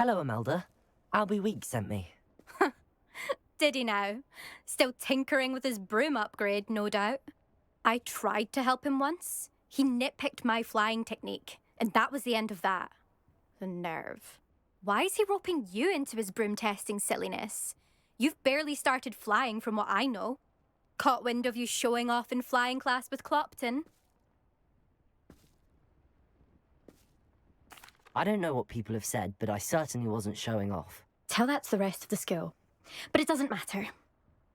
Hello, Imelda. Albie Weeks sent me. Did he now? Still tinkering with his broom upgrade, no doubt. I tried to help him once. He nitpicked my flying technique, and that was the end of that. The nerve. Why is he roping you into his broom testing silliness? You've barely started flying from what I know. Caught wind of you showing off in flying class with Clopton. I don't know what people have said, but I certainly wasn't showing off. Tell that to the rest of the school. But it doesn't matter.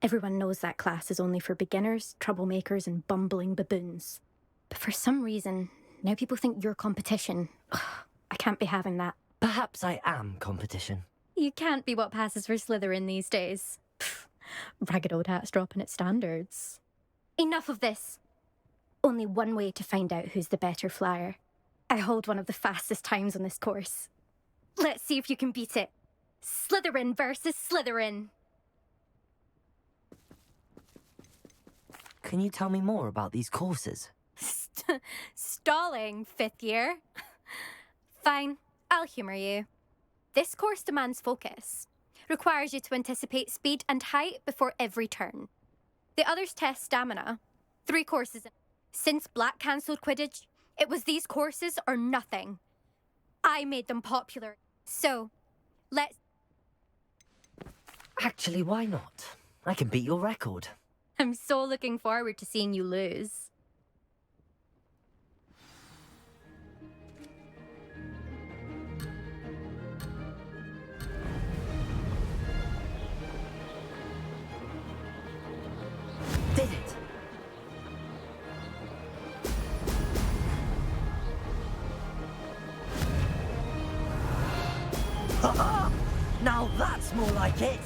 Everyone knows that class is only for beginners, troublemakers, and bumbling baboons. But for some reason, now people think you're competition. Ugh, I can't be having that. Perhaps I am competition. You can't be what passes for Slytherin these days. Pfft, ragged old hat's dropping its standards. Enough of this. Only one way to find out who's the better flyer. I hold one of the fastest times on this course. Let's see if you can beat it. Slytherin versus Slytherin. Can you tell me more about these courses? Stalling, 5th year. Fine, I'll humour you. This course demands focus. Requires you to anticipate speed and height before every turn. The others test stamina. 3 courses. Since Black cancelled Quidditch, it was these courses or nothing. I made them popular. So, let's... Actually, why not? I can beat your record. I'm so looking forward to seeing you lose. Did it! Ha-ha! Now that's more like it!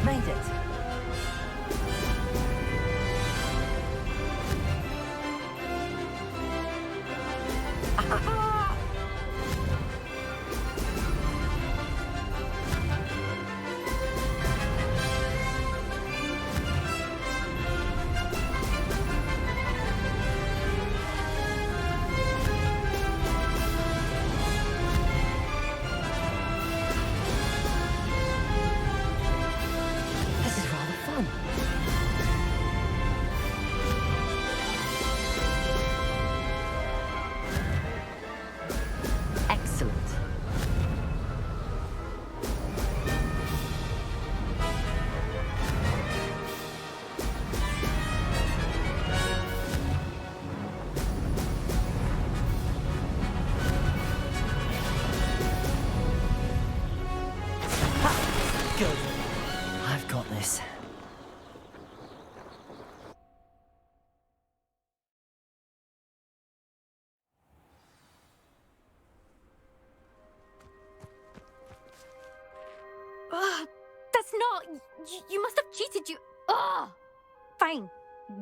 Made it! Ah! This is rather fun. Excellent. Ha! Good. I've got this. Ugh, that's not... You must have cheated, you... Ugh! Fine.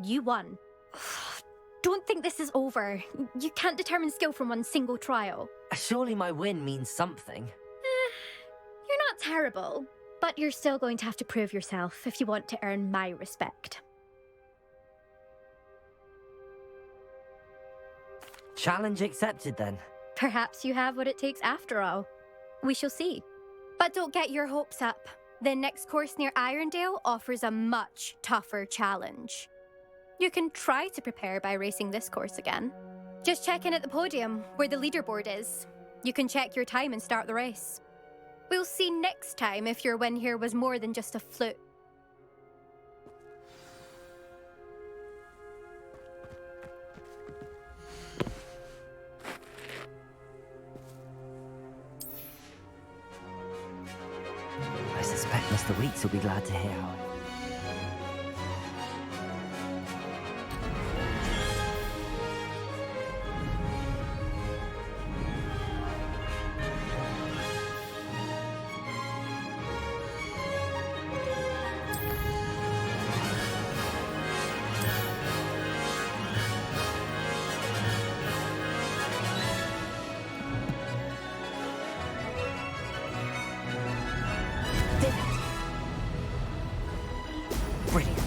You won. Ugh, don't think this is over. You can't determine skill from one single trial. Surely my win means something. You're not terrible, but you're still going to have to prove yourself if you want to earn my respect. Challenge accepted then. Perhaps you have what it takes after all. We shall see. But don't get your hopes up. The next course near Irondale offers a much tougher challenge. You can try to prepare by racing this course again. Just check in at the podium, where the leaderboard is. You can check your time and start the race. We'll see next time if your win here was more than just a fluke. I suspect Mr. Weeks will be glad to hear how Brilliant.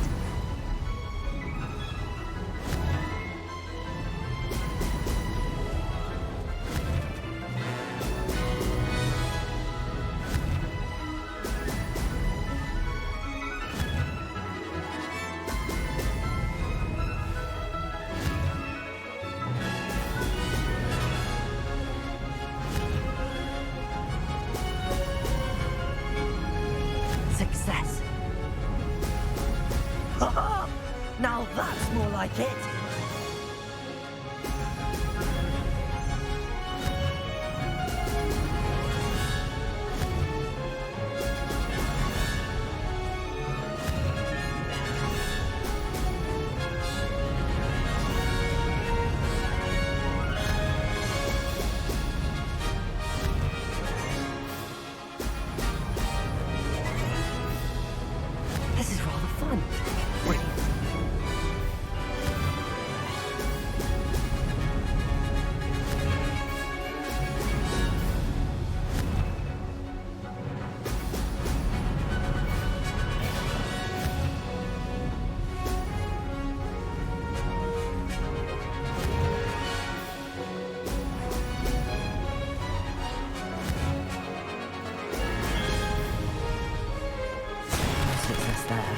Success. Now that's more like it. This is rather fun. Brilliant. Success there.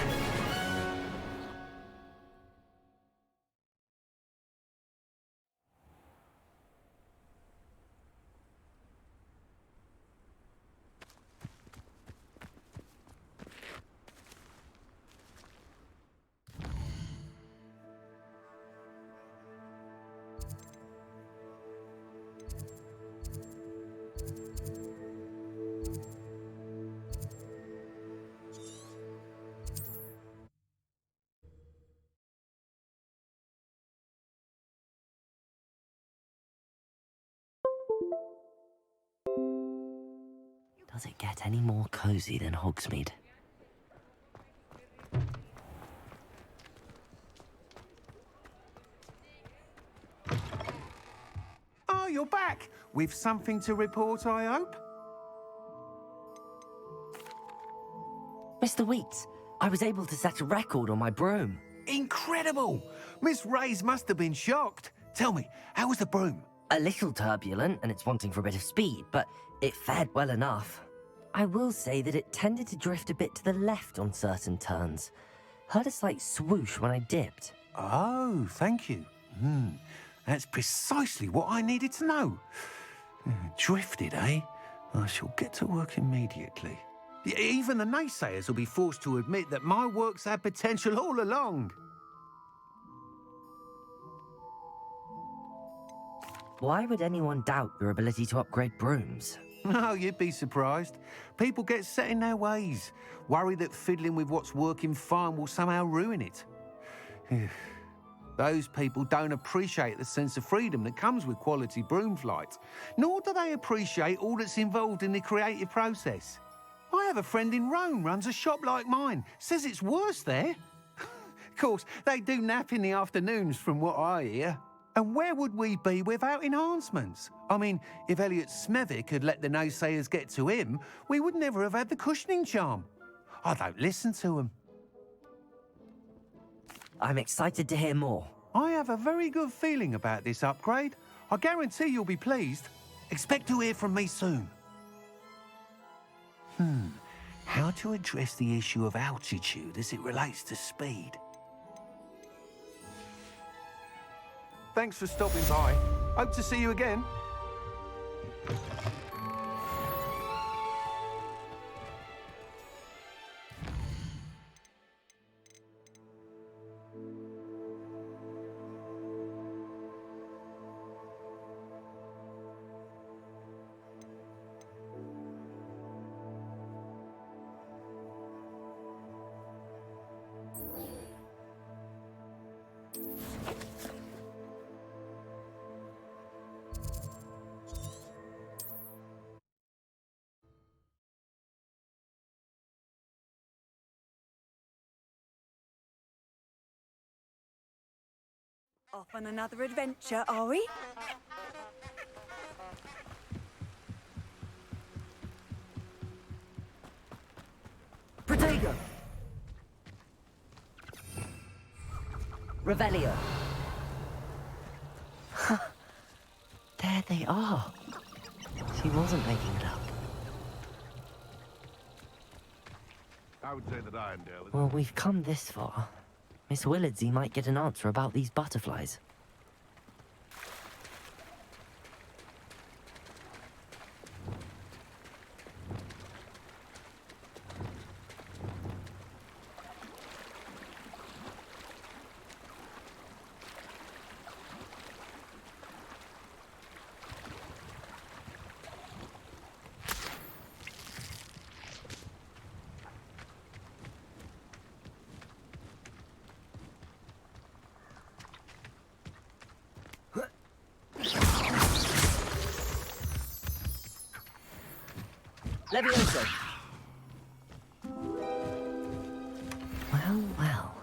Does it get any more cozy than Hogsmeade? Oh, you're back. With something to report, I hope? Mr. Weeks, I was able to set a record on my broom. Incredible! Miss Reyes must have been shocked. Tell me, how was the broom? A little turbulent and it's wanting for a bit of speed, but it fared well enough. I will say that it tended to drift a bit to the left on certain turns. Heard a slight swoosh when I dipped. Oh, thank you. That's precisely what I needed to know. Drifted, eh? I shall get to work immediately. Even the naysayers will be forced to admit that my work's had potential all along. Why would anyone doubt your ability to upgrade brooms? Oh, you'd be surprised. People get set in their ways, worry that fiddling with what's working fine will somehow ruin it. Those people don't appreciate the sense of freedom that comes with quality broom flight, nor do they appreciate all that's involved in the creative process. I have a friend in Rome runs a shop like mine, says it's worse there. Of course, they do nap in the afternoons from what I hear. And where would we be without enhancements? I mean, if Elliot Smethwick had let the naysayers get to him, we would never have had the cushioning charm. I don't listen to them. I'm excited to hear more. I have a very good feeling about this upgrade. I guarantee you'll be pleased. Expect to hear from me soon. How to address the issue of altitude as it relates to speed? Thanks for stopping by. Hope to see you again. Off on another adventure, are we? Protego! Revelio. There they are. She wasn't making it up. I would say that Irondale is... Well, we've come this far. Miss Willardsey might get an answer about these butterflies. Levioso. Well, well.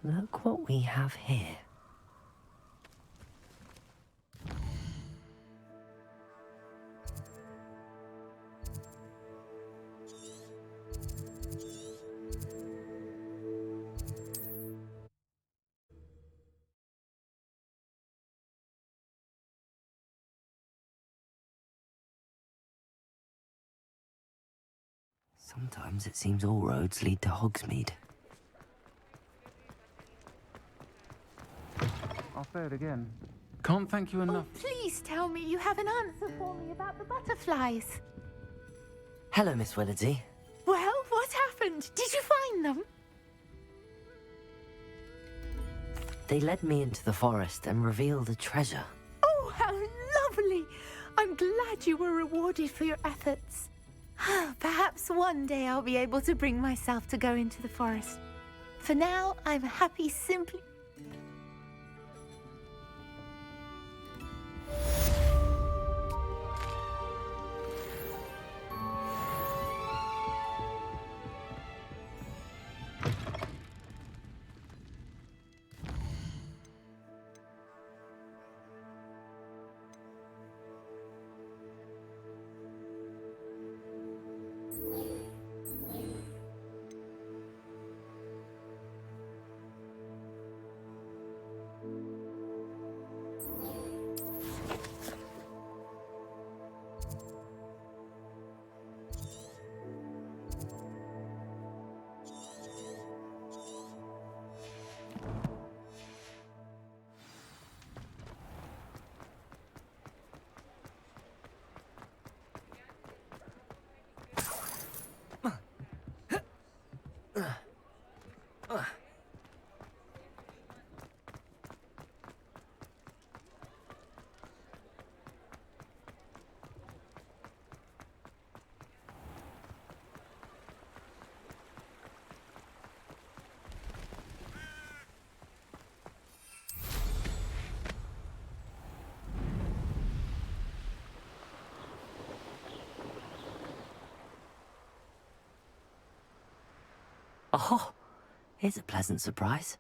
Look what we have here. Sometimes it seems all roads lead to Hogsmeade. I'll say it again. Can't thank you enough. Oh, please tell me you have an answer for me about the butterflies. Hello, Miss Willardsey. Well, what happened? Did you find them? They led me into the forest and revealed a treasure. Oh, how lovely! I'm glad you were rewarded for your efforts. Perhaps one day I'll be able to bring myself to go into the forest. For now, I'm happy simply... Oh, here's a pleasant surprise.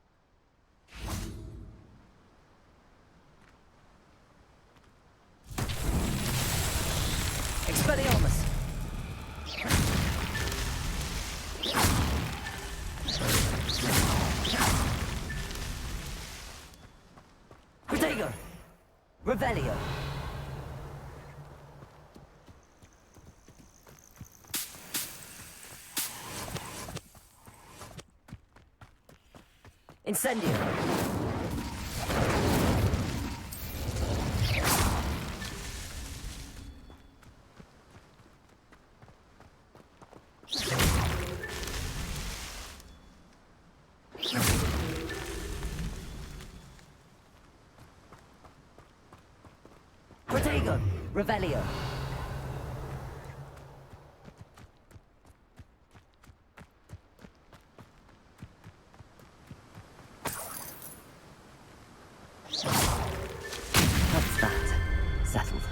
Expelliarmus! Protego! Revelio! Incendio! Protego! Revelio! What's that? Settled.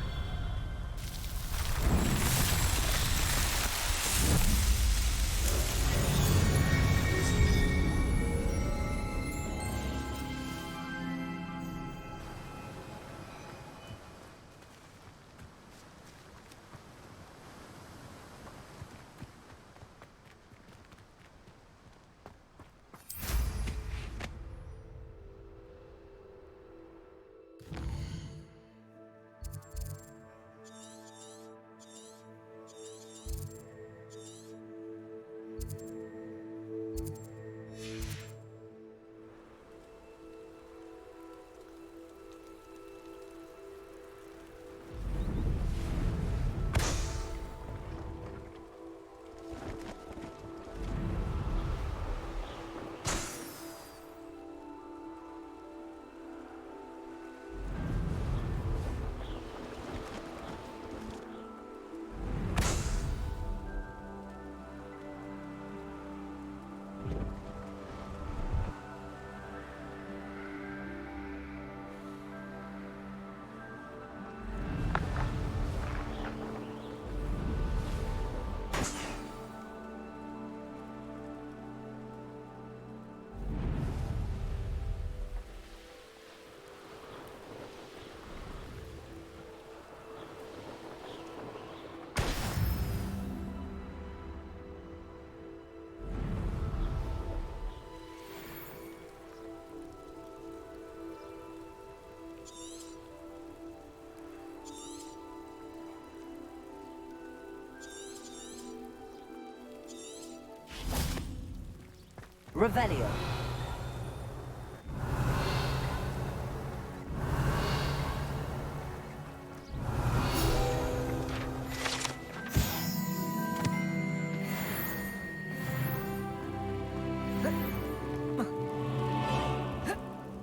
Revelio.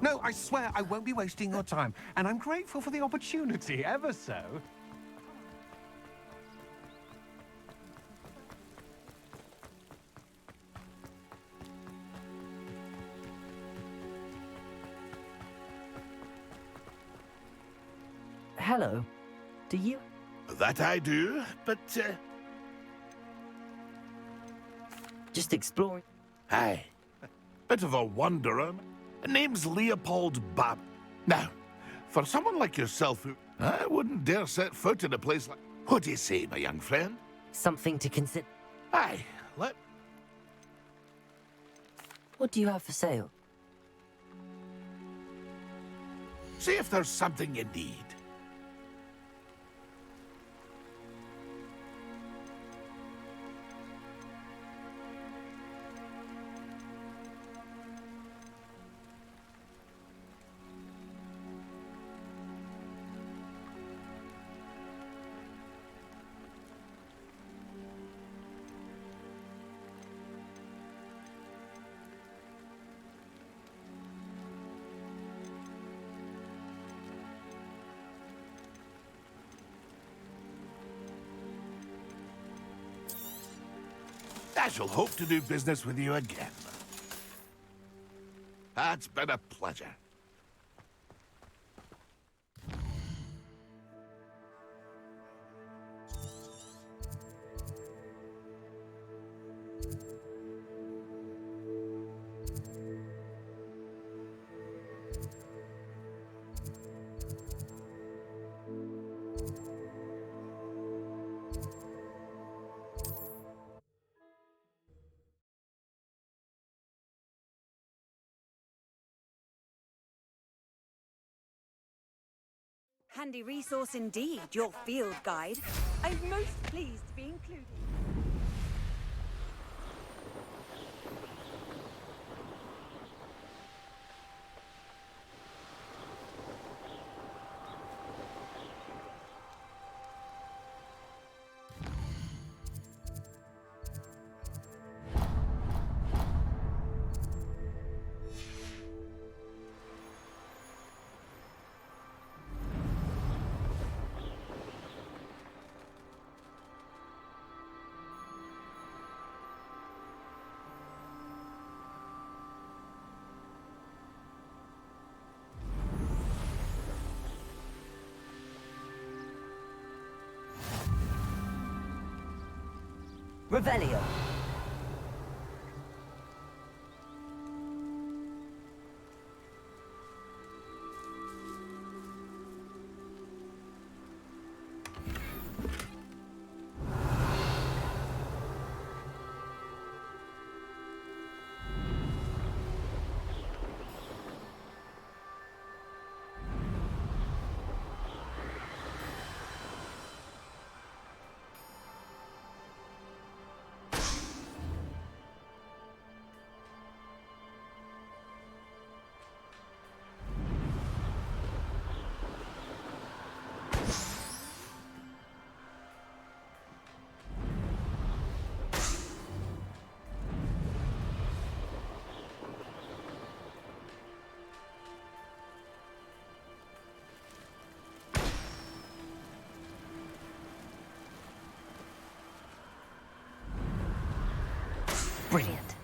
No, I swear I won't be wasting your time, and I'm grateful for the opportunity, ever so. Hello. Do you? That I do, but, Just exploring. aye. Bit of a wanderer. Name's Leopold Bab. Now, for someone like yourself who... I wouldn't dare set foot in a place like... What do you say, my young friend? Something to consider. Aye, let... What do you have for sale? See if there's something you need. I shall hope to do business with you again. It's been a pleasure. Handy resource indeed, your field guide. I'm most pleased to be included. Revelio. Brilliant.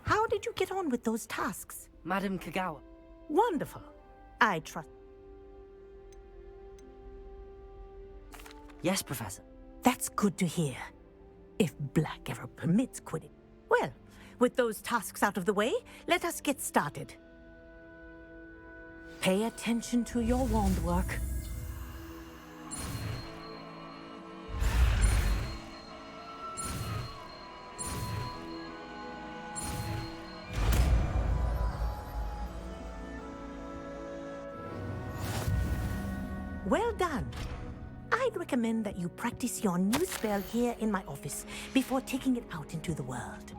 How did you get on with those tasks? Madam Kagawa. Wonderful. I trust. Yes, Professor. That's good to hear. if Black ever permits quitting. Well, with those tasks out of the way, let us get started. Pay attention to your wand work. Well done. I'd recommend that you practice your new spell here in my office before taking it out into the world.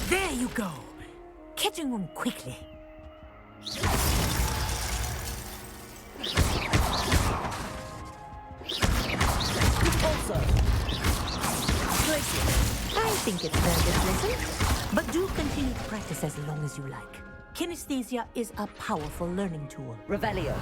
There you go. Catching on quickly. I think it's very pleasant, but do continue to practice as long as you like. Kinesthesia is a powerful learning tool. Revelio.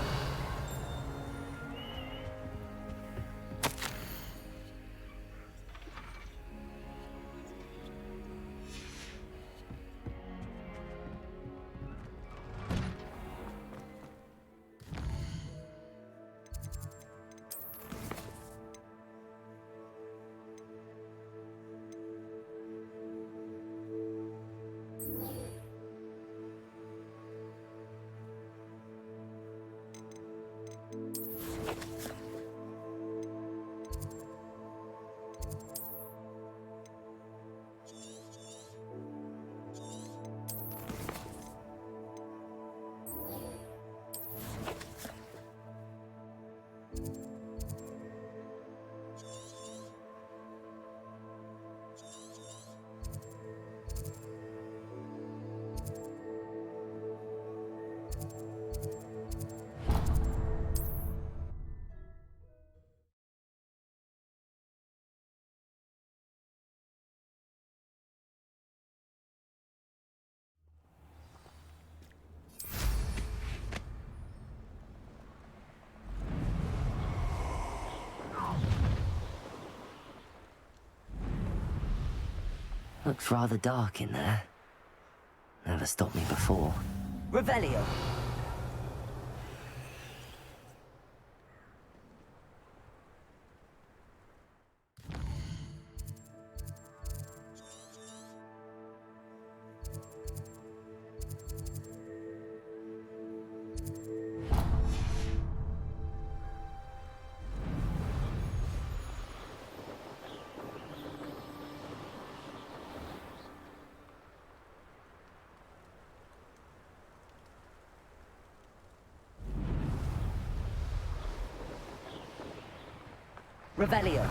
Looks rather dark in there. Never stopped me before. Revelio. Revelio.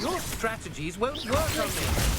Your strategies won't work on me.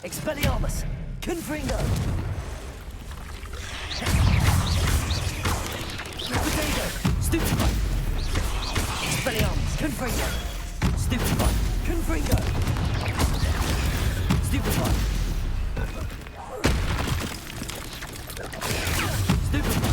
Expelliarmus! Confringo! Potato! Stupefy! Expelliarmus! Confringo! Stupefy! Confringo! Stupefy! Stupefy!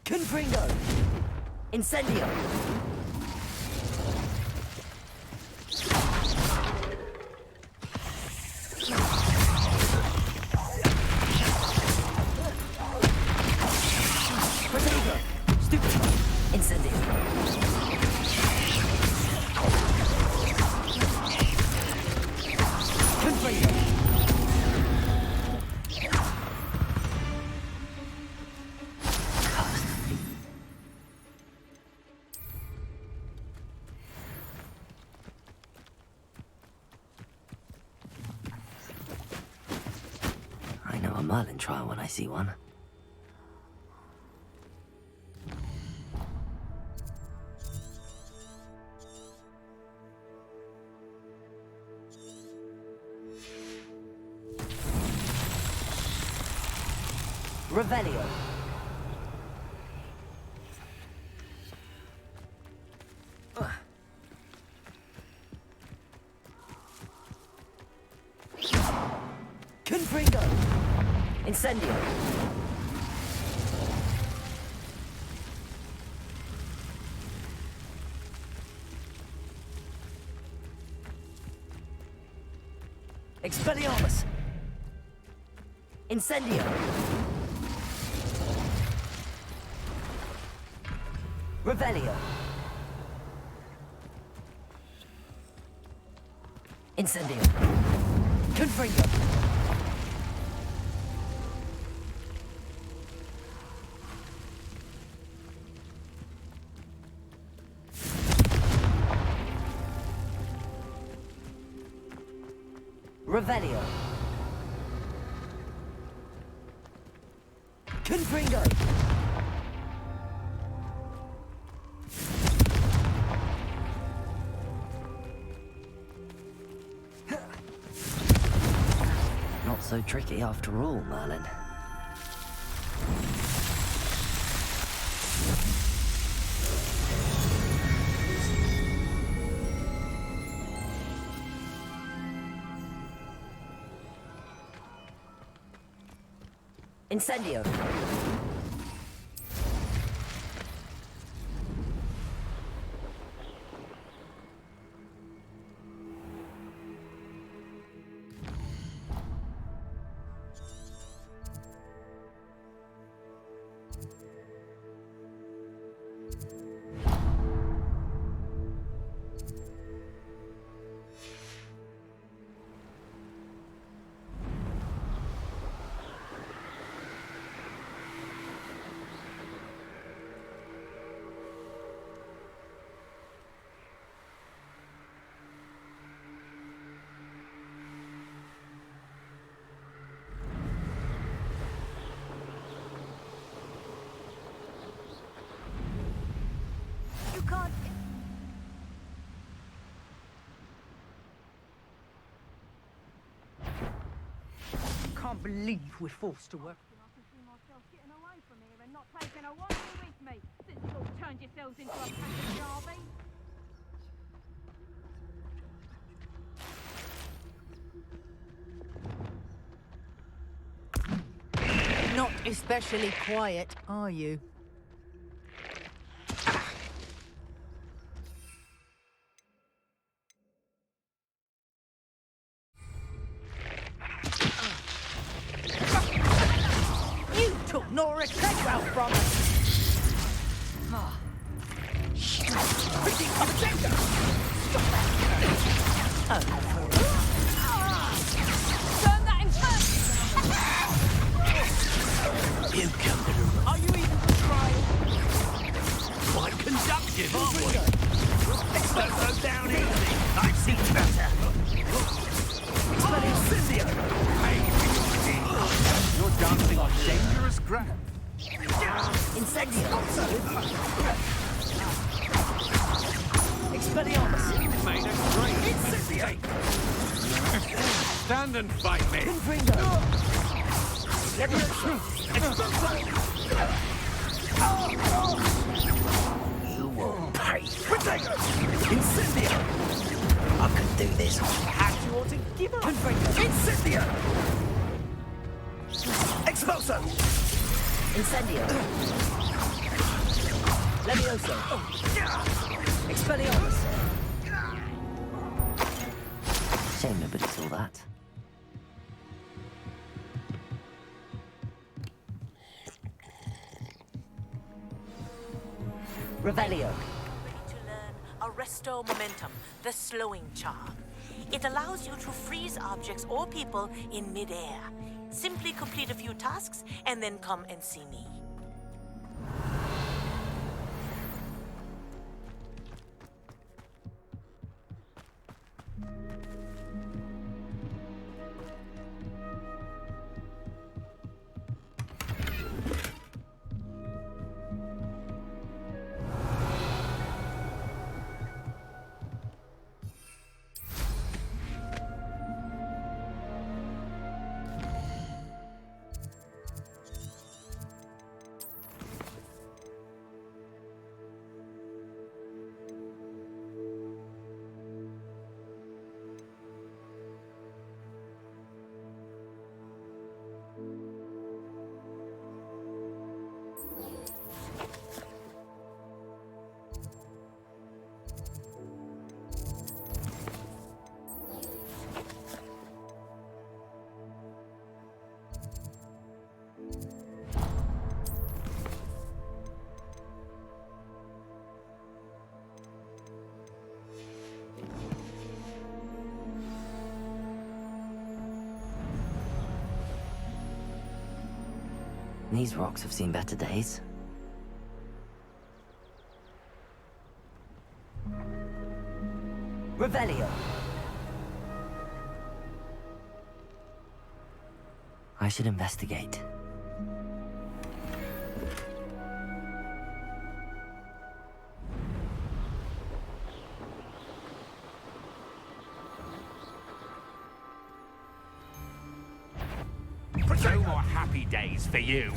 Confringo! Incendio! Protego! Stupefy! Incendio! Confringo! I know a Merlin trial when I see one. Revelio. Confringo. Incendio. Expelliarmus. Incendio. Revelio. Incendio. Confringo. Revelio. Confringo. Not so tricky after all, Merlin. Incendio. Can't believe we're forced to work. Not especially quiet, are you? You took Nora Treadwell from us! Pretty contender! Stop that! Turn that in first! You come to the... Are you even trying? Quite conductive, aren't we? Don't go down easy. I've seen better. Incendio! Hey! dangerous grab. Incendio! Expelliarmus! Made a great Incendio! Stand and fight me. Confringo! Levioso! Expulso! You will pay! Protego! Incendio! I could do this. Perhaps you ought to give up. Confringo! Incendio! Expulso! Incendio! Levioso! Expelliarmus! Shame nobody saw that. Revelio. Ready to learn Arresto Momentum, the slowing charm. It allows you to freeze objects or people in midair. Simply complete a few tasks and then come and see me. These rocks have seen better days. Revelio. I should investigate. No more happy days for you.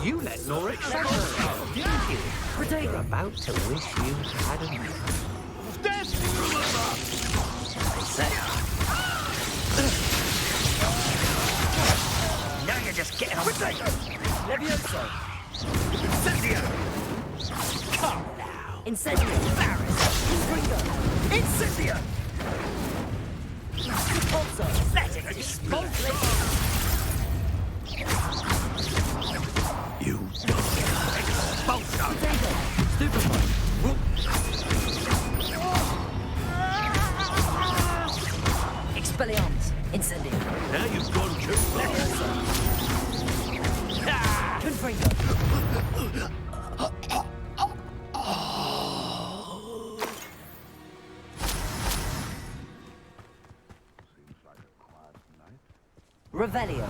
You let Lorik shadow, didn't you? You're about to wish you hadn't. Death! They say. Now you're just getting on. Levioso. Incendio. Come now. Incendio. Varus. Confringo. Incendio. Also, let it explode. You don't. Expulso. Stupefy. Expelliarmus. Incendio. Now you've gone too far. Confringo. Revelio.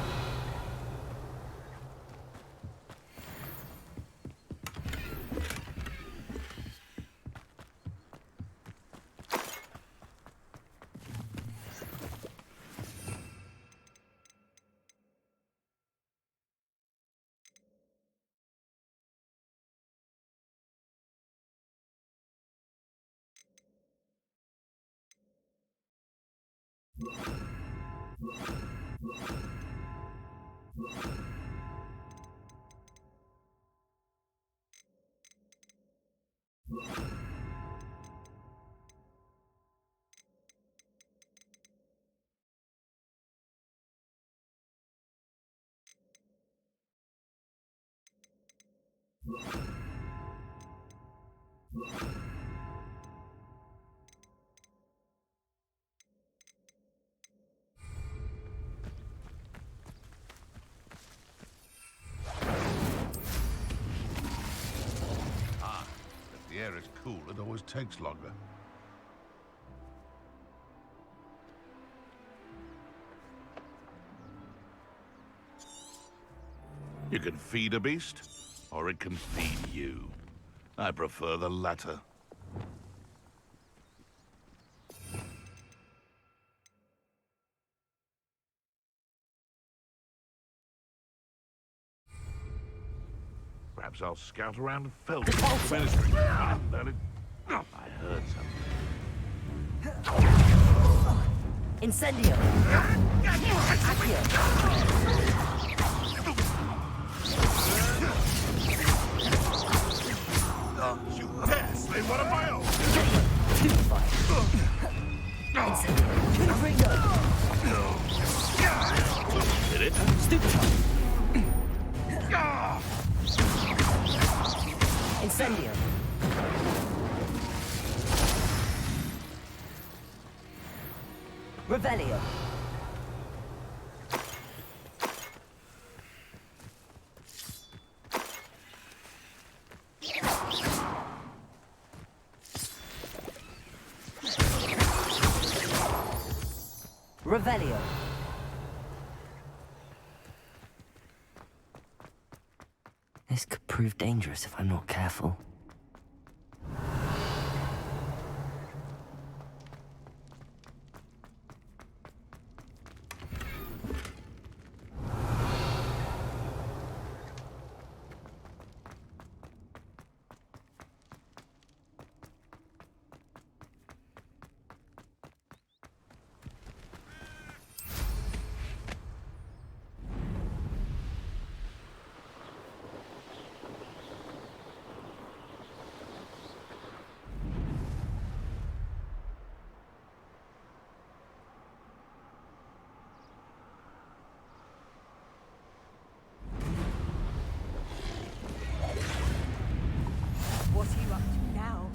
The air is cool, it always takes longer. You can feed a beast, or it can feed you. I prefer the latter. Perhaps I'll scout around Felton Ministry. I heard something. Incendio! Accio! You dare slay one of my own! Stupefy! Incendio! Ringo! Hit it? Stupefy! Incendio! Revelio! Revelio! This could prove dangerous if I'm not careful. What are you up to now?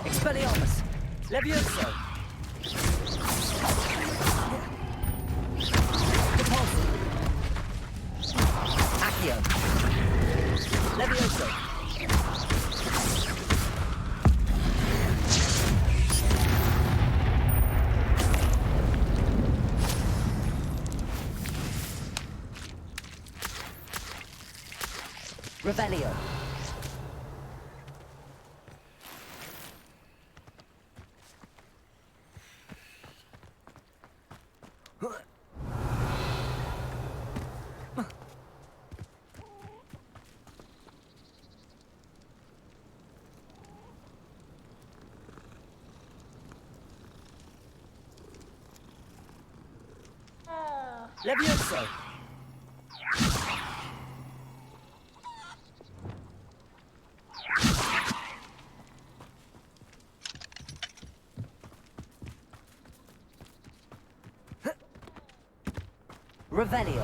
Expelliarmus! Levioso! Repulse! Accio! Levioso! Revelio! Levioso! Revelio!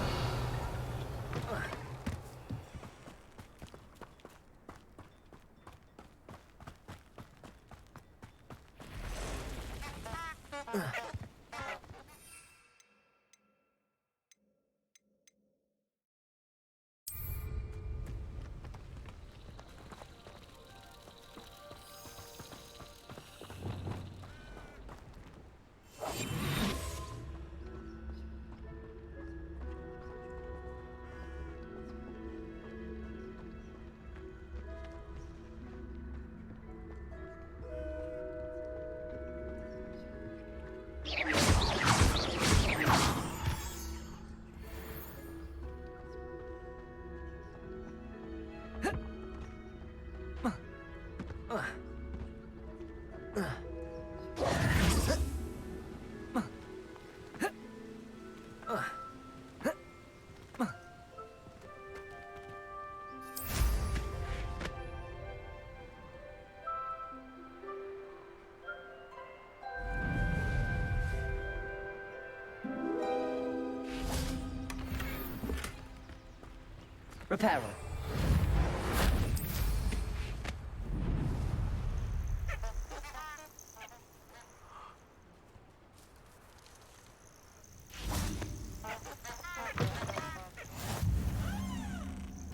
Reparo.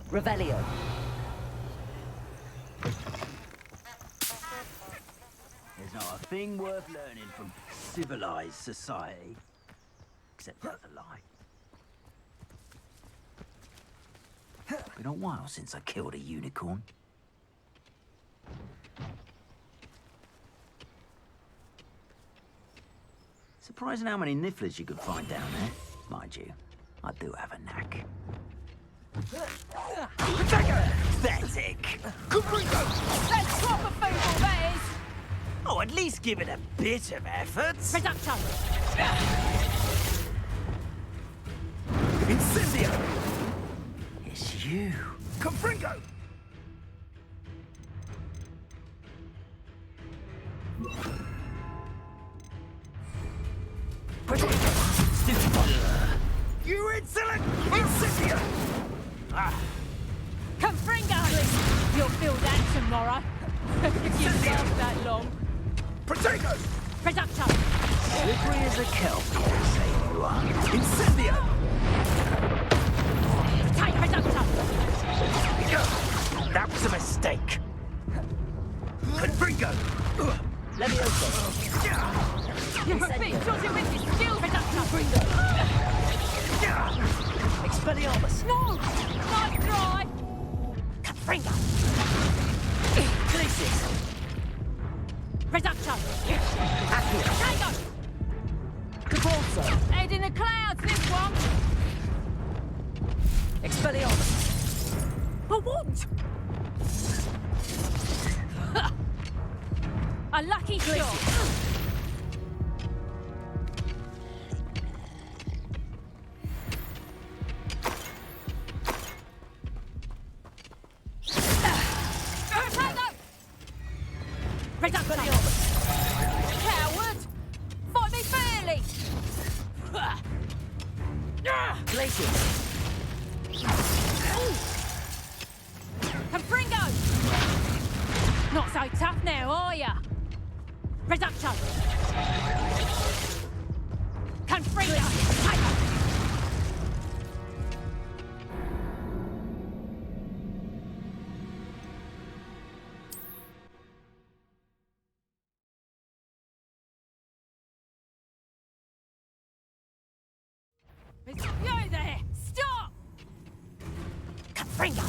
Revelio. There's not a thing worth learning from civilized society. Except for the lie. Been a while since I killed a unicorn. Surprising how many nifflers you could find down there. Mind you, I do have a knack. Pathetic! Let's swap a food, that is! Oh, at least give it a bit of effort. Reduction! Incendio! It's you. Confringo! You insolent! Incendio! Confringo! You'll feel that tomorrow. If you last that long. Potatoes! Reduction! Slippery as a kelp, you say you are. Incendio! Take reduction! That was a mistake. Confringo! Levioso! You're a bit shorty with your skill reduction! Expelliarmus! No! Nice try! Confringo! Glacius! Reduction! Accio! Tango! Caporzo! Head in the clouds, this one! Expelliarmus! A what? A lucky shot! Coward! Fight me fairly! Glacius! Confringo! Not so tough now, are ya? Reduction! Confringo! Tiger! You there! Stop! Confringo!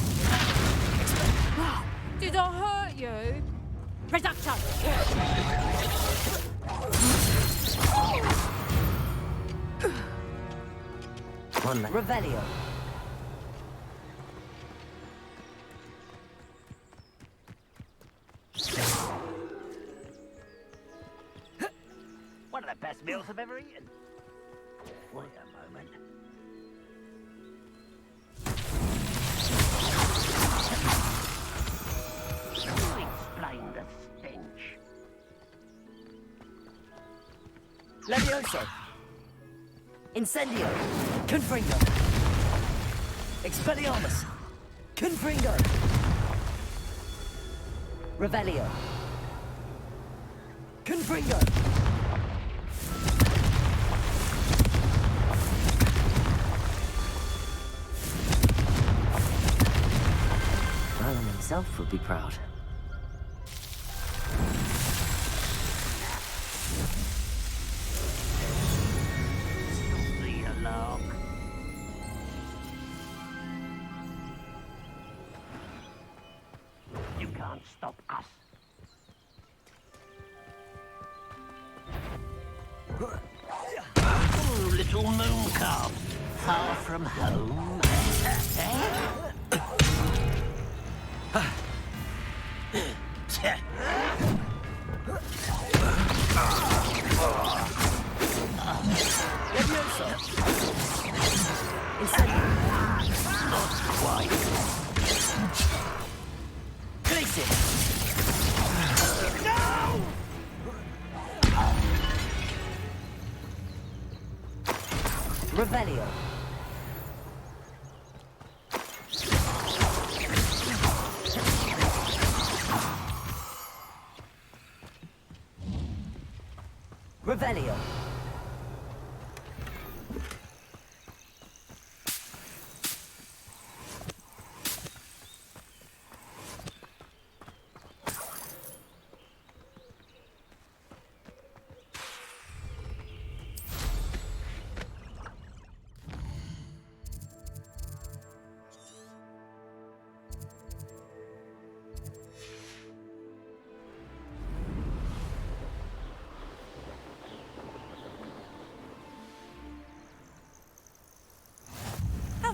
Did I hurt you? Reduction! One Revelio. One of the best meals I've ever eaten. Wait a moment. Explain the stench. Levioso. Incendio. Confringo. Expelliarmus. Confringo. Revelio. Confringo. Merlin himself would be proud. Lead along. You can't stop us. Oh, little moon calf, far from home. Levioso. Incendio. Not quite. Glacius. No! Revelio. Revelio.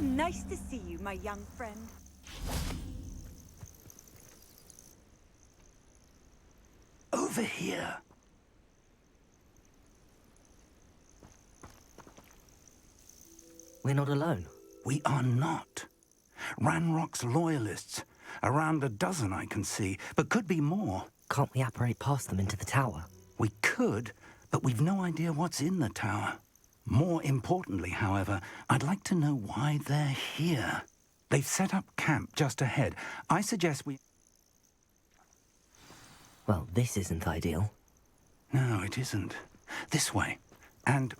Nice to see you, my young friend. Over here. We're not alone. We are not. Ranrock's loyalists. Around a dozen I can see, but could be more. Can't we apparate past them into the tower? We could, but we've no idea what's in the tower. More importantly, however, I'd like to know why they're here. They've set up camp just ahead. I suggest we... Well, this isn't ideal. No, it isn't. This way. And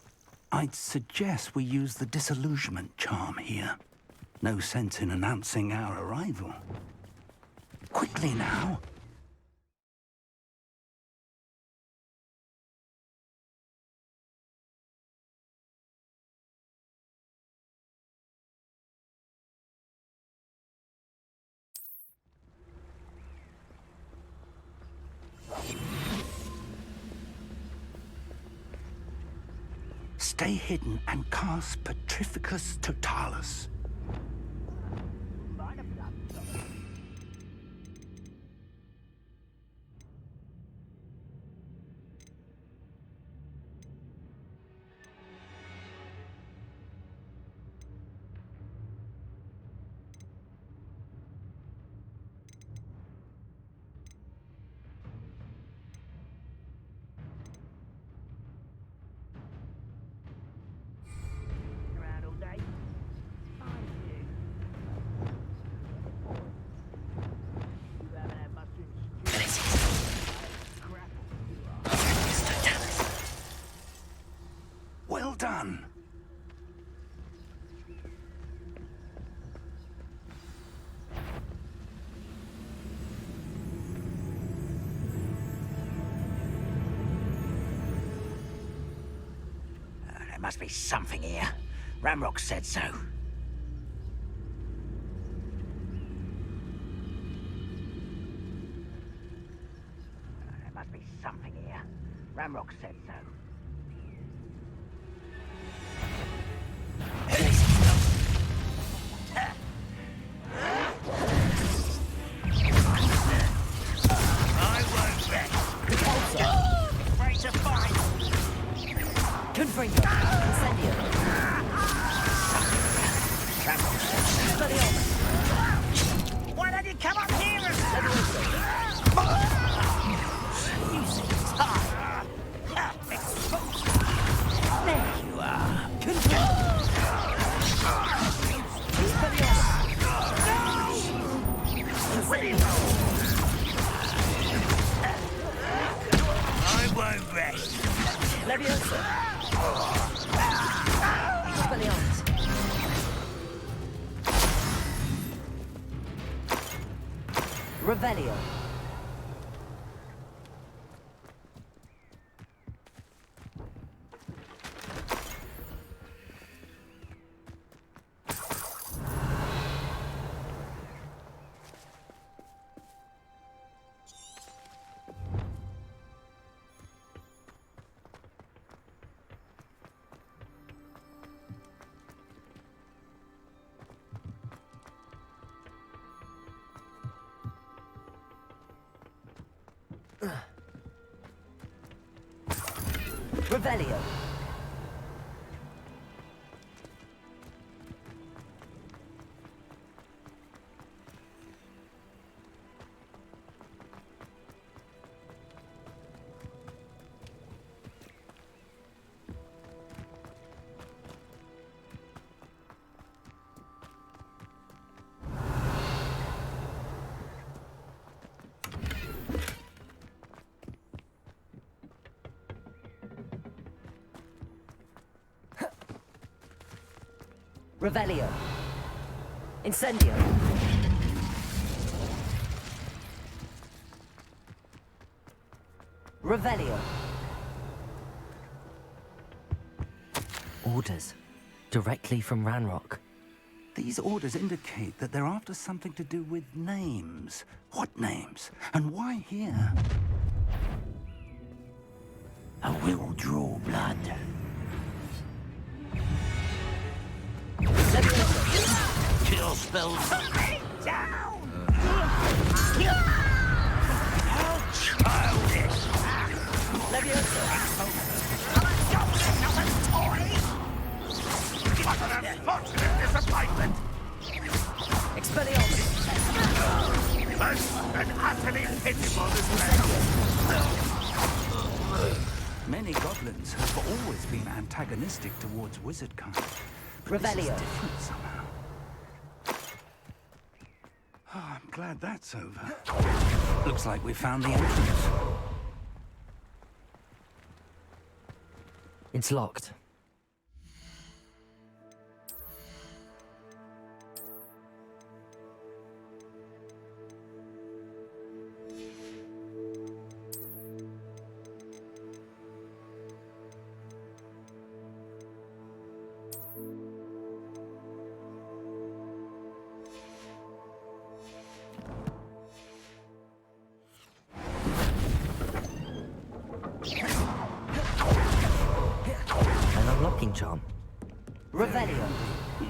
I'd suggest we use the disillusionment charm here. No sense in announcing our arrival. Quickly now. Stay hidden and cast Petrificus Totalis. Well done. There must be something here. Ramrock said so. There must be something here. Ramrock said so. Why don't you come up here and... There you are. I won't rest. Leviosa. Revelio. Revelio. Revelio. Incendio. Revelio. Orders. Directly from Ranrock. These orders indicate that they're after something to do with names. What names? And why here? I will draw blood. Leviosa. Kill spells. Down! How childish! What an unfortunate disappointment! Expelliarmus! Most and utterly pitiful display. Many goblins have always been antagonistic towards wizard kind. But this is Revelio. different somehow. Oh, I'm glad that's over. Looks like we found the entrance. It's locked. An unlocking charm. Revelio.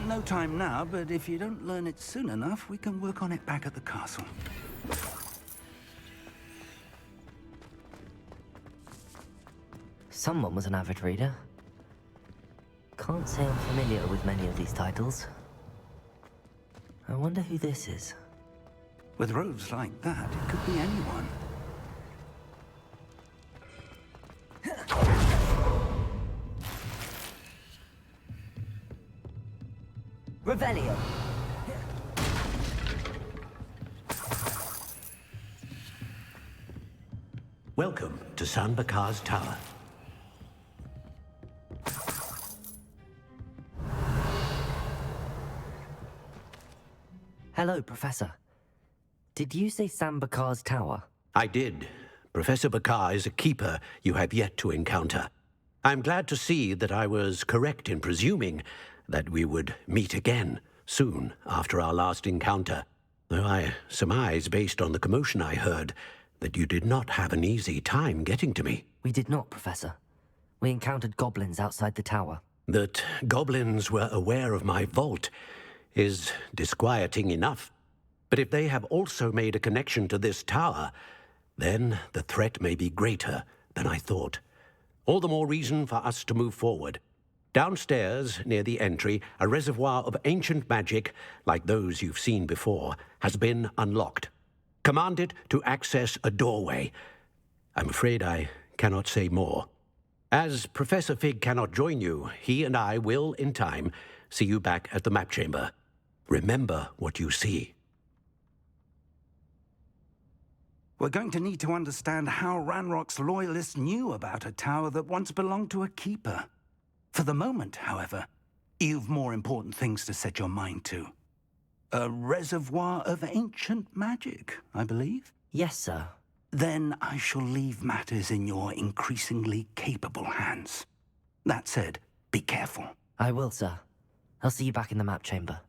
No time now, but if you don't learn it soon enough, we can work on it back at the castle. Someone was an avid reader. Can't say I'm familiar with many of these titles. I wonder who this is. With robes like that, it could be anyone. Revelio. Welcome to San Bakar's Tower. Hello, Professor. Did you say San Bakar's Tower? I did. Professor Bakar is a keeper you have yet to encounter. I'm glad to see that I was correct in presuming that we would meet again soon after our last encounter, though I surmise, based on the commotion I heard, that you did not have an easy time getting to me. We did not, Professor. We encountered goblins outside the tower. That goblins were aware of my vault is disquieting enough. But if they have also made a connection to this tower, then the threat may be greater than I thought. All the more reason for us to move forward. Downstairs, near the entry, a reservoir of ancient magic, like those you've seen before, has been unlocked. Command it to access a doorway. I'm afraid I cannot say more. As Professor Fig cannot join you, he and I will, in time, see you back at the map chamber. Remember what you see. We're going to need to understand how Ranrock's loyalists knew about a tower that once belonged to a keeper. For the moment, however, you've more important things to set your mind to. A reservoir of ancient magic, I believe? Yes, sir. Then I shall leave matters in your increasingly capable hands. That said, be careful. I will, sir. I'll see you back in the map chamber.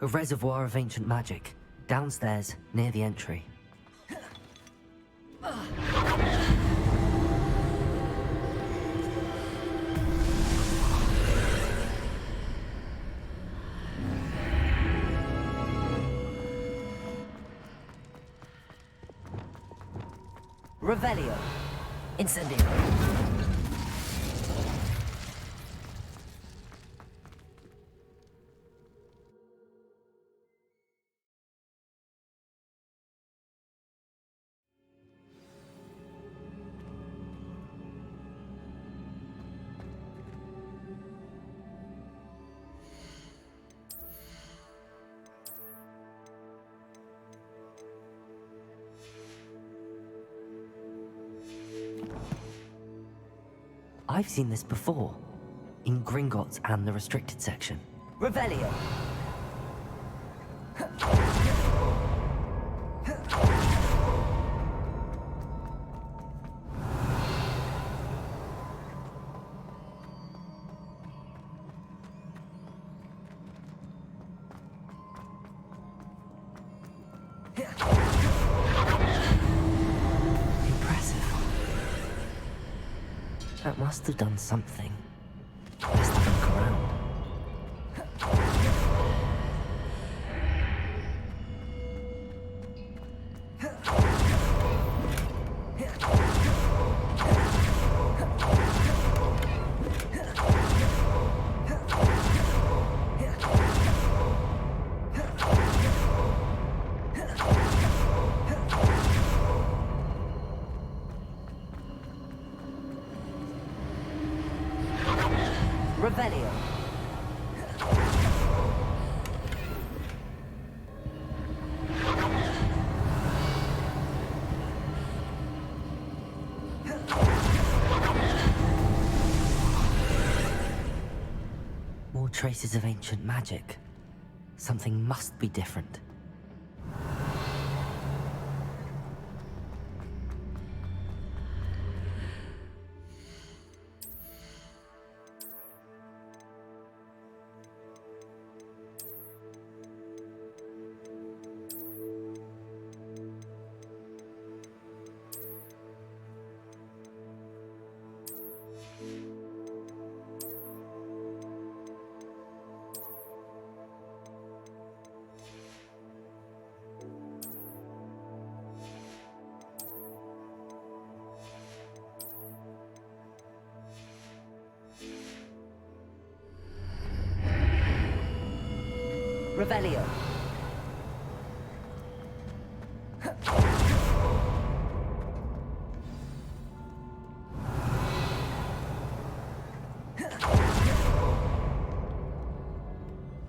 A reservoir of ancient magic, downstairs, near the entry. Revelio. Incendio. I've seen this before, in Gringotts and the restricted section. Revelio. Impressive. That must have done something. Let's have a look around. Revelio. More traces of ancient magic. Something must be different. Revelio.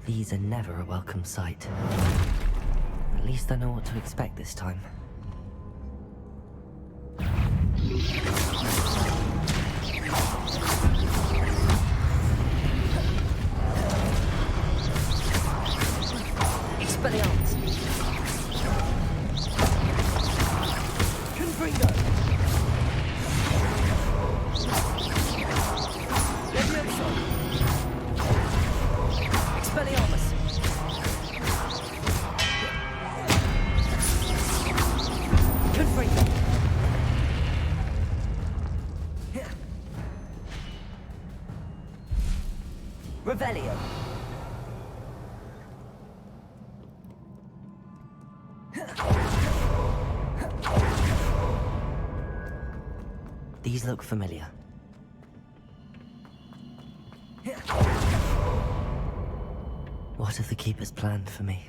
These are never a welcome sight. At least I know what to expect this time. Expelliarmus. Confringo. Levioso. Expelliarmus. Confringo. Revelio. These look familiar. What have the Keepers planned for me?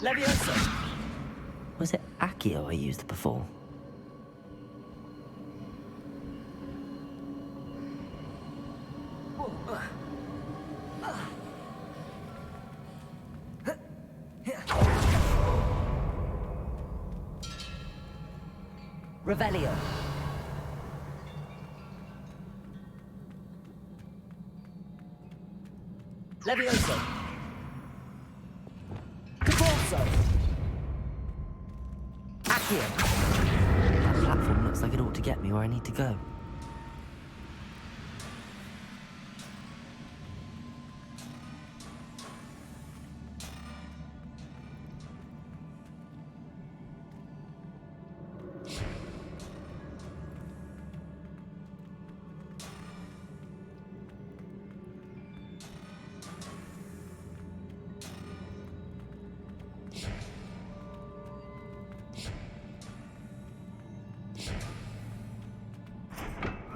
Leviosa! Was it Accio I used before? Revelio. Levioso. Caporso. Accio. That platform looks like it ought to get me where I need to go.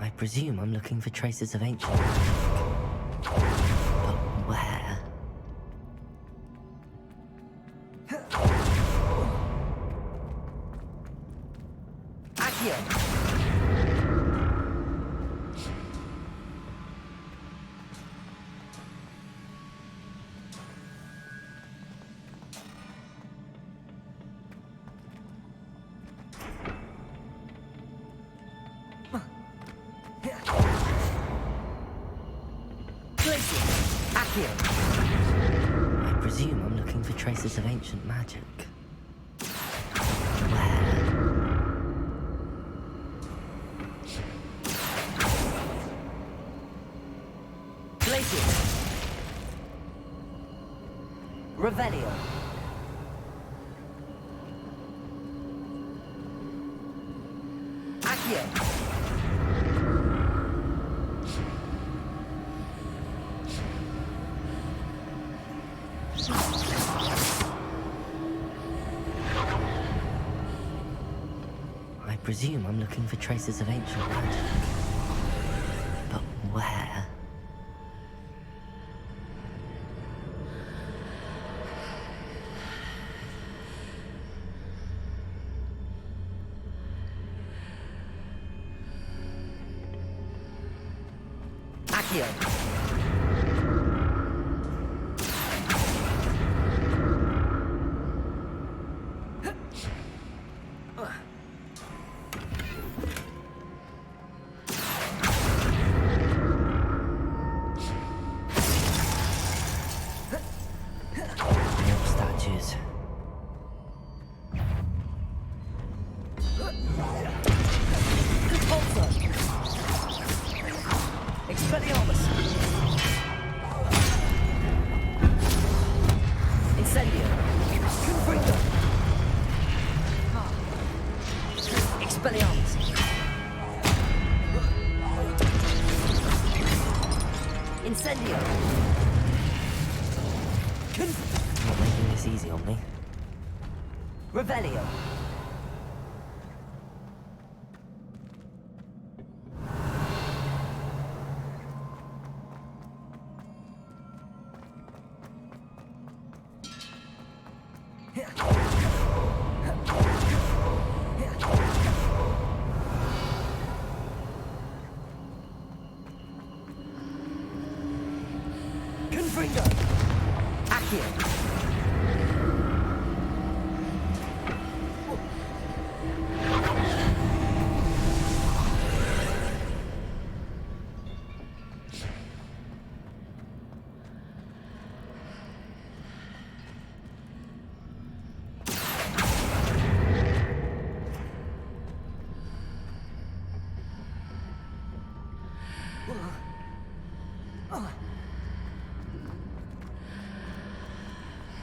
I presume I'm looking for traces of ancient magic. But where? Accio! I presume I'm looking for traces of ancient magic. Where? Glacius! Revelio! Accio! I presume I'm looking for traces of ancient magic. But where? Accio! Incendio! Not making this easy on me. Revelio! Confringo! Accio!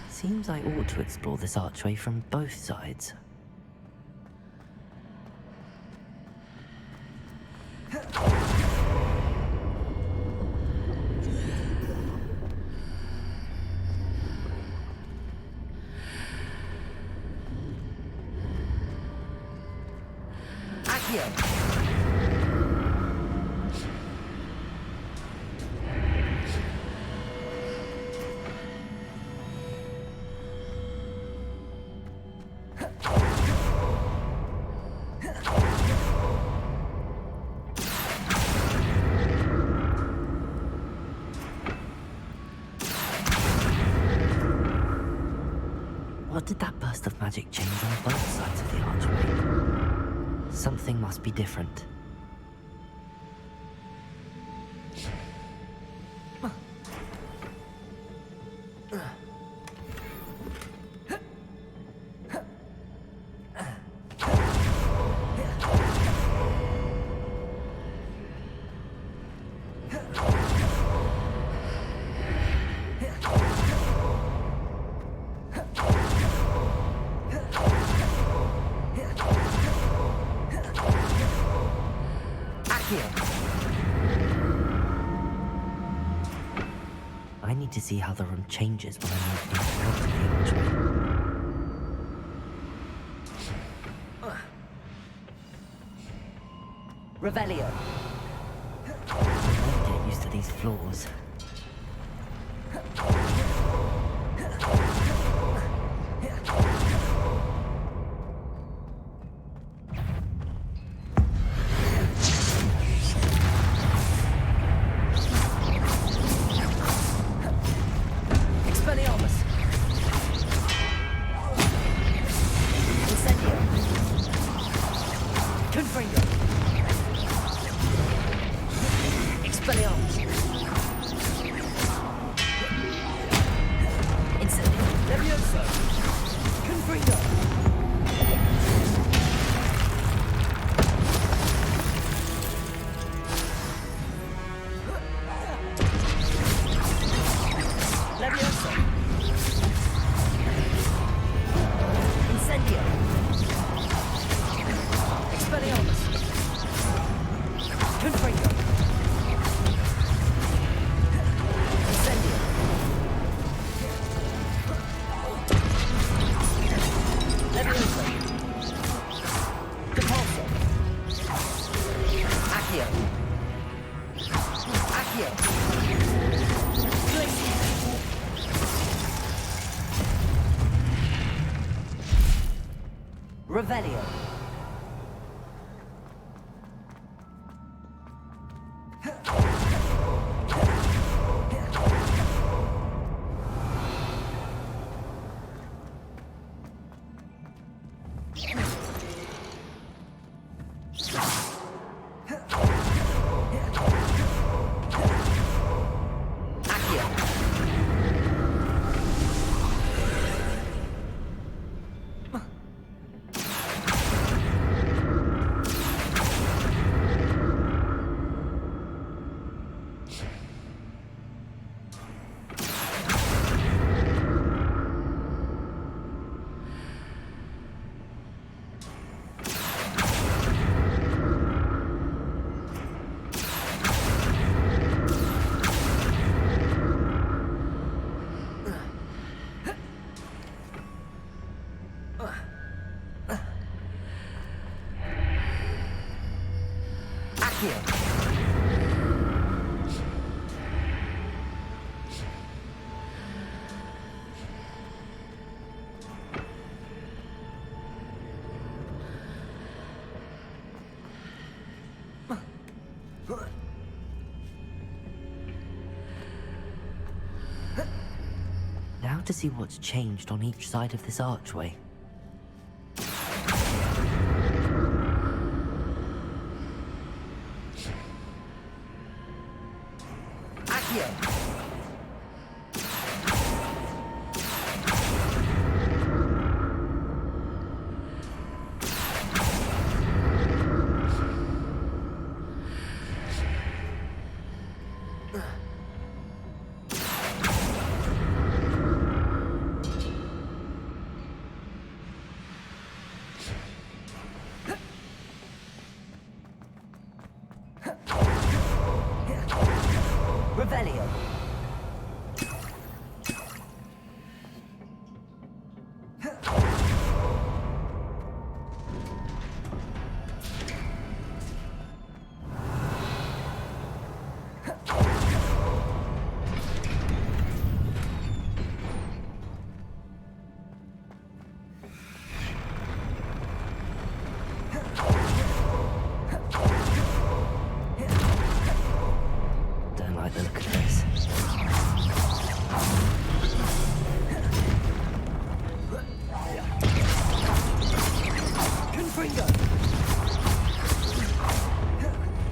Seems I ought to explore this archway from both sides. Accio! What did that burst of magic change on both sides of the archway? Something must be different. I need to see how the room changes when I move in and out of the archway. Revelio. I get used to these floors. Revelio. Now to see what's changed on each side of this archway. Revelio. Don't like the look of this. Confringo!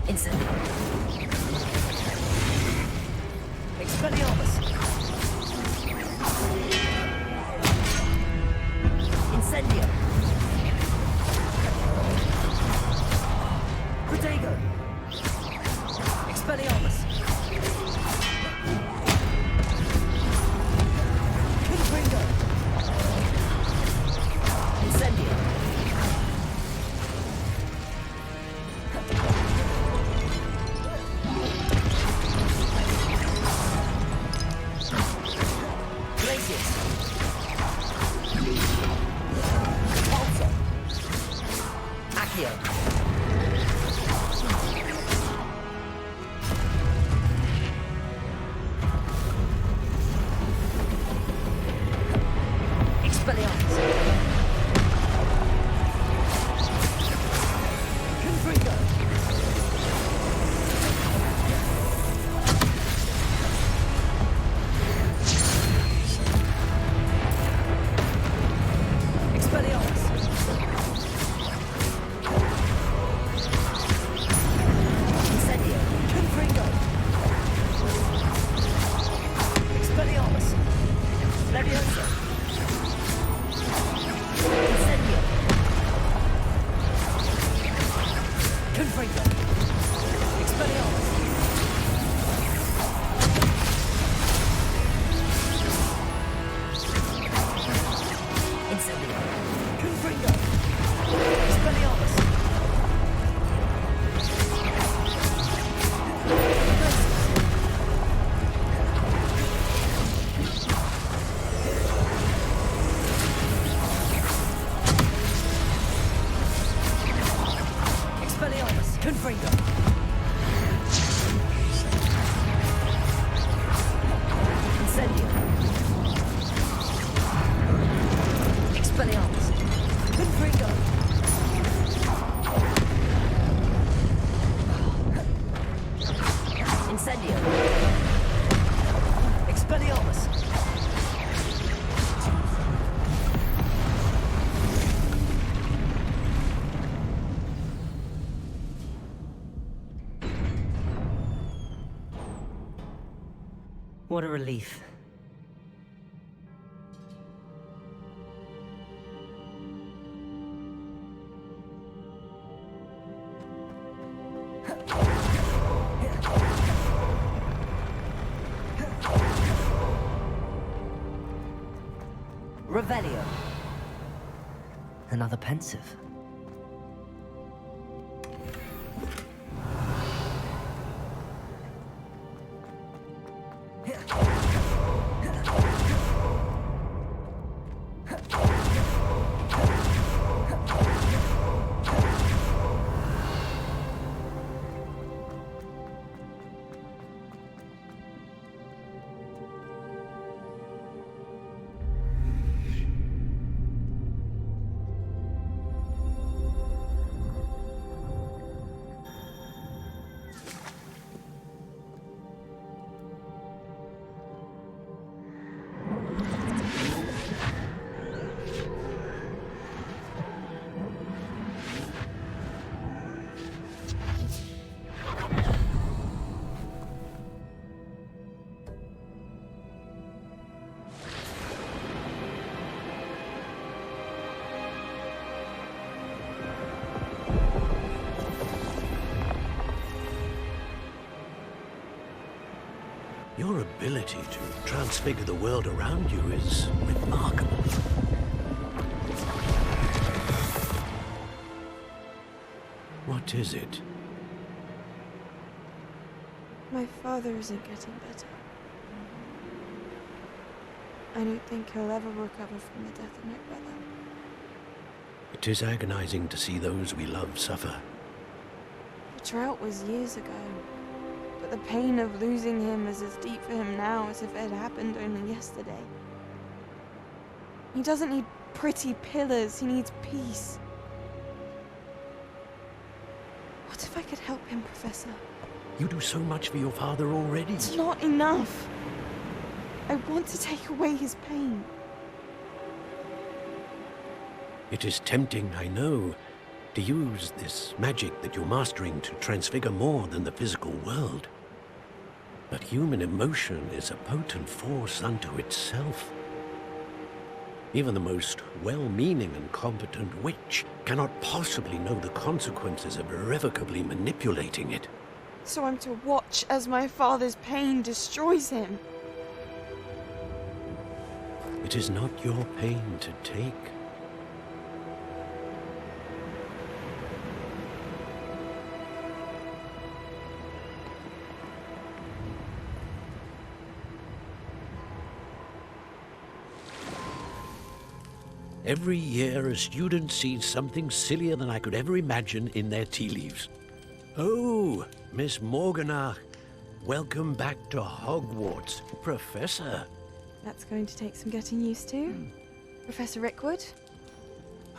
Incendio! Expelliarmus! Incendio! Protego! Expelliarmus! Confringo! Incendio! Glacius! Pulsar! Accio! Expelliarmus! Confringo! Expelliarmus! Incendio! Confringo! Expelliarmus! Leviosa! Incendio! Confringo! Expelliarmus! Incendio! Confringo! Expelliarmus! Expelliarmus! Confringo! Incendio! Expelliarmus! Confringo! Incendio! Expelliarmus! What a relief. Revelio. Another pensive. Your ability to transfigure the world around you is remarkable. What is it? My father isn't getting better. I don't think he'll ever recover from the death of my brother. It is agonizing to see those we love suffer. The drought was years ago, but the pain of losing him is as deep for him now as if it had happened only yesterday. He doesn't need pretty pillars, he needs peace. What if I could help him, Professor? You do so much for your father already. It's not enough. I want to take away his pain. It is tempting, I know, to use this magic that you're mastering to transfigure more than the physical world. But human emotion is a potent force unto itself. Even the most well-meaning and competent witch cannot possibly know the consequences of irrevocably manipulating it. So I'm to watch as my father's pain destroys him. It is not your pain to take. Every year, a student sees something sillier than I could ever imagine in their tea leaves. Oh, Miss Morganach, welcome back to Hogwarts, Professor. That's going to take some getting used to. Professor Rickwood?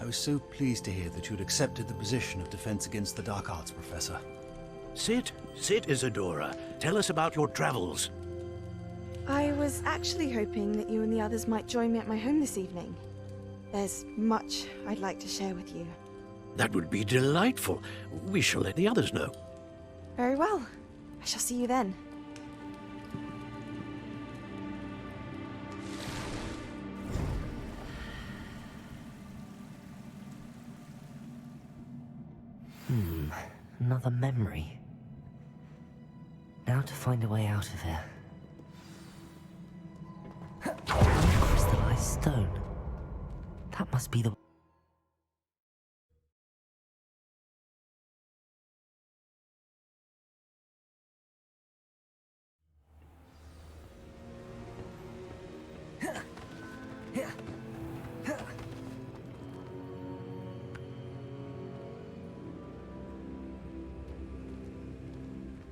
I was so pleased to hear that you'd accepted the position of Defense Against the Dark Arts, Professor. Sit, Isadora. Tell us about your travels. I was actually hoping that you and the others might join me at my home this evening. There's much I'd like to share with you. That would be delightful. We shall let the others know. Very well. I shall see you then. Another memory. Now to find a way out of here. Crystallized stone. That must be the...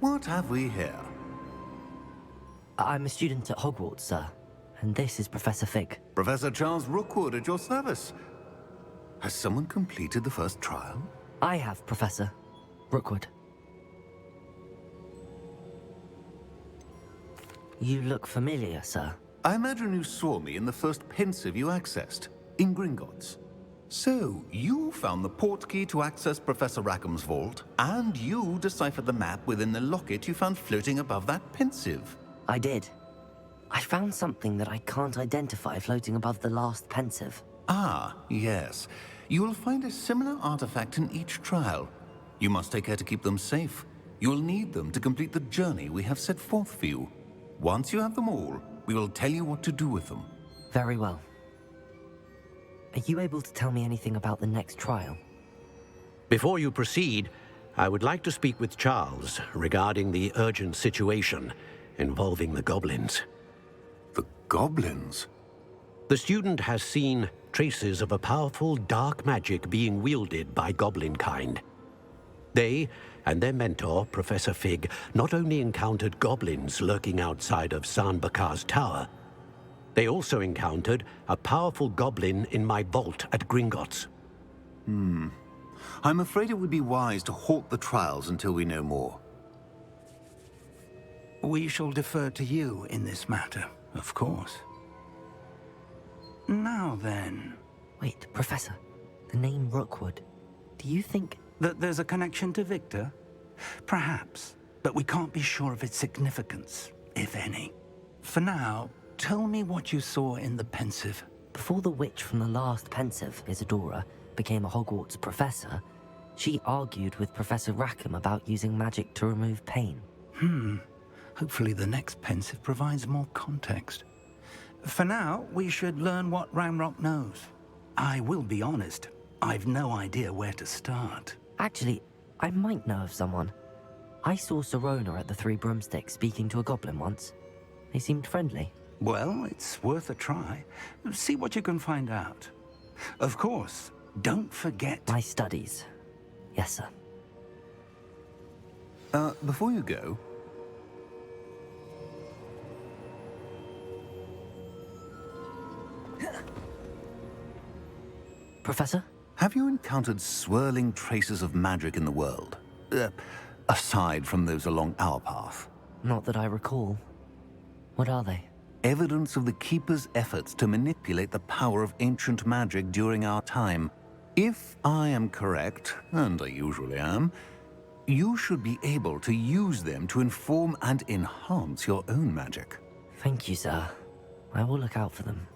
What have we here? I'm a student at Hogwarts, sir. And this is Professor Fig. Professor Charles Rookwood at your service. Has someone completed the first trial? I have, Professor Rookwood. You look familiar, sir. I imagine you saw me in the first pensive you accessed, in Gringotts. So, you found the portkey to access Professor Rackham's vault, and you deciphered the map within the locket you found floating above that pensive. I did. I found something that I can't identify floating above the last pensive. Ah, yes. You will find a similar artifact in each trial. You must take care to keep them safe. You will need them to complete the journey we have set forth for you. Once you have them all, we will tell you what to do with them. Very well. Are you able to tell me anything about the next trial? Before you proceed, I would like to speak with Charles regarding the urgent situation involving the goblins. The goblins? The student has seen traces of a powerful dark magic being wielded by goblin kind. They and their mentor, Professor Fig, not only encountered goblins lurking outside of San Bakar's tower, they also encountered a powerful goblin in my vault at Gringotts. I'm afraid it would be wise to halt the trials until we know more. We shall defer to you in this matter, of course. Now then... Wait, Professor. The name Rookwood. Do you think... that there's a connection to Victor? Perhaps, but we can't be sure of its significance, if any. For now, tell me what you saw in the pensive. Before the witch from the last pensive, Isadora, became a Hogwarts professor, she argued with Professor Rackham about using magic to remove pain. Hopefully the next pensive provides more context. For now, we should learn what Ramrock knows. I will be honest, I've no idea where to start. Actually, I might know of someone. I saw Serona at the Three Broomsticks speaking to a goblin once. They seemed friendly. Well, it's worth a try. See what you can find out. Of course, don't forget... my studies. Yes, sir. Before you go... Professor? Have you encountered swirling traces of magic in the world? Aside from those along our path? Not that I recall. What are they? Evidence of the Keeper's efforts to manipulate the power of ancient magic during our time. If I am correct, and I usually am, you should be able to use them to inform and enhance your own magic. Thank you, sir. I will look out for them.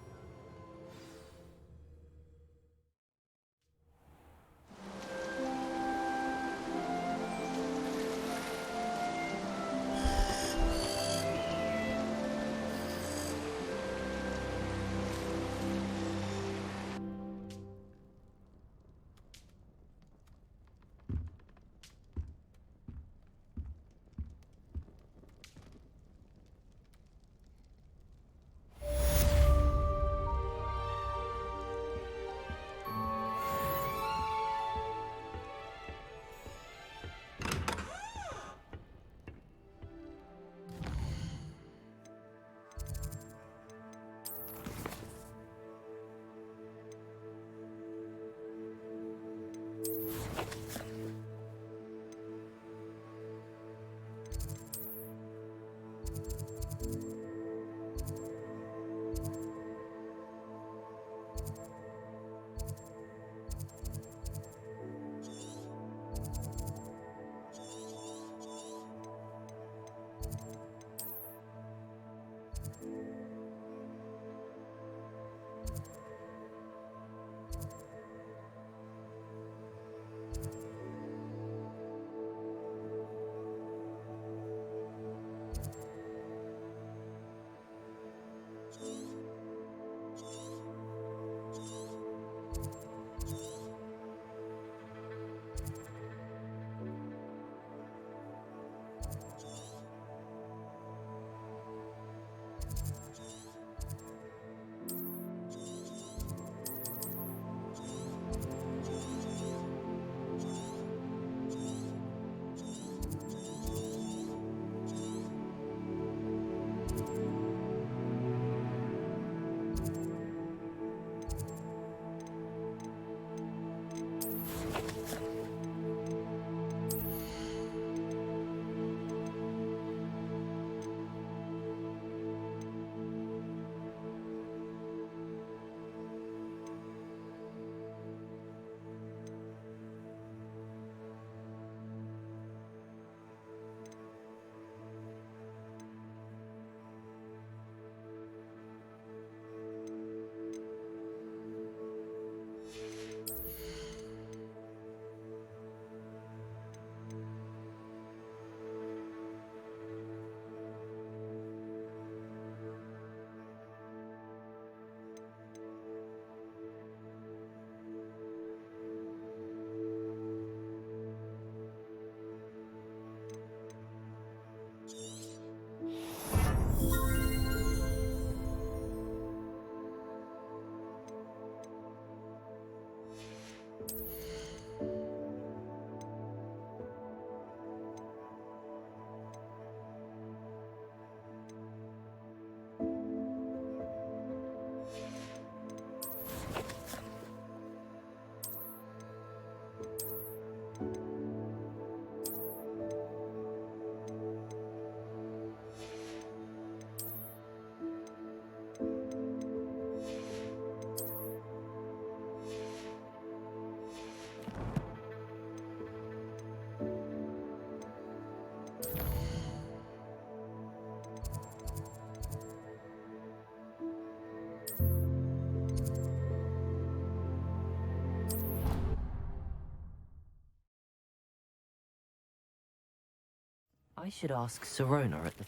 I should ask Serona at the...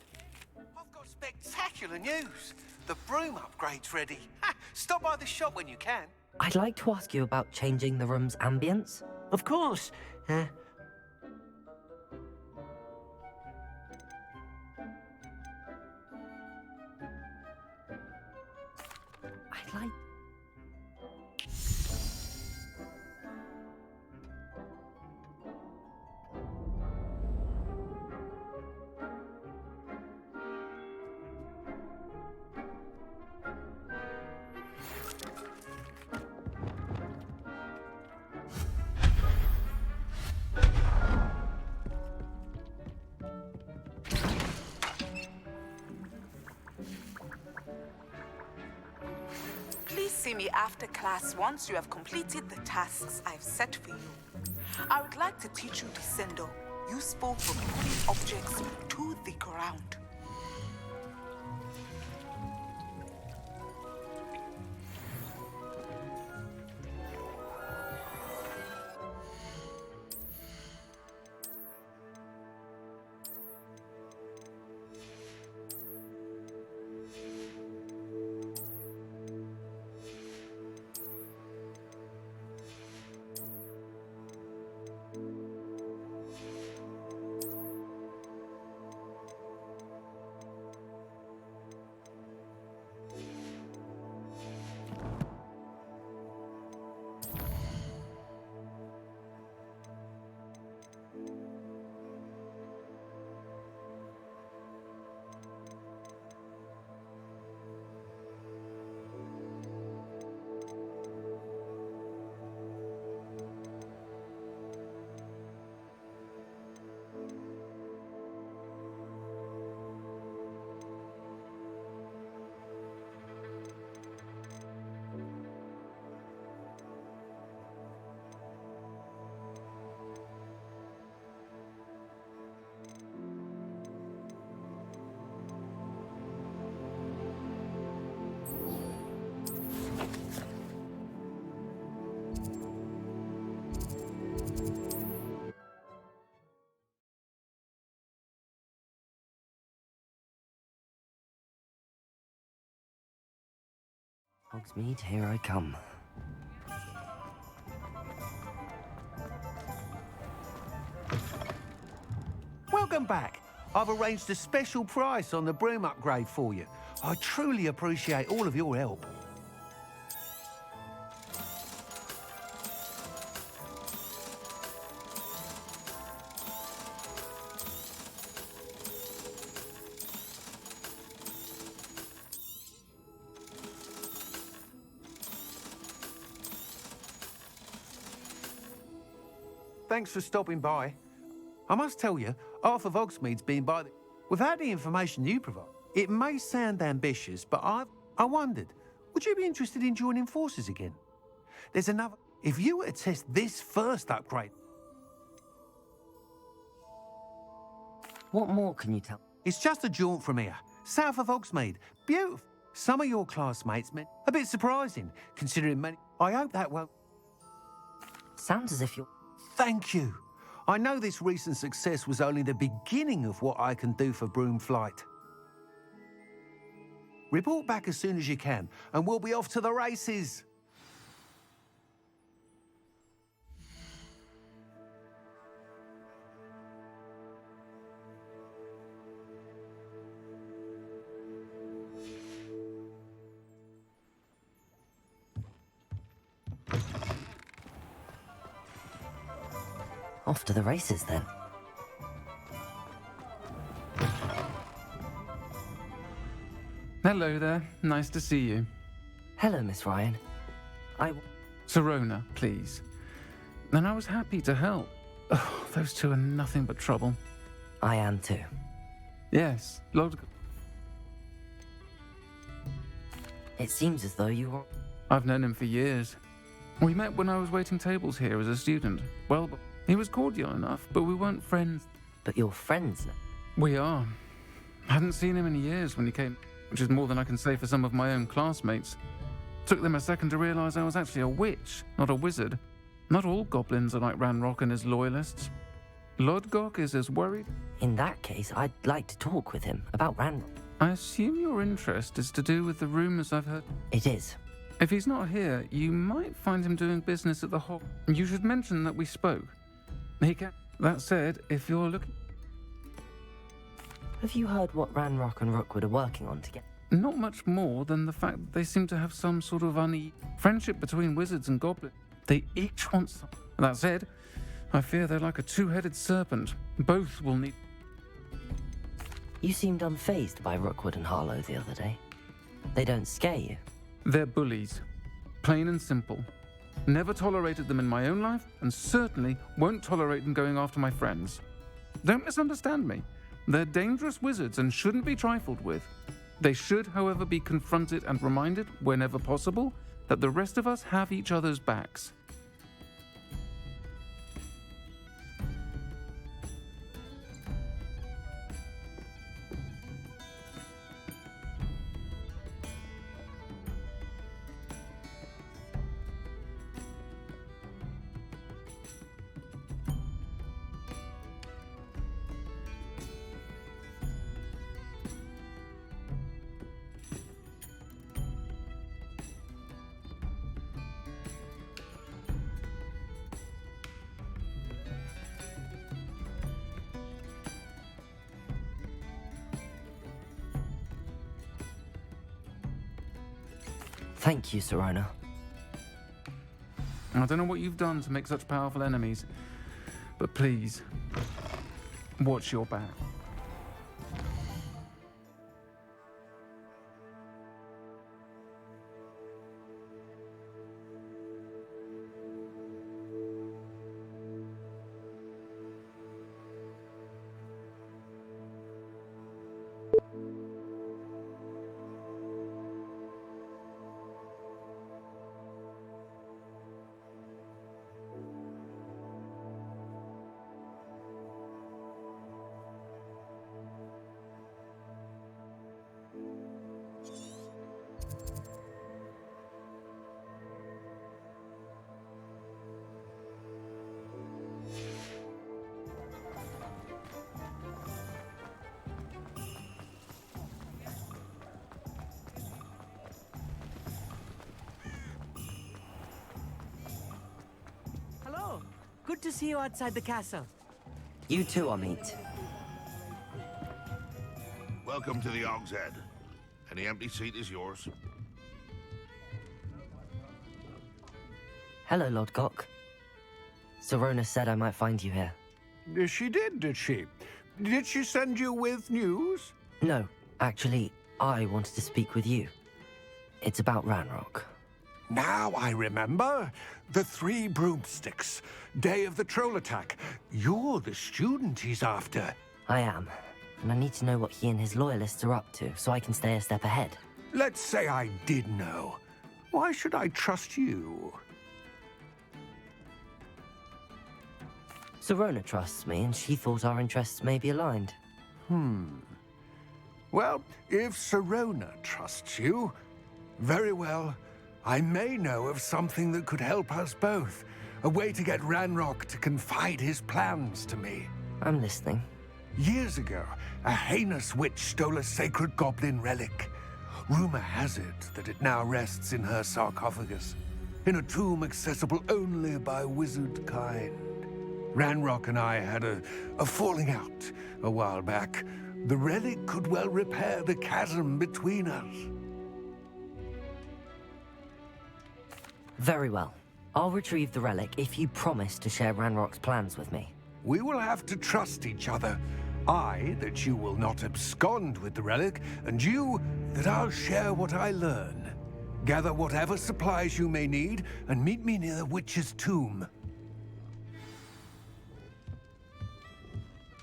I've got spectacular news. The broom upgrade's ready. Ha! Stop by the shop when you can. I'd like to ask you about changing the room's ambience. Of course. I'd like... see me after class once you have completed the tasks I've set for you. I would like to teach you Descendo, useful for pulling objects to the ground. Hogsmeade, here I come. Welcome back. I've arranged a special price on the broom upgrade for you. I truly appreciate all of your help. Thanks for stopping by. I must tell you, half of Hogsmeade's been by the... Without the information you provide, it may sound ambitious, but I wondered, would you be interested in joining forces again? There's another... If you were to test this first upgrade... What more can you tell? It's just a jaunt from here, south of Hogsmeade. Beautiful. Some of your classmates meant a bit surprising, considering many... I hope that won't... Sounds as if you're... Thank you. I know this recent success was only the beginning of what I can do for Broomflight. Report back as soon as you can, and we'll be off to the races. Off to the races, then. Hello there. Nice to see you. Hello, Miss Ryan. Serona, please. And I was happy to help. Oh, those two are nothing but trouble. I am too. Yes, It seems as though you were... I've known him for years. We met when I was waiting tables here as a student. Well, he was cordial enough, but we weren't friends. But you're friends now? We are. I hadn't seen him in years when he came, which is more than I can say for some of my own classmates. Took them a second to realise I was actually a witch, not a wizard. Not all goblins are like Ranrock and his loyalists. Lodgok is as worried. In that case, I'd like to talk with him about Ranrock. I assume your interest is to do with the rumours I've heard? It is. If he's not here, you might find him doing business at the Hog. You should mention that we spoke. He can. That said, if you're looking... Have you heard what Ranrock and Rookwood are working on together? Not much more than the fact that they seem to have some sort of friendship between wizards and goblins. They each want some. That said, I fear they're like a two-headed serpent. Both will need... You seemed unfazed by Rookwood and Harlow the other day. They don't scare you? They're bullies. Plain and simple. Never tolerated them in my own life, and certainly won't tolerate them going after my friends. Don't misunderstand me. They're dangerous wizards and shouldn't be trifled with. They should, however, be confronted and reminded, whenever possible, that the rest of us have each other's backs. Thank you, Serona. I don't know what you've done to make such powerful enemies, but please, watch your back. Hello. Good to see you outside the castle. You too, Amit. Welcome to the Og's Head. Any empty seat is yours. Hello, Lodgok. Serona said I might find you here. She did she? Did she send you with news? No, actually, I wanted to speak with you. It's about Ranrock. Now I remember. The 3 broomsticks. Day of the troll attack. You're the student he's after. I am. And I need to know what he and his loyalists are up to, so I can stay a step ahead. Let's say I did know. Why should I trust you? Serona trusts me, and she thought our interests may be aligned. Well, if Serona trusts you, very well. I may know of something that could help us both. A way to get Ranrock to confide his plans to me. I'm listening. Years ago, a heinous witch stole a sacred goblin relic. Rumor has it that it now rests in her sarcophagus, in a tomb accessible only by wizard kind. Ranrock and I had a falling out a while back. The relic could well repair the chasm between us. Very well. I'll retrieve the relic if you promise to share Ranrock's plans with me. We will have to trust each other. I, that you will not abscond with the relic, and you, that I'll share what I learn. Gather whatever supplies you may need, and meet me near the witch's tomb.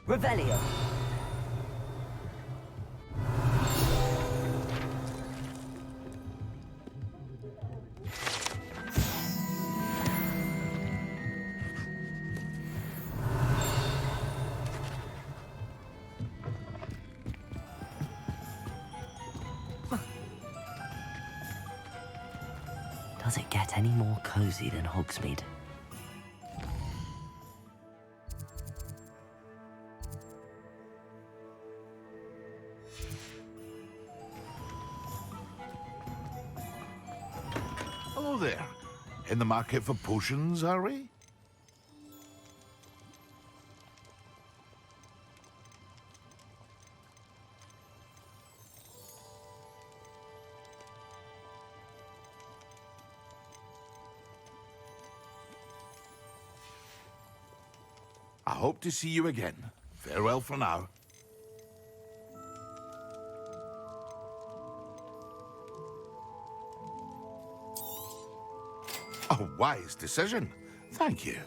Revelio. Does it get any more cozy than Hogsmeade? Hello there. In the market for potions, are we? I hope to see you again. Farewell for now. A wise decision. Thank you.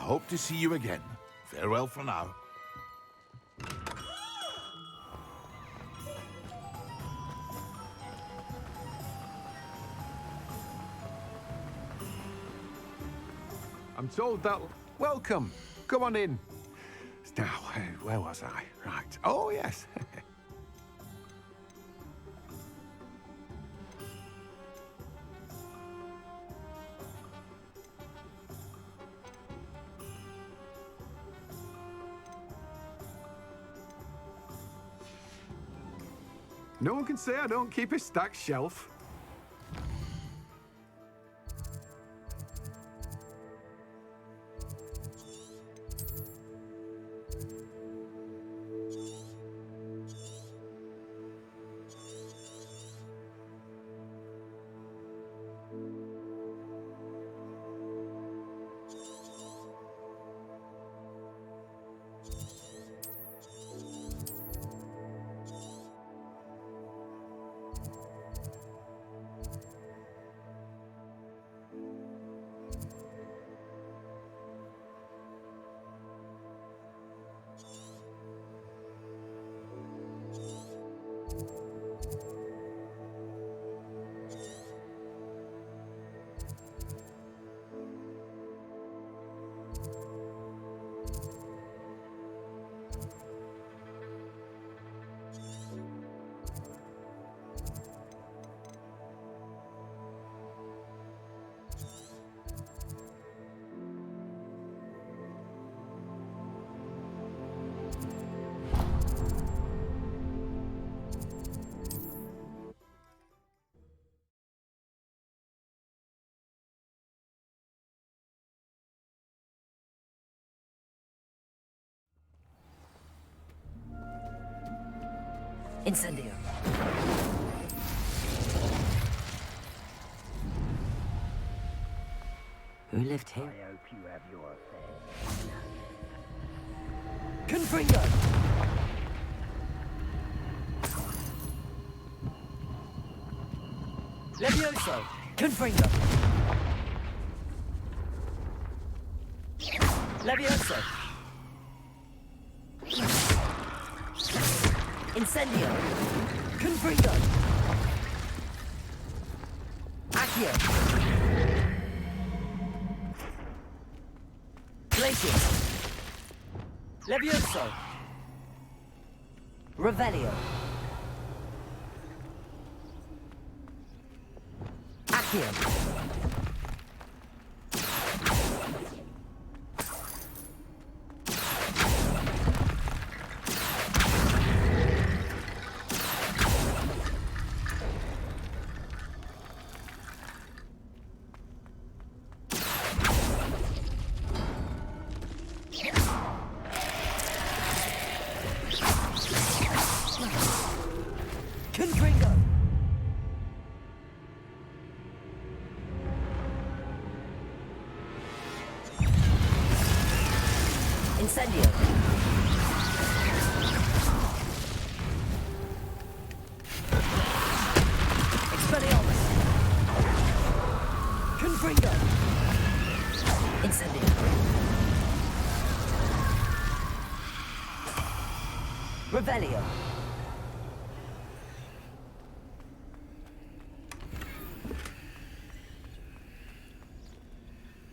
hope to see you again. Farewell for now. I'm told that... Welcome. Come on in. Now, where was I? Right. Oh, yes. No one can say I don't keep a stacked shelf. Incendio. Who lived here? I hope you have your affairs. Confringo! Levioso! Confringo! Levioso! Incendio! Confringo! Accio! Glacius! Levioso! Revelio! Accio! Confringo! Incendio! Expelliarmus! Confringo! Incendio! Revelio!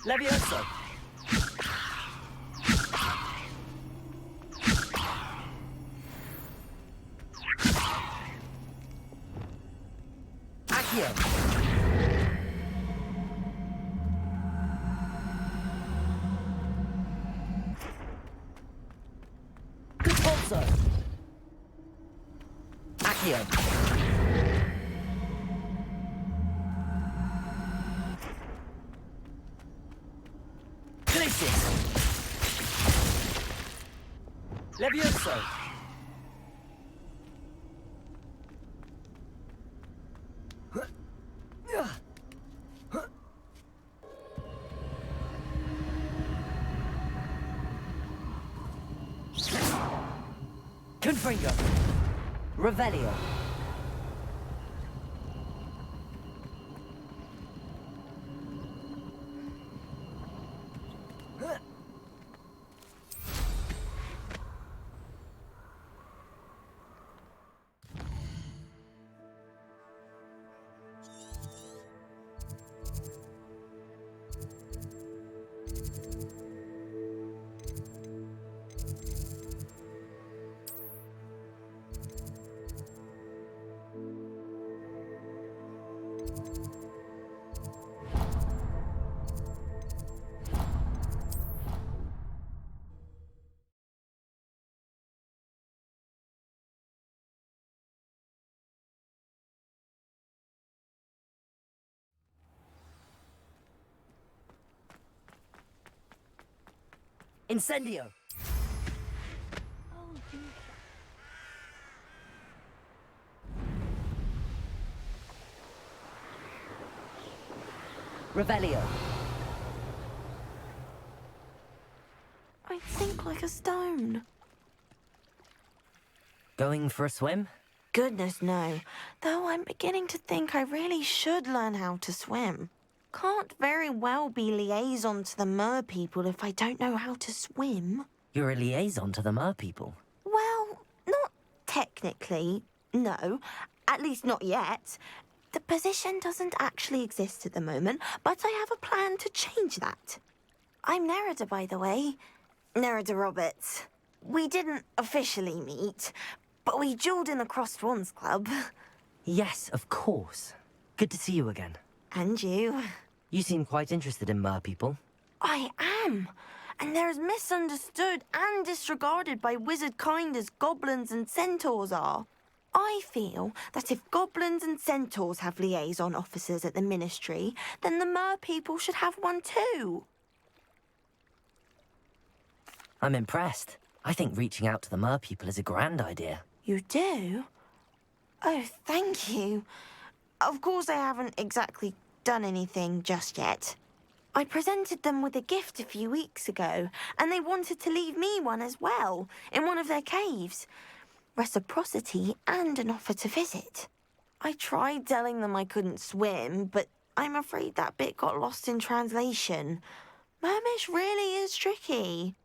Levioso! Accio! Repulso! Accio! Glacius! Levioso! Confringo! Revelio! Incendio! Revelio. I think like a stone. Going for a swim? Goodness, no. Though I'm beginning to think I really should learn how to swim. Can't very well be liaison to the mer people if I don't know how to swim. You're a liaison to the mer people. Well, not technically, no. At least not yet. The position doesn't actually exist at the moment, but I have a plan to change that. I'm Nerida, by the way. Nerida Roberts. We didn't officially meet, but we duelled in the Crossed Swans Club. Yes, of course. Good to see you again. And you. You seem quite interested in mer people. I am. And they're as misunderstood and disregarded by wizard kind as goblins and centaurs are. I feel that if goblins and centaurs have liaison officers at the Ministry, then the mer people should have one too. I'm impressed. I think reaching out to the mer people is a grand idea. You do? Oh, thank you. Of course I haven't exactly done anything just yet. I presented them with a gift a few weeks ago, and they wanted to leave me one as well, in one of their caves. Reciprocity and an offer to visit. I tried telling them I couldn't swim, but I'm afraid that bit got lost in translation. Mermish really is tricky.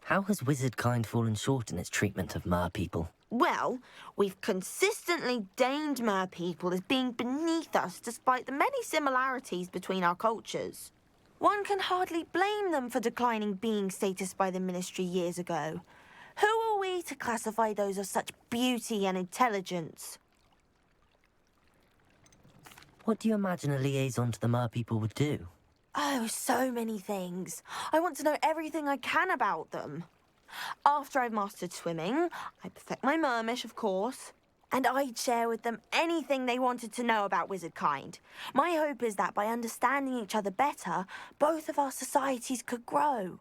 How has wizard kind fallen short in its treatment of mer people? Well, we've consistently deigned mer people as being beneath us despite the many similarities between our cultures. One can hardly blame them for declining being status by the Ministry years ago. Who are we to classify those of such beauty and intelligence? What do you imagine a liaison to the mer people would do? Oh, so many things. I want to know everything I can about them. After I've mastered swimming, I perfect my mermish, of course. And I'd share with them anything they wanted to know about wizard kind. My hope is that by understanding each other better, both of our societies could grow.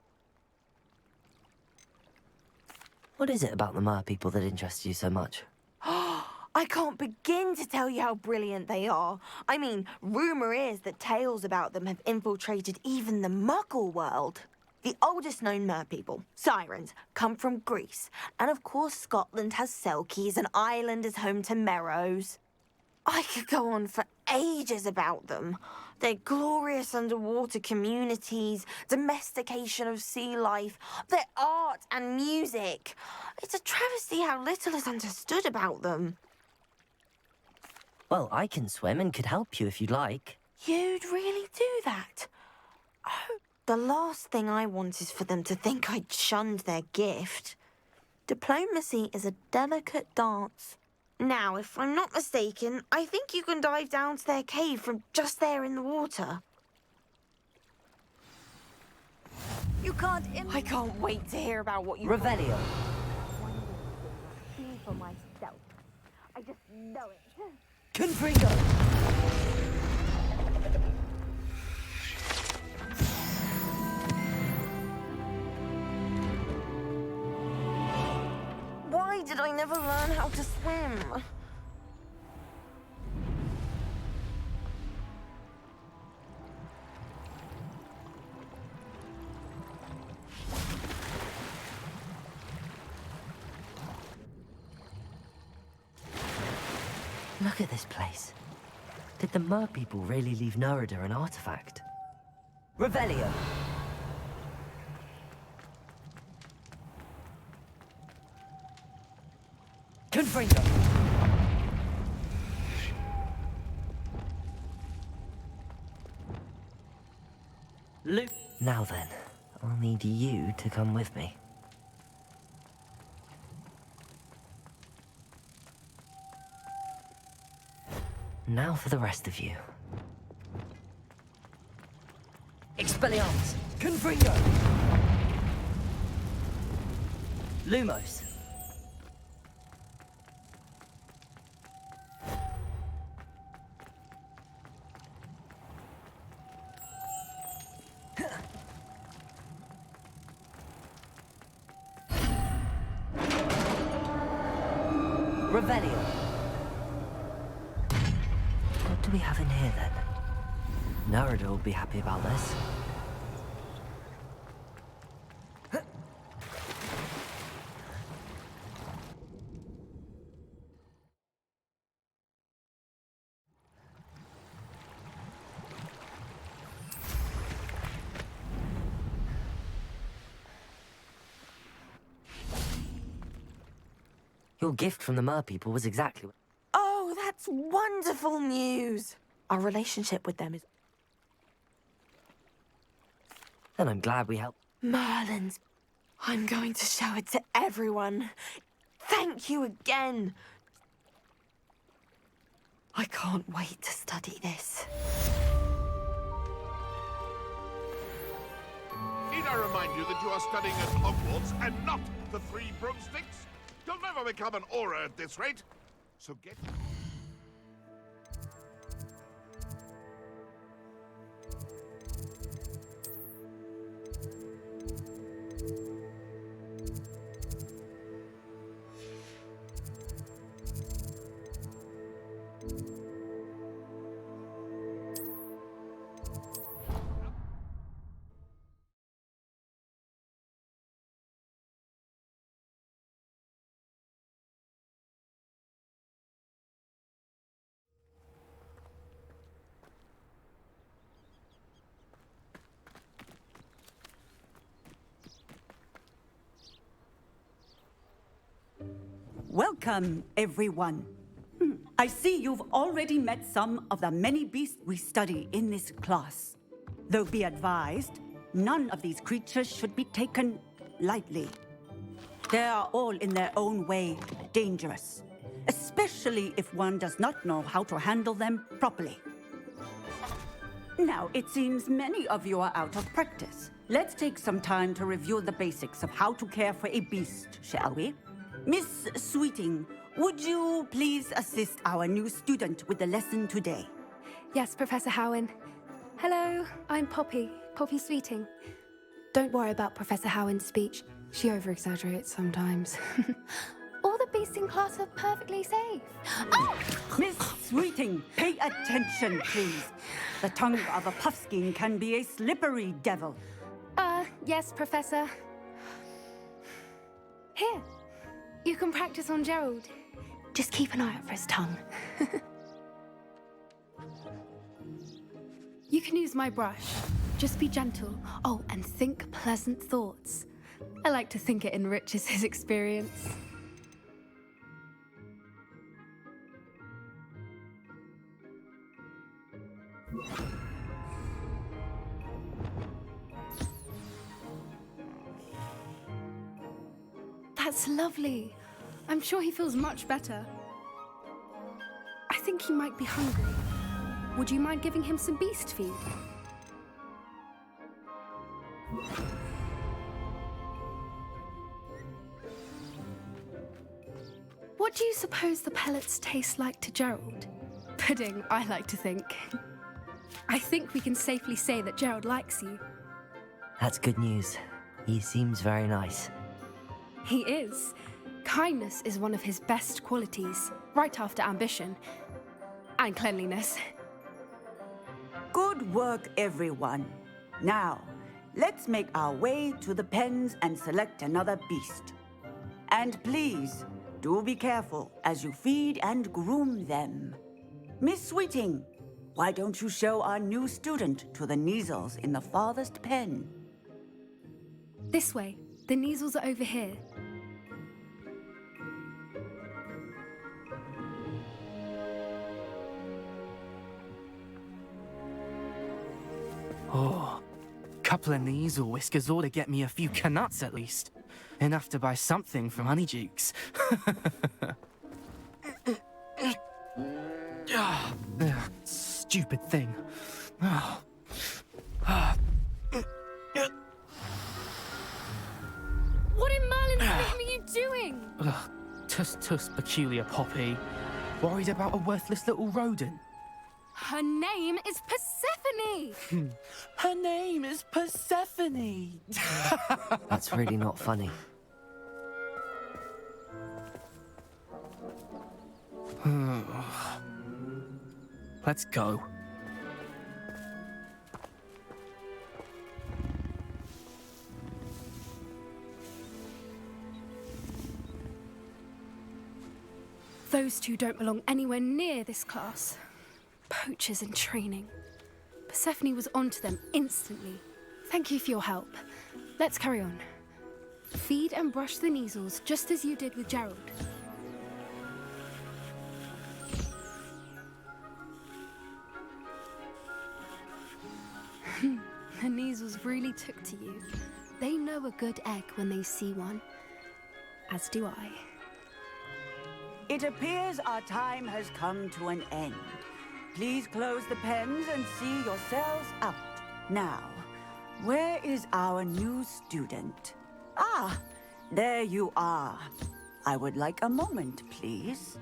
What is it about the mer people that interests you so much? I can't begin to tell you how brilliant they are. I mean, rumour is that tales about them have infiltrated even the Muggle world. The oldest known mer people, sirens, come from Greece. And of course Scotland has Selkies and Ireland is home to Merrows. I could go on for ages about them. Their glorious underwater communities, domestication of sea life, their art and music. It's a travesty how little is understood about them. Well, I can swim and could help you if you'd like. You'd really do that? Oh, the last thing I want is for them to think I'd shunned their gift. Diplomacy is a delicate dance. Now, if I'm not mistaken, I think you can dive down to their cave from just there in the water. You can't... I can't wait to hear about what you... Revelio. See for myself. I just know it. Confringo! Why did I never learn how to swim? Look at this place. Did the mer people really leave Nerida an artifact? Revelio! Confringo! Luke! Now then, I'll need you to come with me. Now for the rest of you. Expelliarmus! Confringo! Lumos! Revelio. What do we have in here, then? Narada will be happy about this. Your gift from the Mer people was exactly what... Oh, that's wonderful news. Our relationship with them is... Then I'm glad we helped. Merlin's. I'm going to show it to everyone. Thank you again. I can't wait to study this. Need I remind you that you are studying at Hogwarts and not the Three Broomsticks? You'll never become an aura at this rate. So get... Welcome, everyone. I see you've already met some of the many beasts we study in this class. Though be advised, none of these creatures should be taken lightly. They are all in their own way dangerous, especially if one does not know how to handle them properly. Now, it seems many of you are out of practice. Let's take some time to review the basics of how to care for a beast, shall we? Miss Sweeting, would you please assist our new student with the lesson today? Yes, Professor Howen. Hello, I'm Poppy Sweeting. Don't worry about Professor Howen's speech. She over-exaggerates sometimes. All the beasts in class are perfectly safe. Oh! Miss Sweeting, pay attention, please. The tongue of a puffskein can be a slippery devil. Yes, Professor. Here. You can practice on Gerald. Just keep an eye out for his tongue. You can use my brush. Just be gentle. Oh, and think pleasant thoughts. I like to think it enriches his experience. That's lovely. I'm sure he feels much better. I think he might be hungry. Would you mind giving him some beast feed? What do you suppose the pellets taste like to Gerald? Pudding, I like to think. I think we can safely say that Gerald likes you. That's good news. He seems very nice. He is. Kindness is one of his best qualities, right after ambition. And cleanliness. Good work, everyone. Now, let's make our way to the pens and select another beast. And please, do be careful as you feed and groom them. Miss Sweeting, why don't you show our new student to the Neasels in the farthest pen? This way. The Neasels are over here. Oh, couple of Neasel whiskers ought to get me a few canuts at least. Enough to buy something from Honeydukes. Stupid thing. What in Merlin's name are you doing? Tuss, peculiar Poppy. Worried about a worthless little rodent. Her name is Persephone! Her name is Persephone! That's really not funny. Let's go. Those two don't belong anywhere near this class. Poachers in training. Persephone was onto them instantly. Thank you for your help. Let's carry on. Feed and brush the measles just as you did with Gerald. The measles really took to you. They know a good egg when they see one. As do I. It appears our time has come to an end. Please close the pens and see yourselves out. Now, where is our new student? Ah, there you are. I would like a moment, please.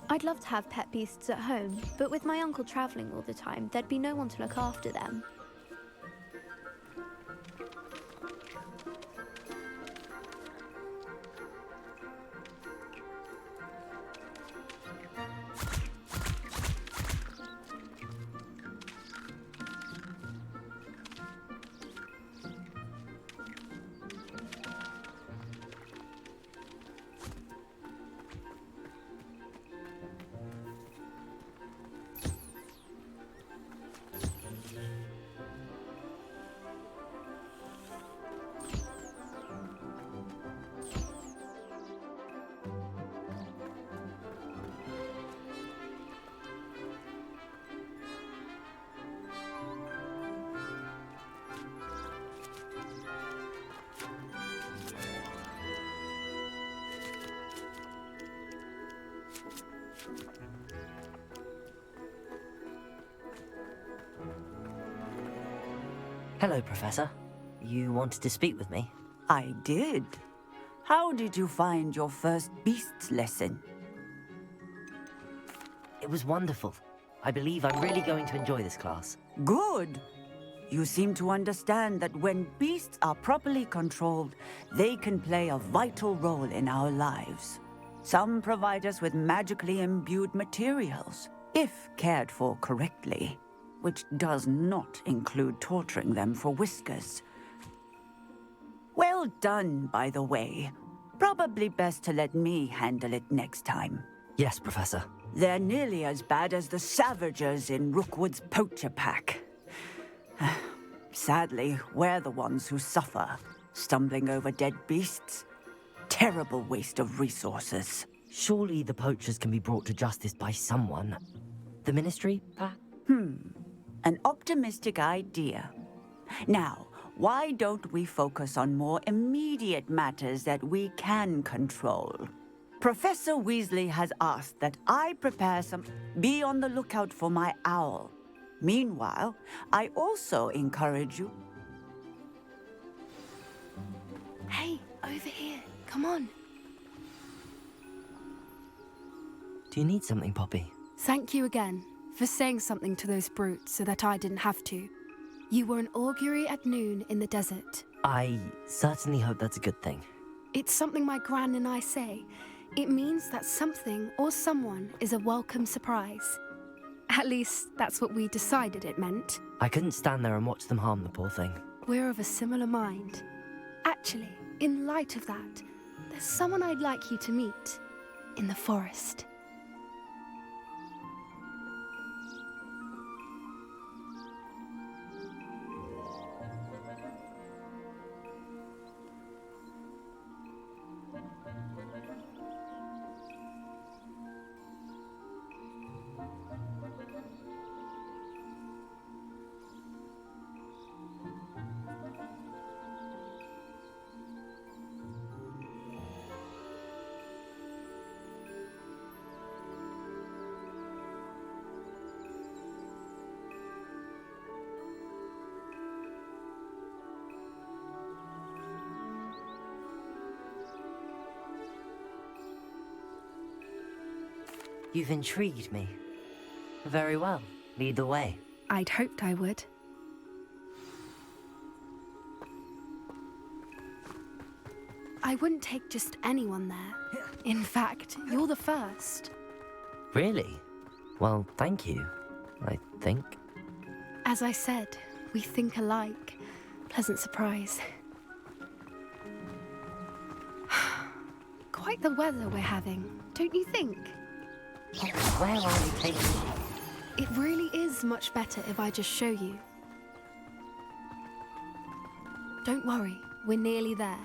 I'd love to have pet beasts at home, but with my uncle travelling all the time, there'd be no one to look after them. Hello, Professor. You wanted to speak with me? I did. How did you find your first beasts lesson? It was wonderful. I believe I'm really going to enjoy this class. Good. You seem to understand that when beasts are properly controlled, they can play a vital role in our lives. Some provide us with magically imbued materials, if cared for correctly, which does not include torturing them for whiskers. Well done, by the way. Probably best to let me handle it next time. Yes, Professor. They're nearly as bad as the Savagers in Rookwood's poacher pack. Sadly, we're the ones who suffer, stumbling over dead beasts. Terrible waste of resources. Surely the poachers can be brought to justice by someone. The Ministry, perhaps? An optimistic idea. Now, why don't we focus on more immediate matters that we can control? Professor Weasley has asked that I prepare some... Be on the lookout for my owl. Meanwhile, I also encourage you... Hey, over here. Come on. Do you need something, Poppy? Thank you again for saying something to those brutes so that I didn't have to. You were an augury at noon in the desert. I certainly hope that's a good thing. It's something my gran and I say. It means that something or someone is a welcome surprise. At least, that's what we decided it meant. I couldn't stand there and watch them harm the poor thing. We're of a similar mind. Actually, in light of that, there's someone I'd like you to meet in the forest. You've intrigued me. Very well. Lead the way. I'd hoped I would. I wouldn't take just anyone there. In fact, you're the first. Really? Well, thank you, I think. As I said, we think alike. Pleasant surprise. Quite the weather we're having, don't you think? Where are we taking you? It really is much better if I just show you. Don't worry, we're nearly there.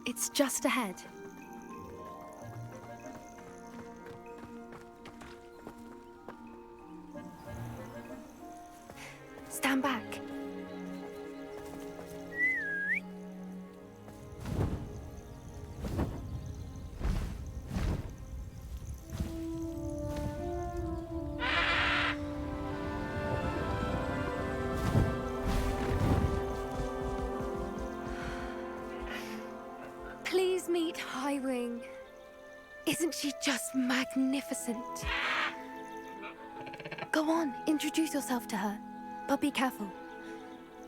It's just ahead. Stand back. Please meet Highwing. Isn't she just magnificent? Go on, introduce yourself to her. But be careful.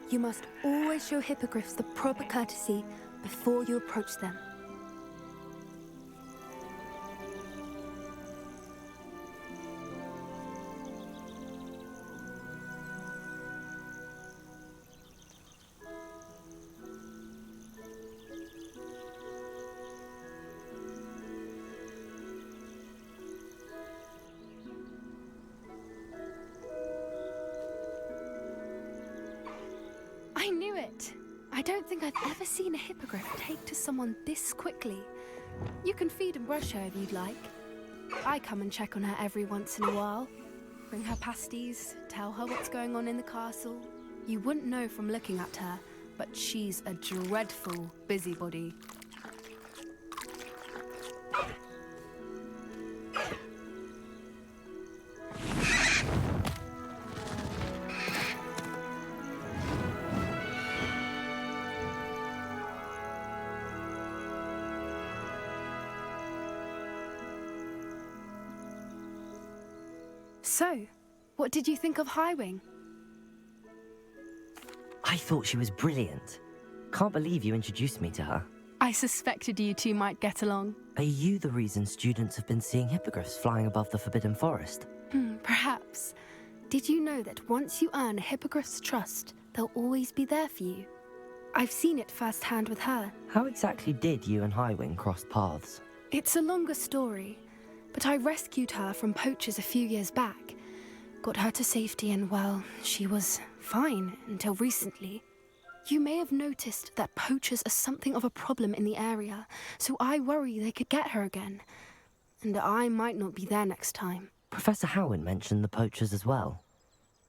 You must always show hippogriffs the proper courtesy before you approach them. I knew it! I don't think I've ever seen a hippogriff take to someone this quickly. You can feed and brush her if you'd like. I come and check on her every once in a while. Bring her pasties, tell her what's going on in the castle. You wouldn't know from looking at her, but she's a dreadful busybody. So, what did you think of Highwing? I thought she was brilliant. Can't believe you introduced me to her. I suspected you two might get along. Are you the reason students have been seeing hippogriffs flying above the Forbidden Forest? Perhaps. Did you know that once you earn a hippogriff's trust, they'll always be there for you? I've seen it firsthand with her. How exactly did you and Highwing cross paths? It's a longer story, but I rescued her from poachers a few years back. Got her to safety and, well, she was fine until recently. You may have noticed that poachers are something of a problem in the area, so I worry they could get her again. And I might not be there next time. Professor Howin mentioned the poachers as well.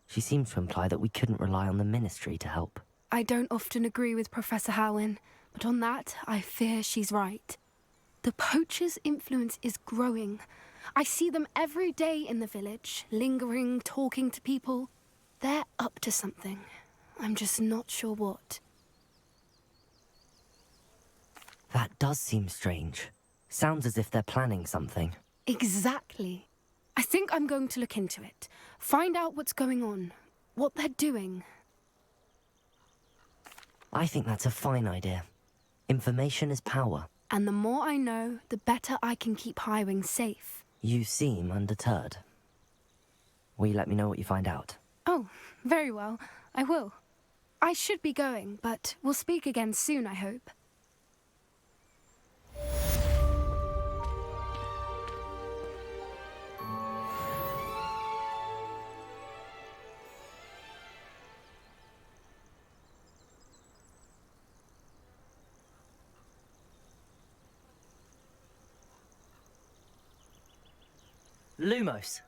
She seemed to imply that we couldn't rely on the Ministry to help. I don't often agree with Professor Howin, but on that, I fear she's right. The poachers' influence is growing. I see them every day in the village, lingering, talking to people. They're up to something. I'm just not sure what. That does seem strange. Sounds as if they're planning something. Exactly. I think I'm going to look into it. Find out what's going on, what they're doing. I think that's a fine idea. Information is power. And the more I know, the better I can keep Highwing safe. You seem undeterred. Will you let me know what you find out? Oh, very well. I will. I should be going, but we'll speak again soon, I hope. Lumos.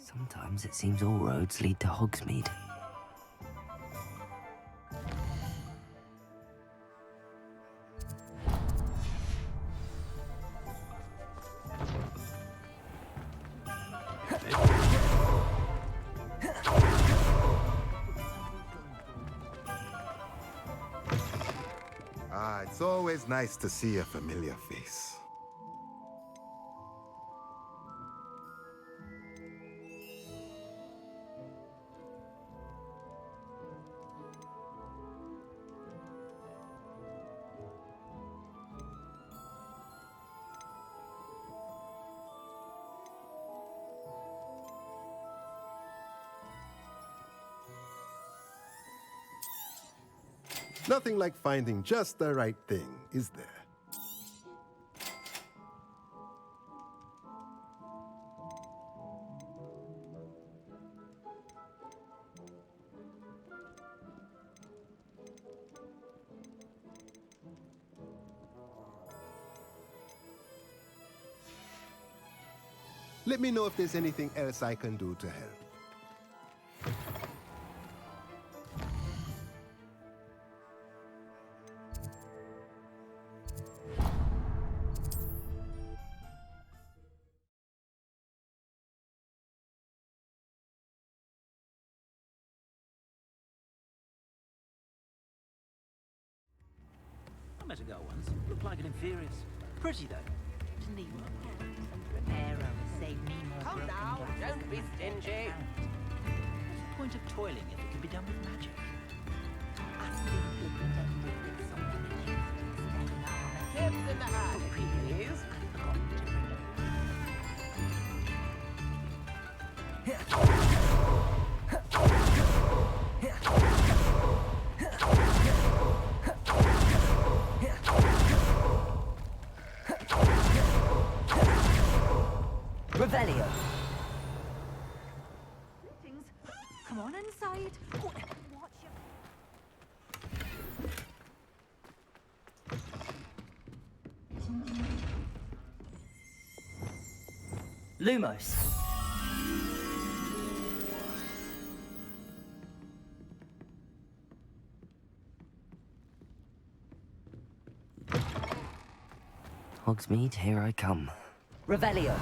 Sometimes it seems all roads lead to Hogsmeade. it's always nice to see a familiar face. Nothing like finding just the right thing, is there? Let me know if there's anything else I can do to help. I met a girl once. Looked like an inferior. Pretty though. Didn't need one. Repair save me more. Come now, don't be stingy. What's the point of toiling if it can be done with magic? Tips in the hand, please. Revelio. Come on inside. Oh, watch your... Lumos. Hogsmeade, here I come. Revelio.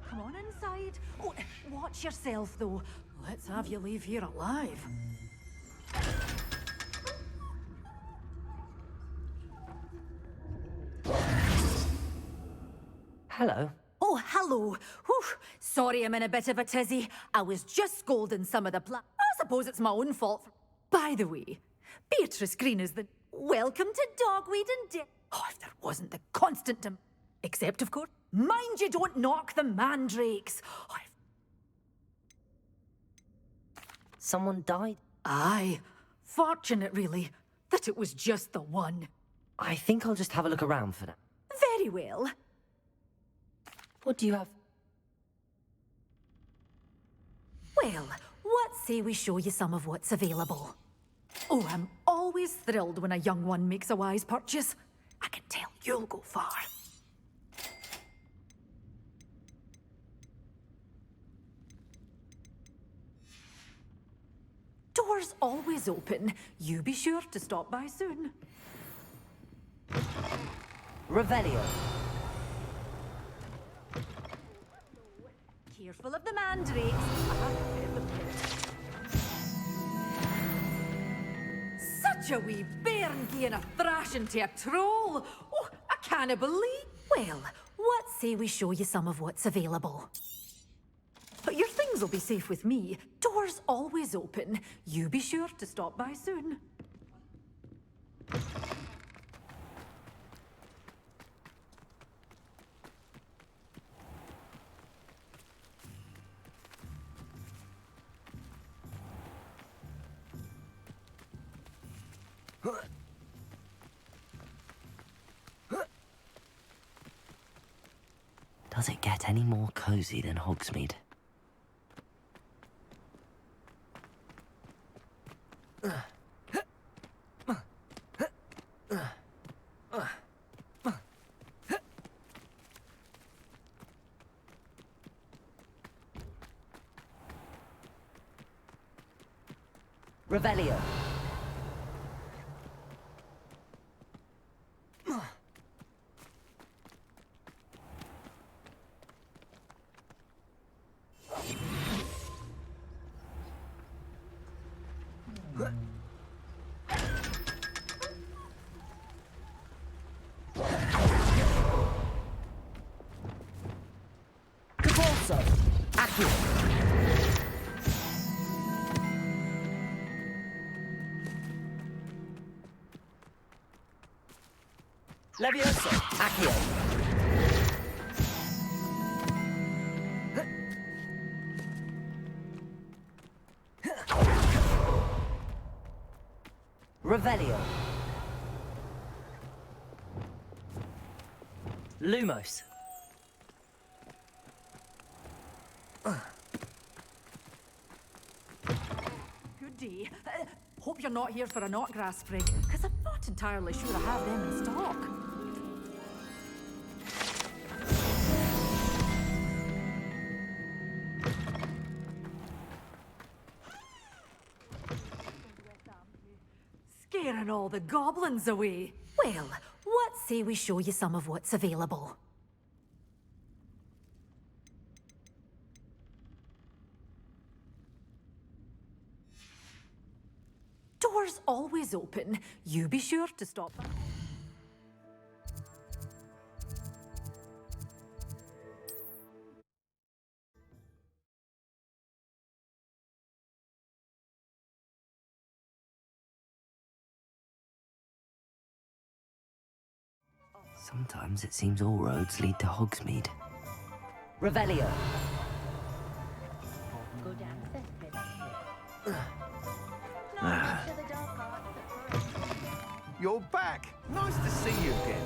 Come on inside. Oh, watch yourself, though. Let's have you leave here alive. Hello. Oh, hello. Whew. Sorry I'm in a bit of a tizzy. I was just scolding some of the I suppose it's my own fault. By the way, Beatrice Green is the... Welcome to Dogweed and Oh, if there wasn't the constant... Except, of course, mind you don't knock the mandrakes. Oh, Someone died? Aye. Fortunate, really, that it was just the one. I think I'll just have a look around for now. Very well. What do you have? Well, what say we show you some of what's available? Oh, I'm always thrilled when a young one makes a wise purchase. I can tell you'll go far. Doors always open. You be sure to stop by soon. Revelio. Careful of the mandrakes. Such a wee bairn giving a thrashing to a troll. Oh, I can't believe. Well, what say we show you some of what's available? But your things will be safe with me. Doors always open. You be sure to stop by soon. Does it get any more cozy than Hogsmeade? Revelio. Accio. Levioso. Accio. Revelio. Lumos. Good day. Hope you're not here for an autograph spray, because I'm not entirely sure I have them in stock. Scaring all the goblins away. Well, what say we show you some of what's available? Doors always open. You be sure to stop. Sometimes it seems all roads lead to Hogsmeade. Revelio. Go down the You're back! Nice to see you again.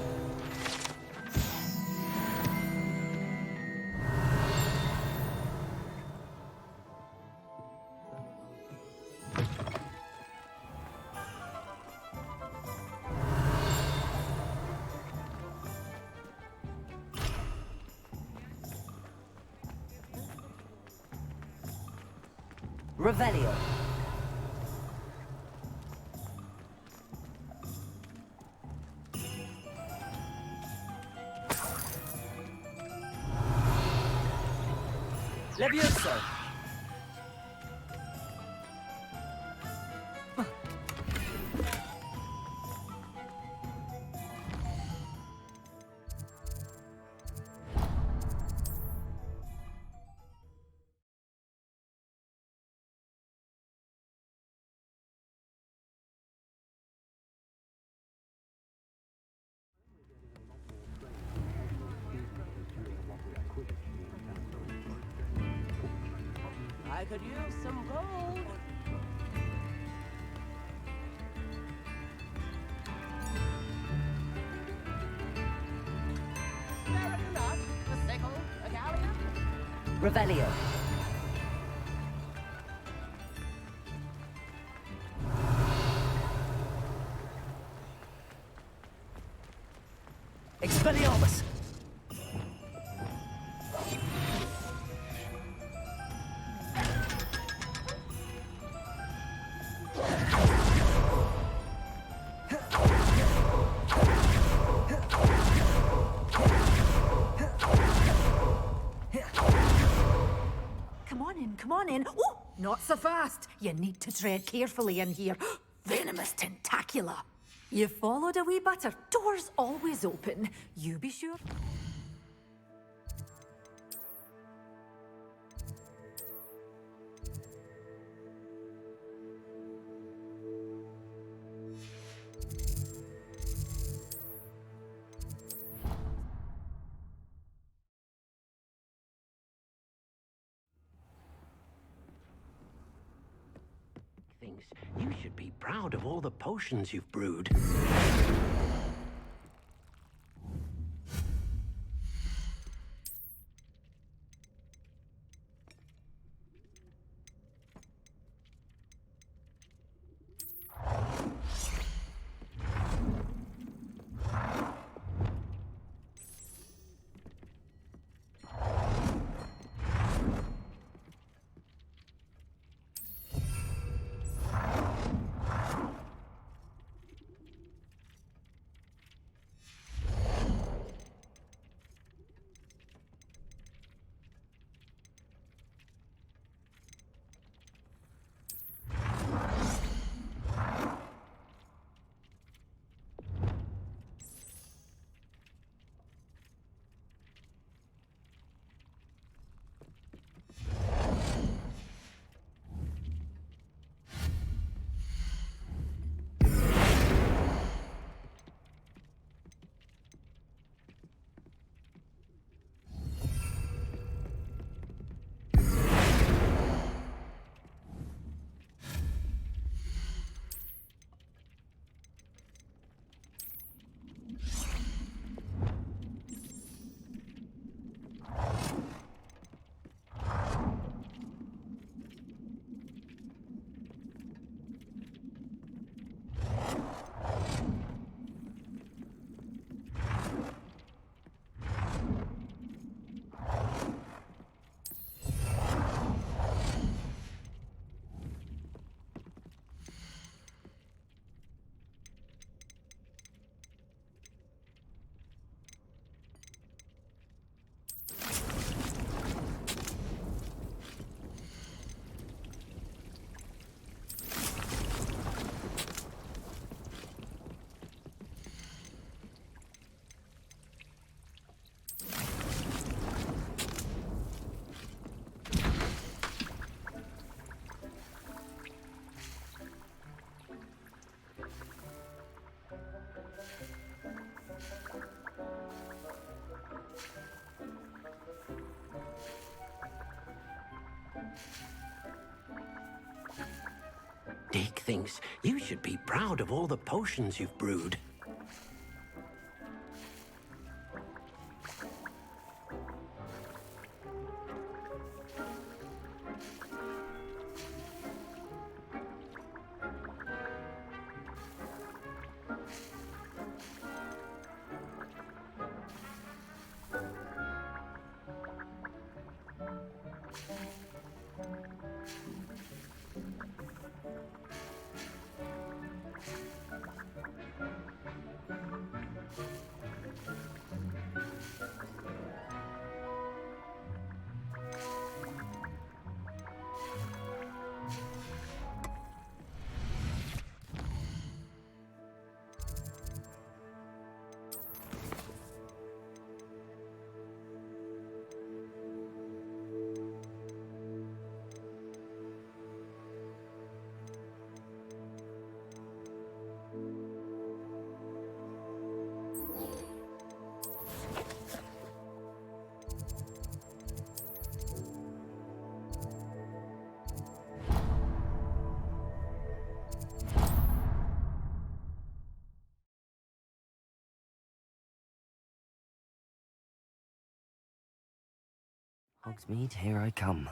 Revelio. Levioso. I could use some gold. Sparing the nut, the sickle, the galleon. Revelio. Expelliarmus. Come on in. Oh, not so fast. You need to tread carefully in here. Venomous tentacula. You followed a wee butter. Doors always open. You be sure. Thinks you should be proud of all the potions you've brewed. things. You should be proud of all the potions you've brewed. Hogsmeade, here I come.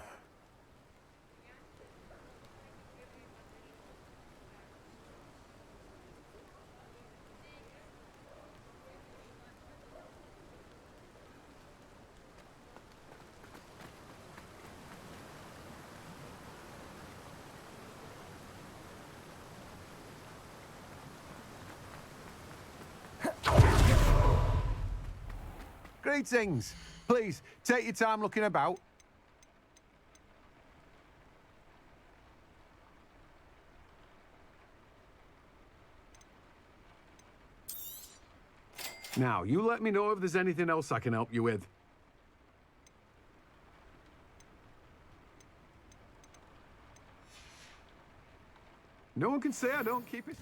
Greetings. Please, take your time looking about. Now, you let me know if there's anything else I can help you with. No one can say I don't keep it.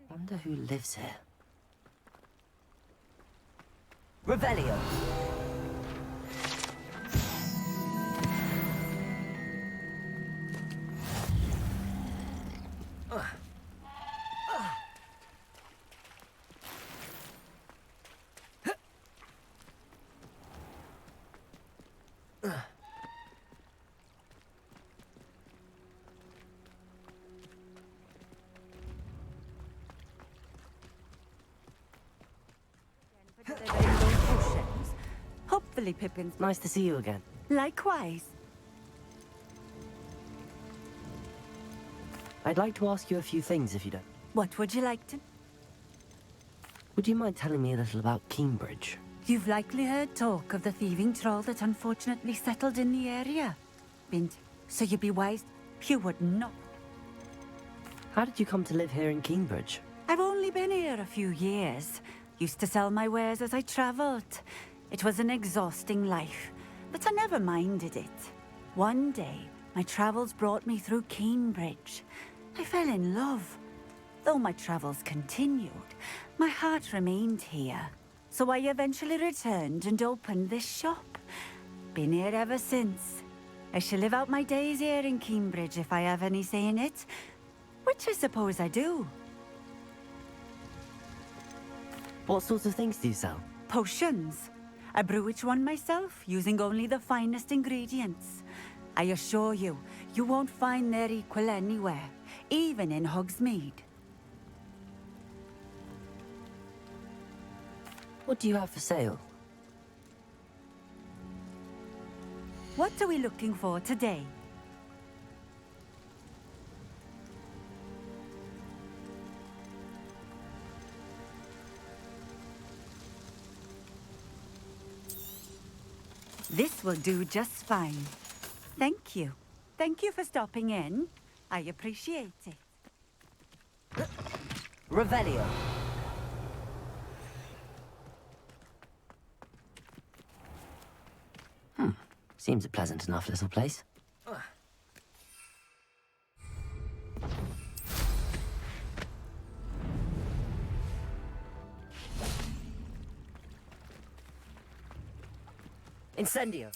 Wonder who lives here. Revelio. Hopefully, Pippin's Nice to see you again. likewise. I'd like to ask you a few things if you don't. What would you like to? Would you mind telling me a little about Cambridge? You've likely heard talk of the thieving troll that unfortunately settled in the area. Bint, so you'd be wise. You would not. How did you come to live here in Cambridge? I've only been here a few years. Used to sell my wares as I travelled. It was an exhausting life, but I never minded it. One day, My travels brought me through Cambridge. I fell in love. Though my travels continued, my heart remained here. So I eventually returned and opened this shop. Been here ever since. I shall live out my days here in Cambridge if I have any say in it, which I suppose I do. What sorts of things do you sell? Potions. I brew each one myself, using only the finest ingredients. I assure you, you won't find their equal anywhere, even in Hogsmeade. What do you have for sale? What are we looking for today? This will do just fine. Thank you. Thank you for stopping in. I appreciate it. Revelio. Seems a pleasant enough little place. Incendio.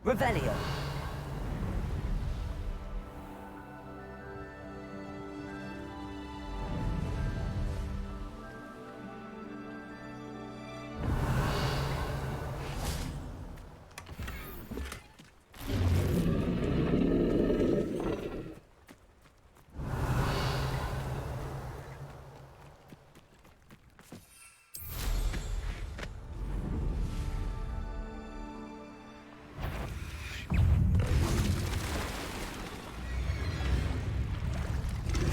Revelio.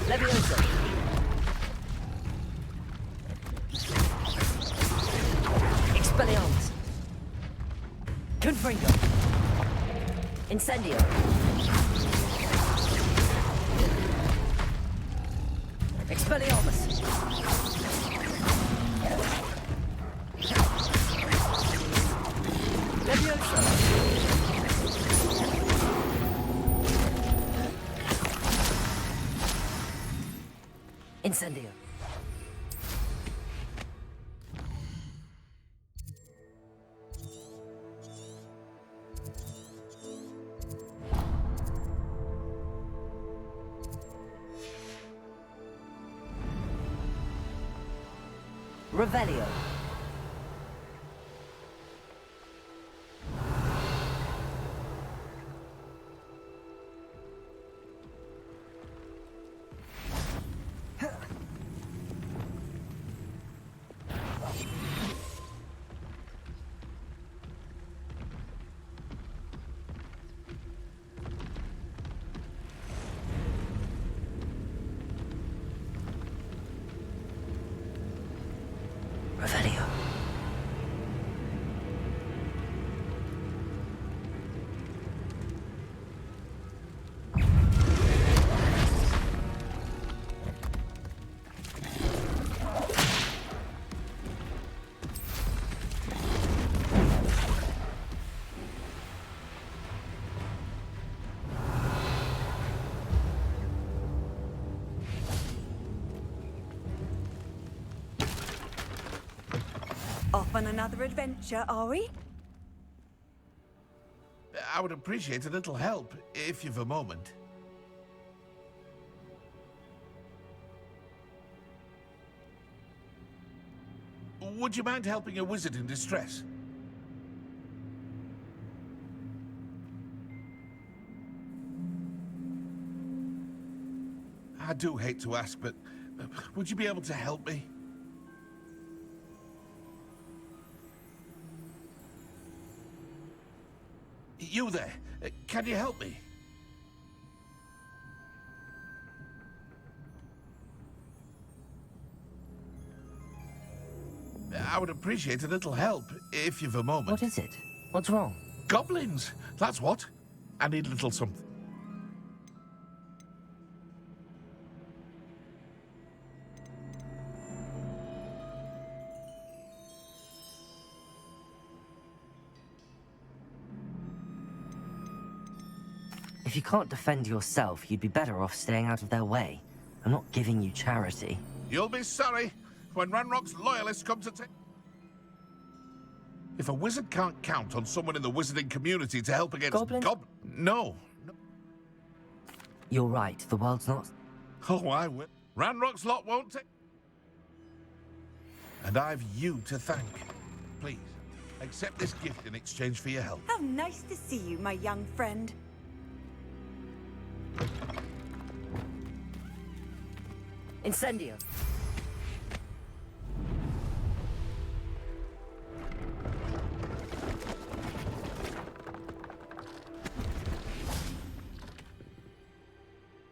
Leviosa. Expelliarmus. Confringo. Incendio. Expelliarmus. Leviosa. Incendio. Revelio. Revelio. Off on another adventure, are we? I would appreciate a little help, if you've a moment. Would you mind helping a wizard in distress? I do hate to ask, but would you be able to help me? You there, can you help me? I would appreciate a little help, if you've a moment. What is it? What's wrong? Goblins, that's what. I need a little something. If you can't defend yourself, you'd be better off staying out of their way. I'm not giving you charity. You'll be sorry when Ranrock's loyalists come to take... If a wizard can't count on someone in the wizarding community to help against Goblins? No. You're right, the world's not... Oh, I will. Ranrock's lot won't take... And I've you to thank. Please, accept this gift in exchange for your help. How nice to see you, my young friend. Incendio.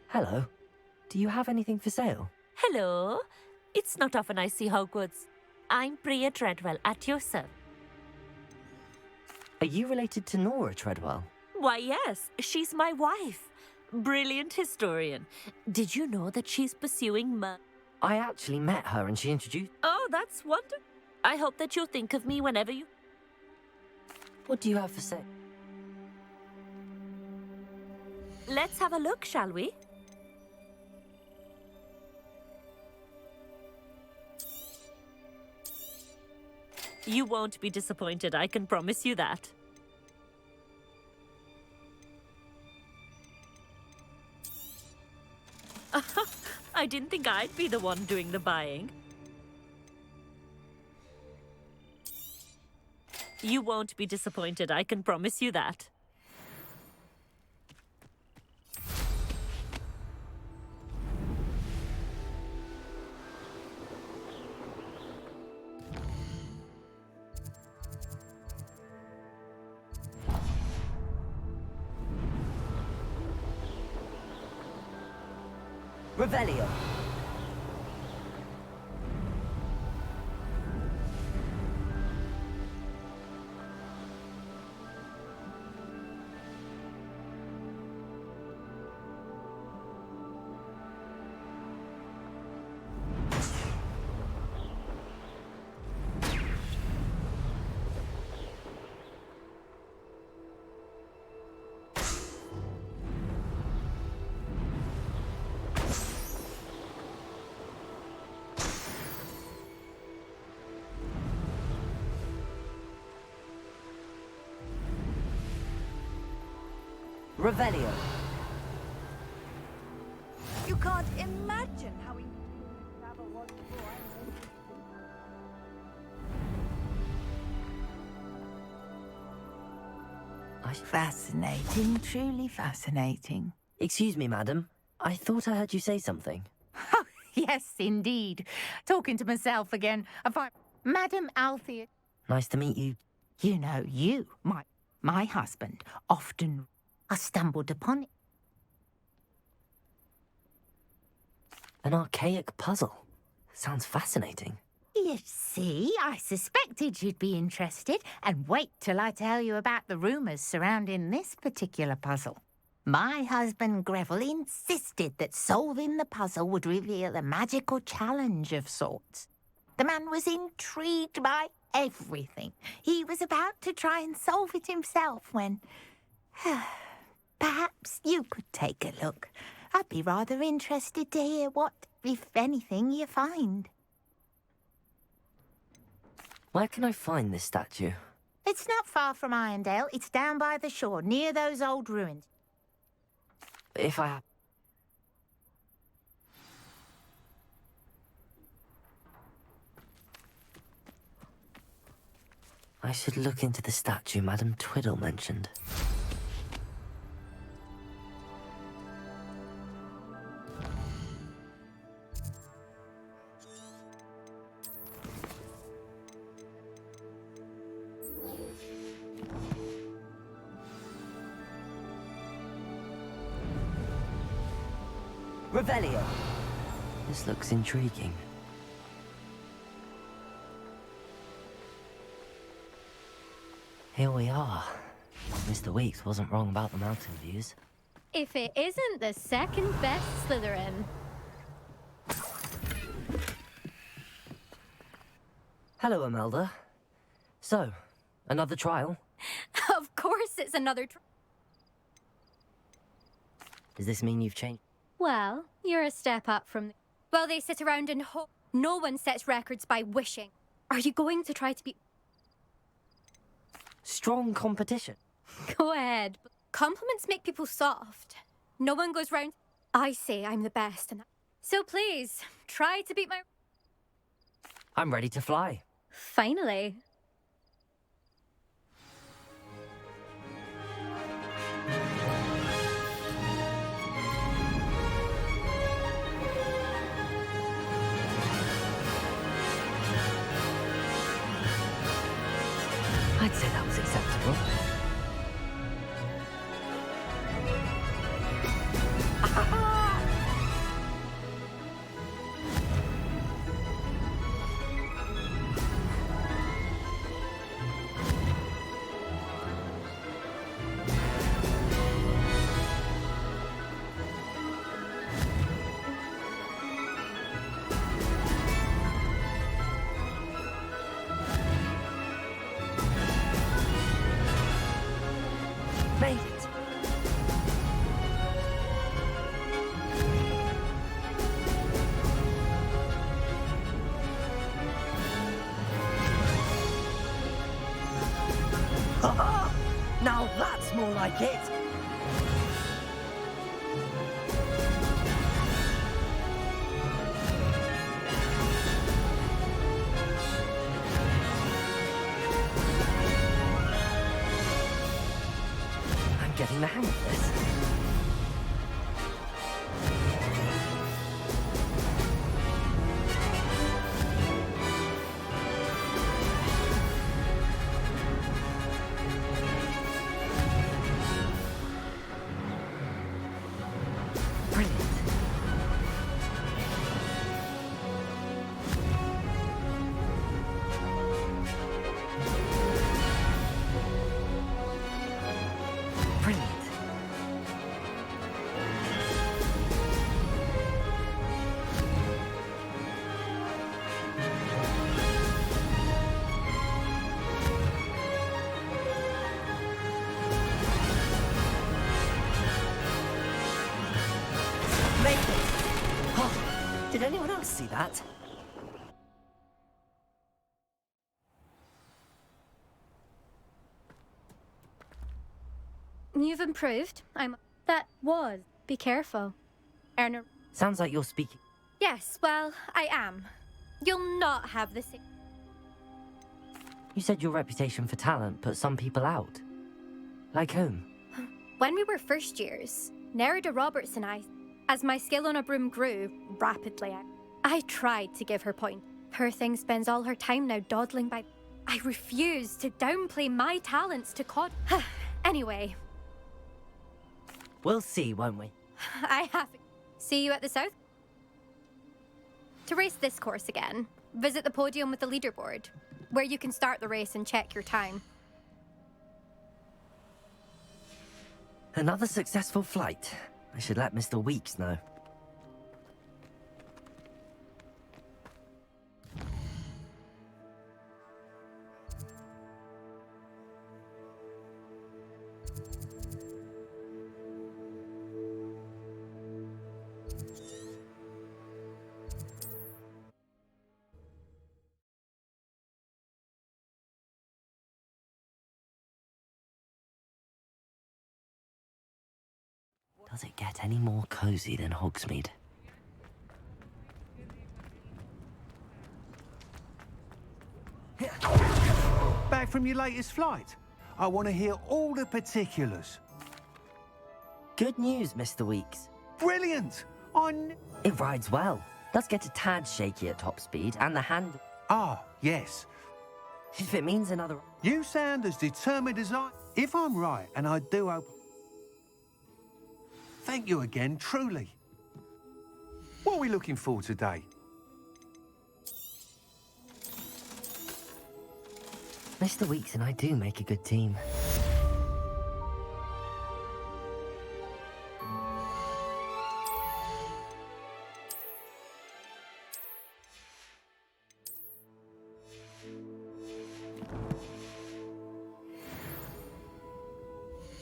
Hello. Do you have anything for sale? Hello. It's not often I see Hogwarts. I'm Bria Treadwell, at your service. Are you related to Nora Treadwell? Why, yes. She's my wife. Brilliant historian. Did you know that she's pursuing I actually met her and she introduced... Oh, that's wonderful. I hope that you'll think of me whenever you... What do you have for sale? Let's have a look, shall we? You won't be disappointed, I can promise you that. I didn't think I'd be the one doing the buying. You won't be disappointed, I can promise you that. Revelio. Revelio. You can't imagine how we travel was before Fascinating, truly fascinating. Excuse me, madam. I thought I heard you say something. Oh, yes, indeed. Talking to myself again. I find Madam Althea. Nice to meet you. You know, my husband, often I stumbled upon it. An archaic puzzle. Sounds fascinating. You see, I suspected you'd be interested, and wait till I tell you about the rumours surrounding this particular puzzle. My husband Greville insisted that solving the puzzle would reveal a magical challenge of sorts. The man was intrigued by everything. He was about to try and solve it himself when... Perhaps you could take a look. I'd be rather interested to hear what, if anything, you find. Where can I find this statue? It's not far from Irondale. It's down by the shore, near those old ruins. If I... I should look into the statue Madame Twiddle mentioned. Revelio. This looks intriguing. Here we are. Mr. Weeks wasn't wrong about the mountain views. If it isn't the second best Slytherin. Hello, Imelda. So, another trial? Of course it's another Does this mean you've changed? Well, you're a step up from... Well, they sit around and hope. No one sets records by wishing. Are you going to try to be... Strong competition. Go ahead. Compliments make people soft. No one goes round... I say I'm the best, and that... So please, try to beat my... I'm ready to fly. Finally. I'd say that was acceptable. Made it. Now that's more like it. I'm getting the hang of this. Brilliant. Brilliant. Made it! Oh, did anyone else see that? You've improved. That was. Be careful. Erna... Sounds like you're speaking. Yes, well, I am. You'll not have the same... You said your reputation for talent put some people out. Like whom? When we were first years, Nerida Roberts and I, as my skill on a broom grew rapidly, I tried to give her point. Poor thing spends all her time now dawdling by... I refuse to downplay my talents to cod... Anyway, We'll see, won't we? I have... See you at the south? To race this course again, visit the podium with the leaderboard, where you can start the race and check your time. Another successful flight. I should let Mr. Weeks know. Does it get any more cozy than Hogsmeade? Back from your latest flight? I want to hear all the particulars. Good news, Mr. Weeks. Brilliant! It rides well. Does get a tad shaky at top speed, and the hand... Ah, yes. If it means another... You sound as determined as I... If I'm right, and I do hope... Thank you again, truly. What are we looking for today? Mr. Weeks and I do make a good team.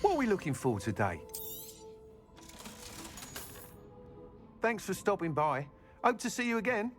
What are we looking for today? Thanks for stopping by. Hope to see you again.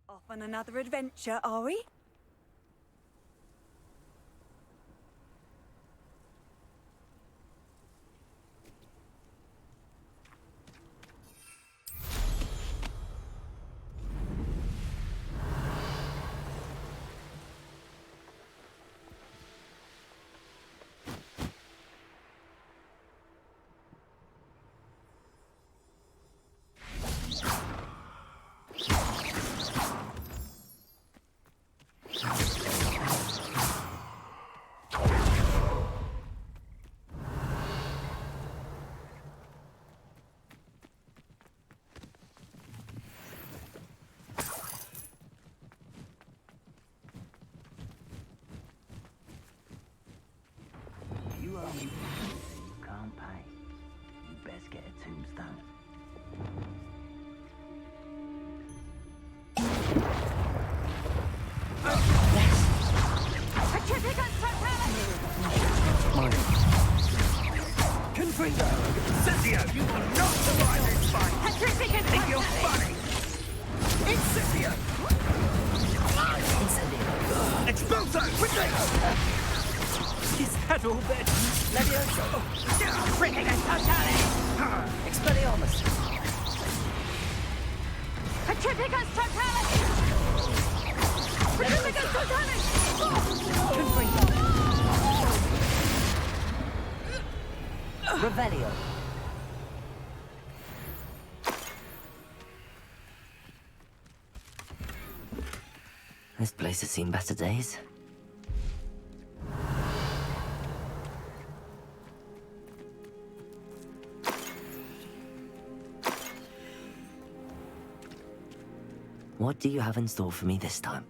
Off on another adventure, are we? You owe me something you can't pay. You best get a tombstone. Confringo! Scythia, you will not survive this fight! Think you're funny? Incipio! Expulso! Quickly! Is that all then? Levioso! Freaking totale! Expelliarmus! Petrificus totalis! Petrificus totalis! Confringo! Revelio. This place has seen better days. What do you have in store for me this time?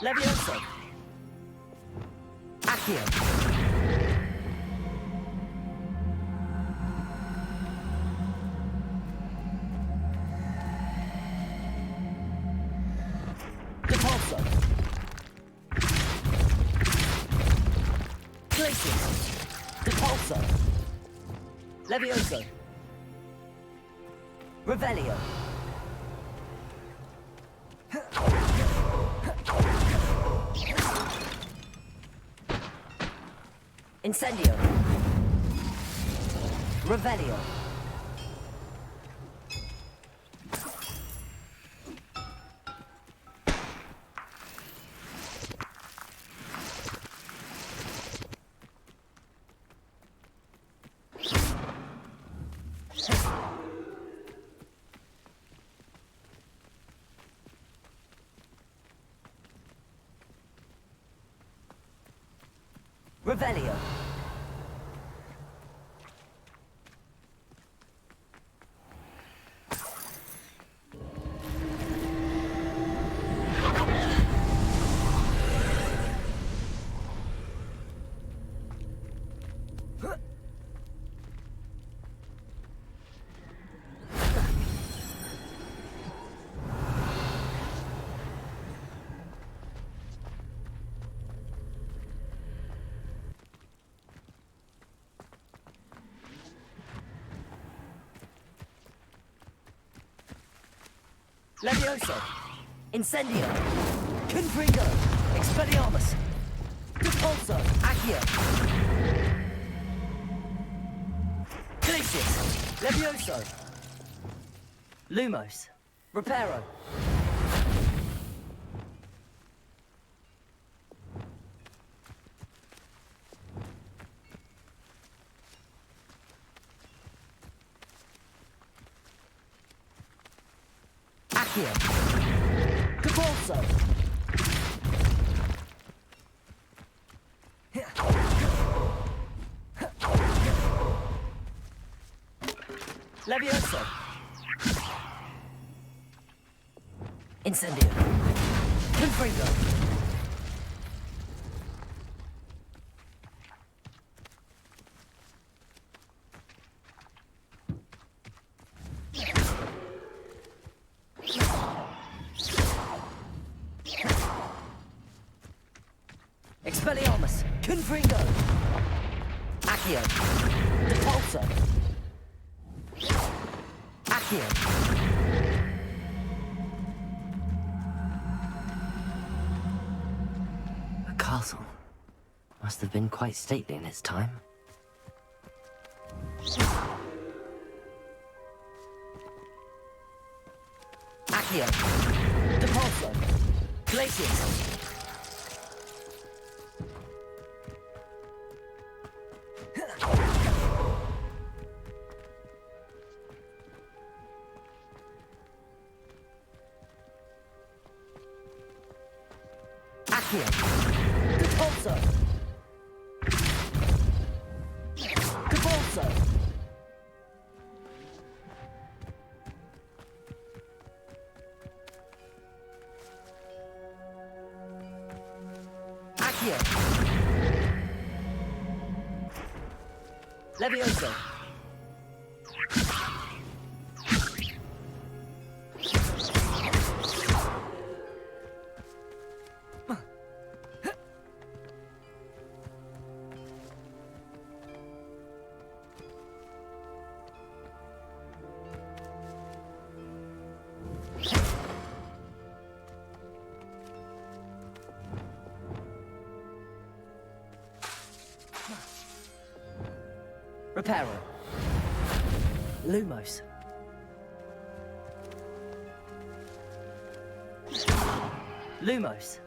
Levioso! Accio! Depulso! Glacius! Depulso! Levioso! Revelio. Incendio. Revelio. Revelio. Levioso. Incendio. Confringo. Expelliarmus. Repulso. Accio. Glacius. Levioso. Lumos. Reparo. Accio. Repulso. Levioso. Incendio. Confringo. Expelliarmus. Confringo. Accio. Repulso. Accio. The castle must have been quite stately in its time. Accio. Repulso. Glacius. Accio. Repulso. Repulso. Accio. Levioso. Reparo. Lumos. Lumos.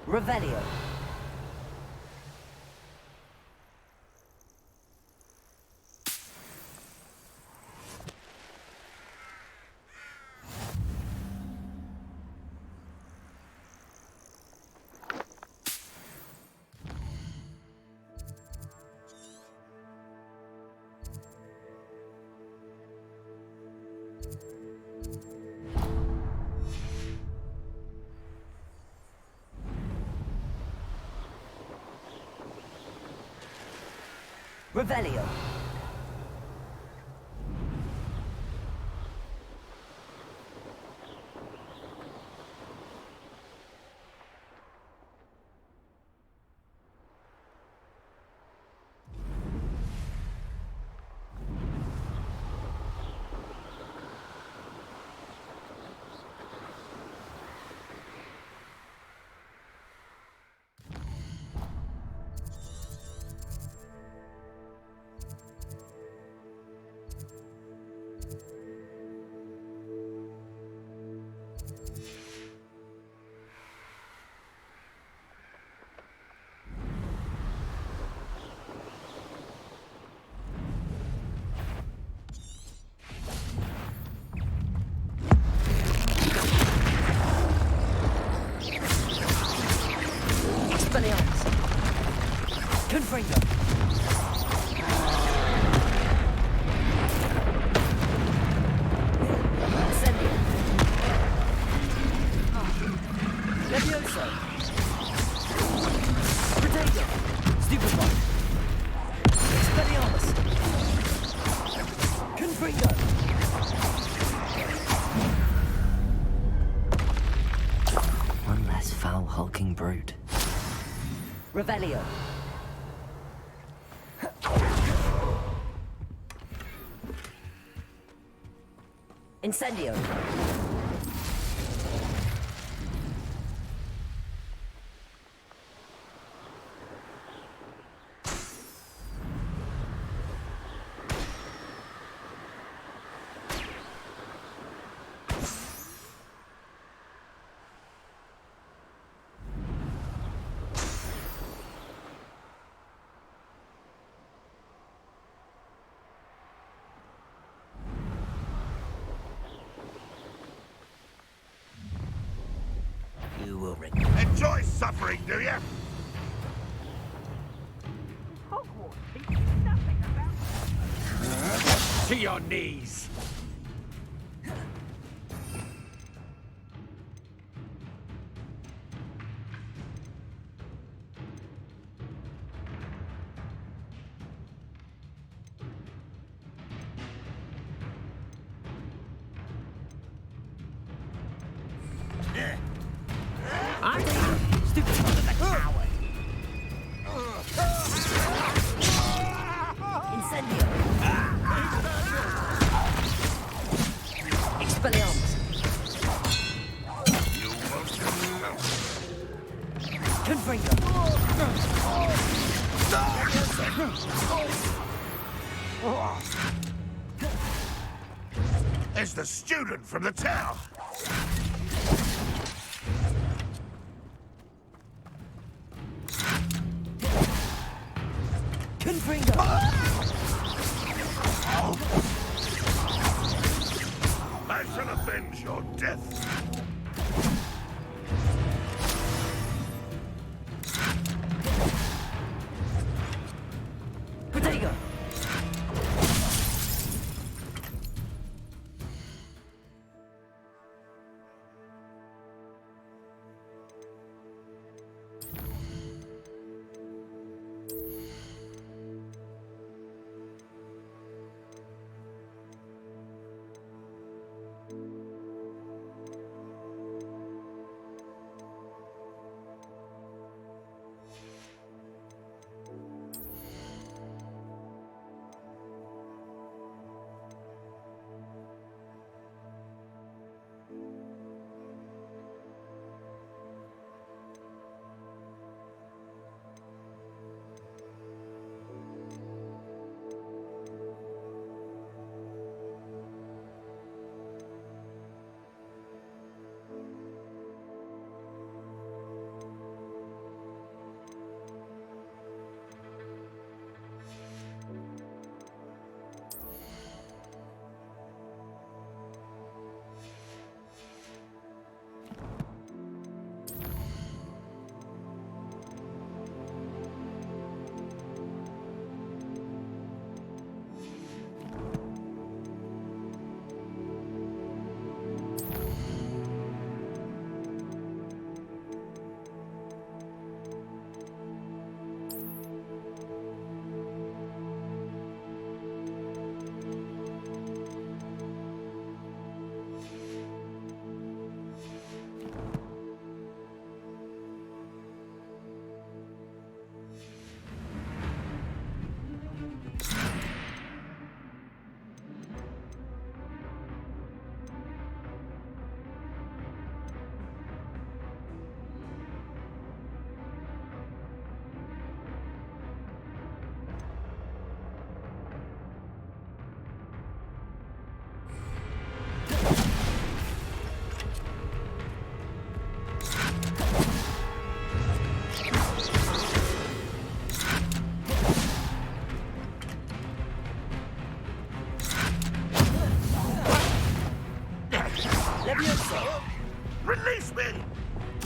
Revelio. Revelio. Confringo. Incendio. Levioso. Protego. Stupefy. Expelliarmus. Confringo. One less foul hulking brute. Revelio. Incendio. Enjoy suffering, do you? To your knees. Stupid son of a coward! Incendio! Expelliarmus! Confringo! It's the student from the town. Confringo! I shall avenge your death. Protego!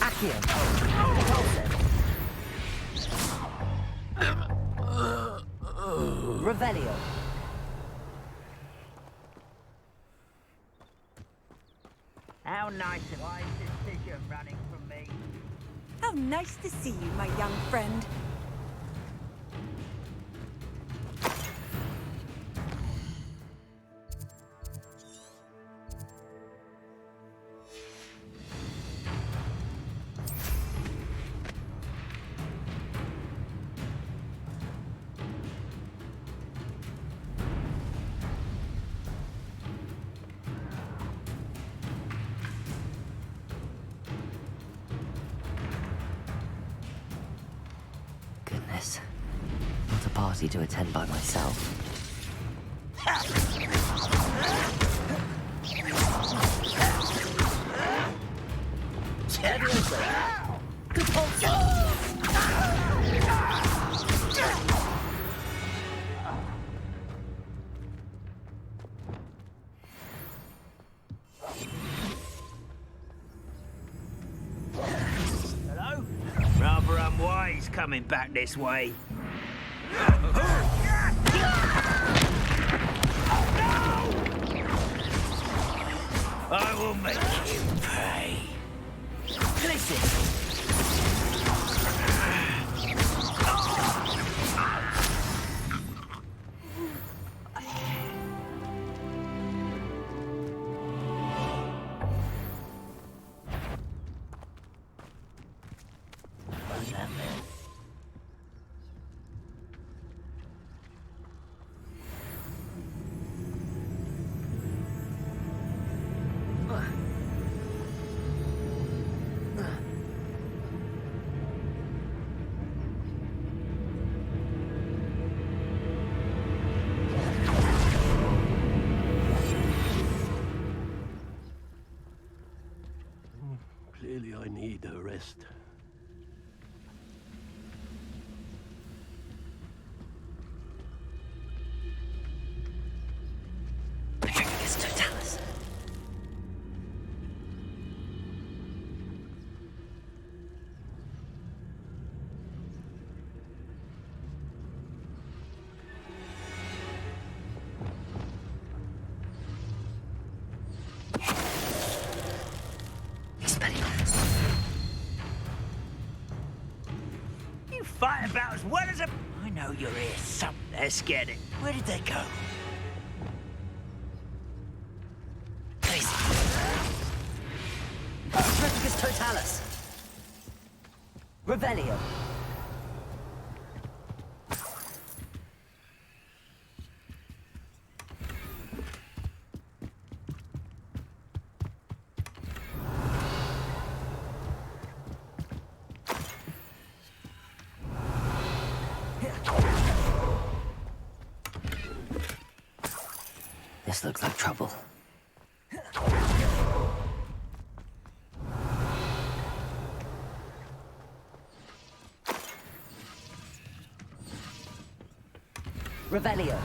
Accio. Repulsive. Revelio. How nice of why is this figure running from me? How nice to see you, my young friend. Goodness. Not a party to attend by myself. Hello? Rather unwise coming back this way. I will make you pay. Clearly I need a rest. Petrificus totalis. You fight about as well as a... I know you're here somewhere. Let's get it. Where did they go? Petrificus totalis. Revelio. This looks like trouble. Revelio.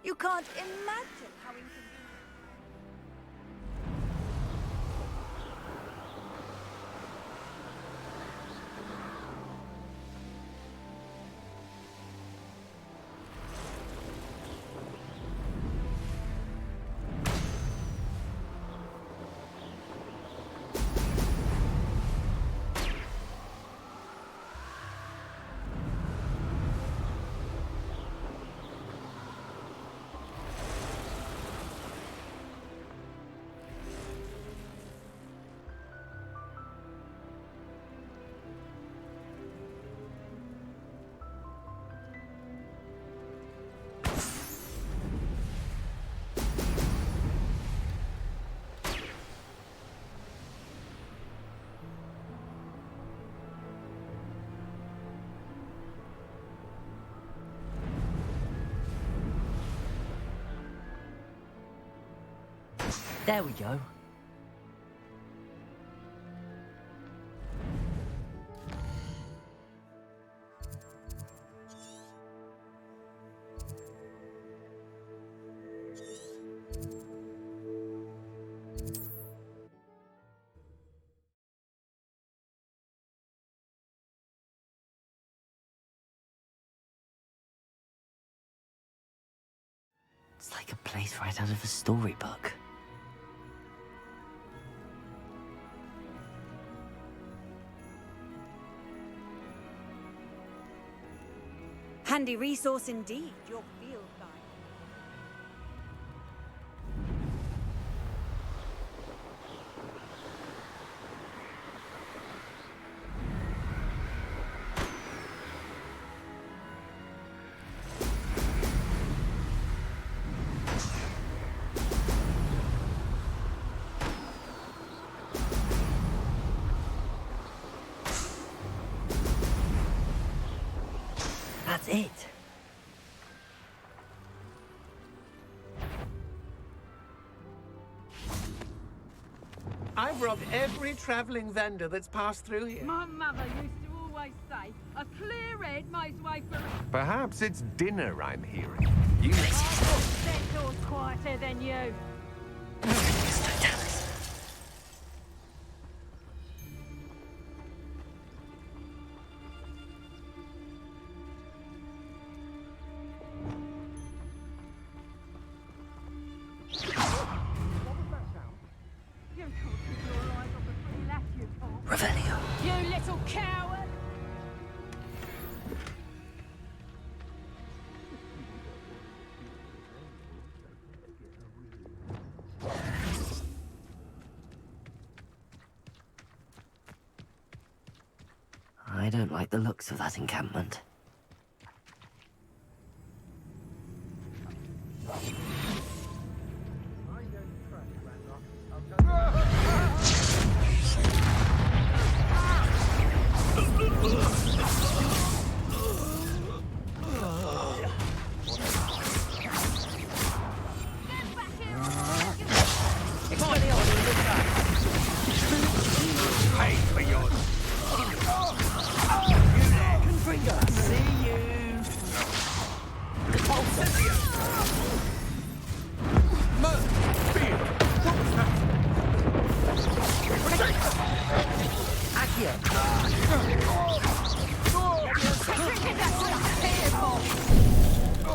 You can't imagine how inconvenient. There we go. It's like a place right out of a storybook. Handy resource indeed, your field guide. That's it. I've robbed every travelling vendor that's passed through here. My mother used to always say, a clear head makes way for... Perhaps it's dinner I'm hearing. You... That door's quieter than you. Revelio. You little coward! I don't like the looks of that encampment. Pay for yours. See you.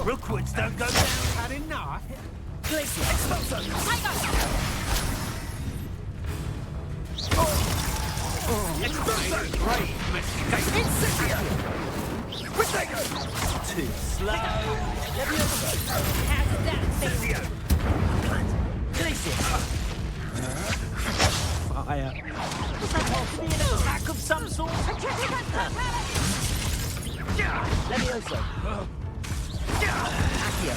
Rookwoods don't go down. Had enough. Listen, explosion. Explosion. Great mistake. Incendio. Potato. Too slow. How's that feel? Fire. Was that supposed to be an attack of some sort? Levioso. Accio.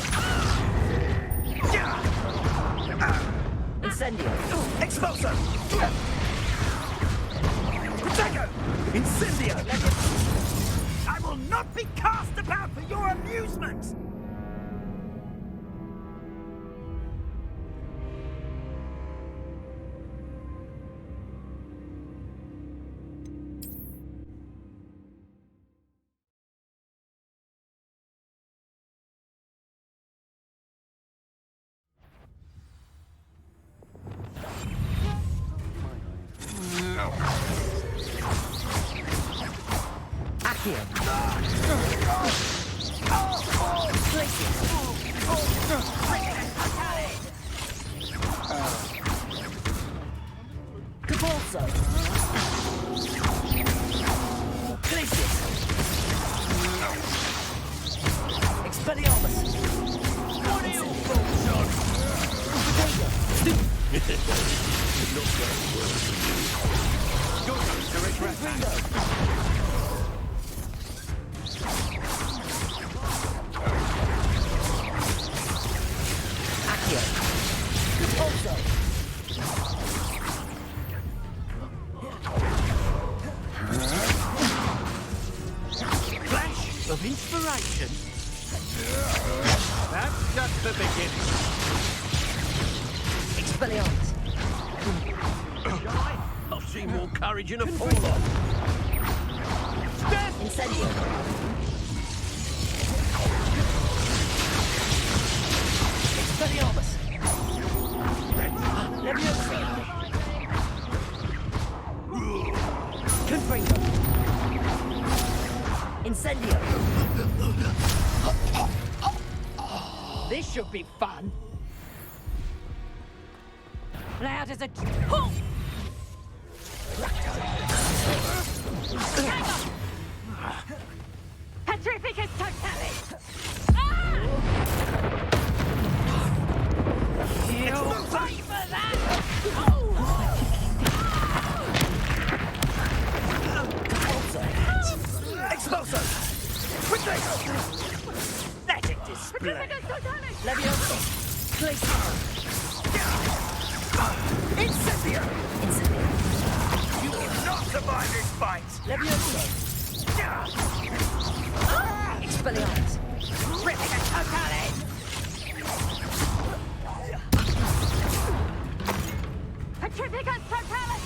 Incendio. Explosion. Potato. Incendio. I will not be cast about for your amusement. Accio. Cabalso. Glacius. Expelliarmus. What are you Accio. Cabalso. Flash of inspiration. That's just the beginning. Expelliarmus. I've seen more courage in a fall-off. Incendio. Expelliarmus. Levioso. Confringo. Incendio. This should be fun. Loud as a... Petrificus totalis! You'll pay for that! Expulso! Quickly! Let it display! Petrificus totalis! Levioso. Glacius. Incendio! Incendio. You will not survive this fight! Levioso. Expelliarmus. Petrificus totalis! Petrificus totalis!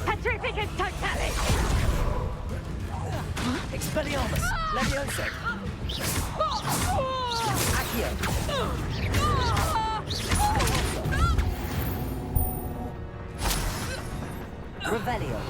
Petrificus totalis! Expelliarmus. Levioso. Accio. Revelio.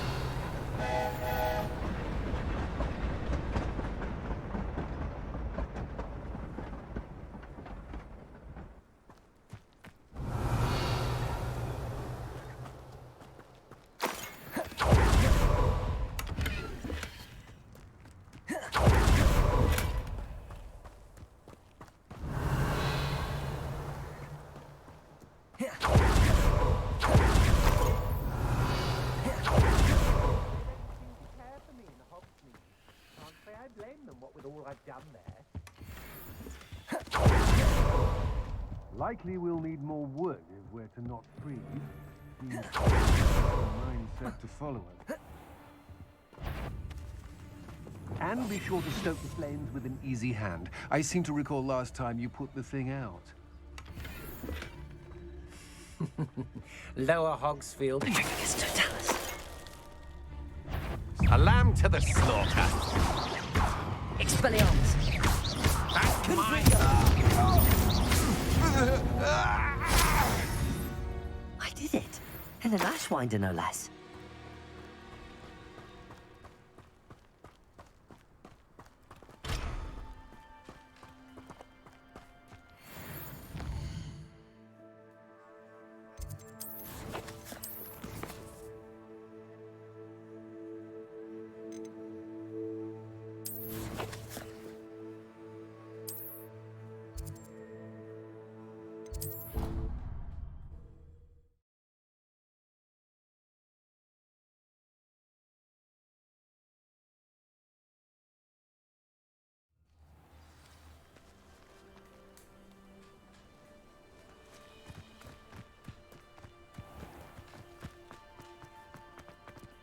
Likely we'll need more wood if we're to not freeze. Mindset to follow it. And be sure to stoke the flames with an easy hand. I seem to recall last time you put the thing out. Lower Hogsfield. A lamb to the slaughter. Expelliarmus. I did it. And an Ashwinder, no less.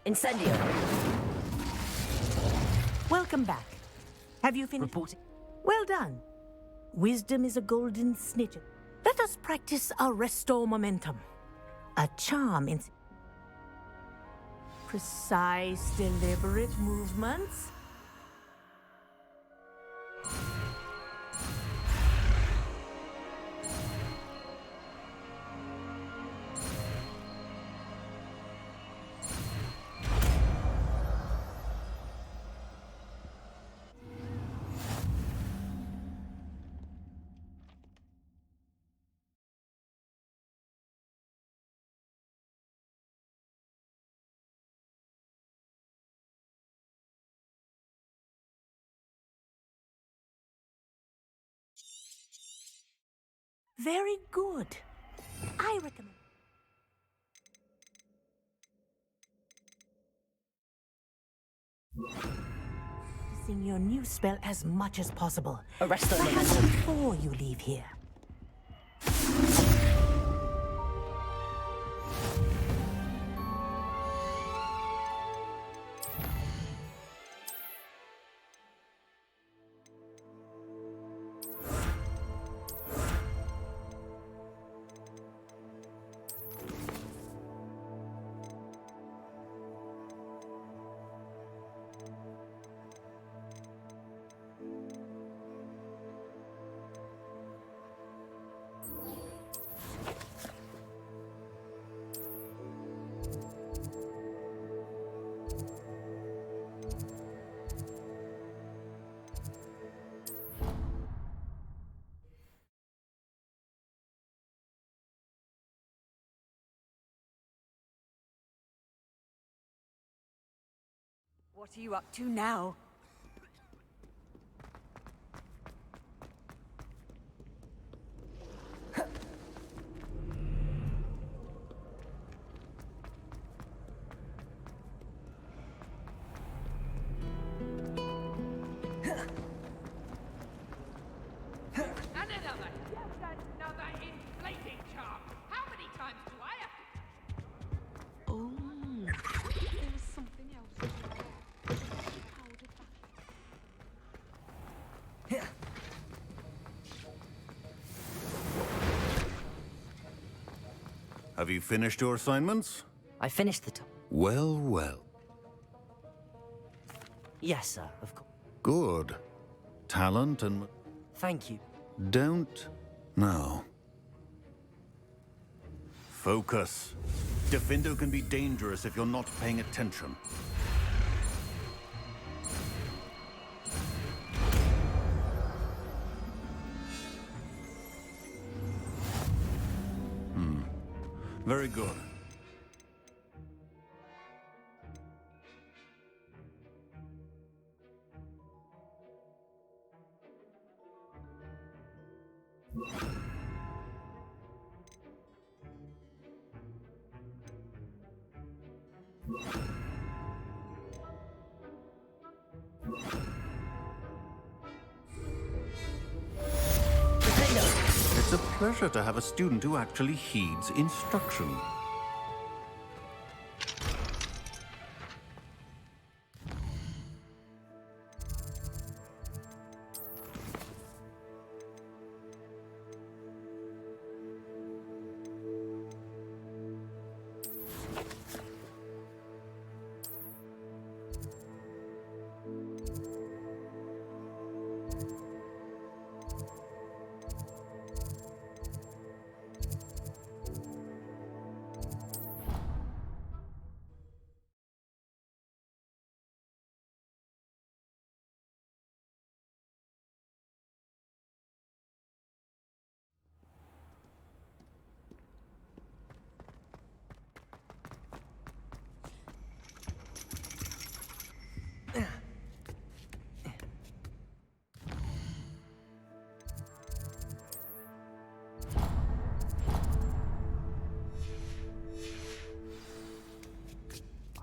Incendio. Welcome back. Have you finished? Reporting. Well done. Wisdom is a golden snitch. Let us practice our restore momentum. A charm in precise, deliberate movements. Very good. I recommend. Practicing your new spell as much as possible. Arrest them. Perhaps before you leave here. What are you up to now? Another inflating charm. How many times do I have to... Oh, there was something else. Have you finished your assignments? I finished the Well, well. Yes, sir, of course. Good. Talent and... Thank you. Don't... No. Focus. Defindo can be dangerous if you're not paying attention. Very good. It's a pleasure to have a student who actually heeds instruction.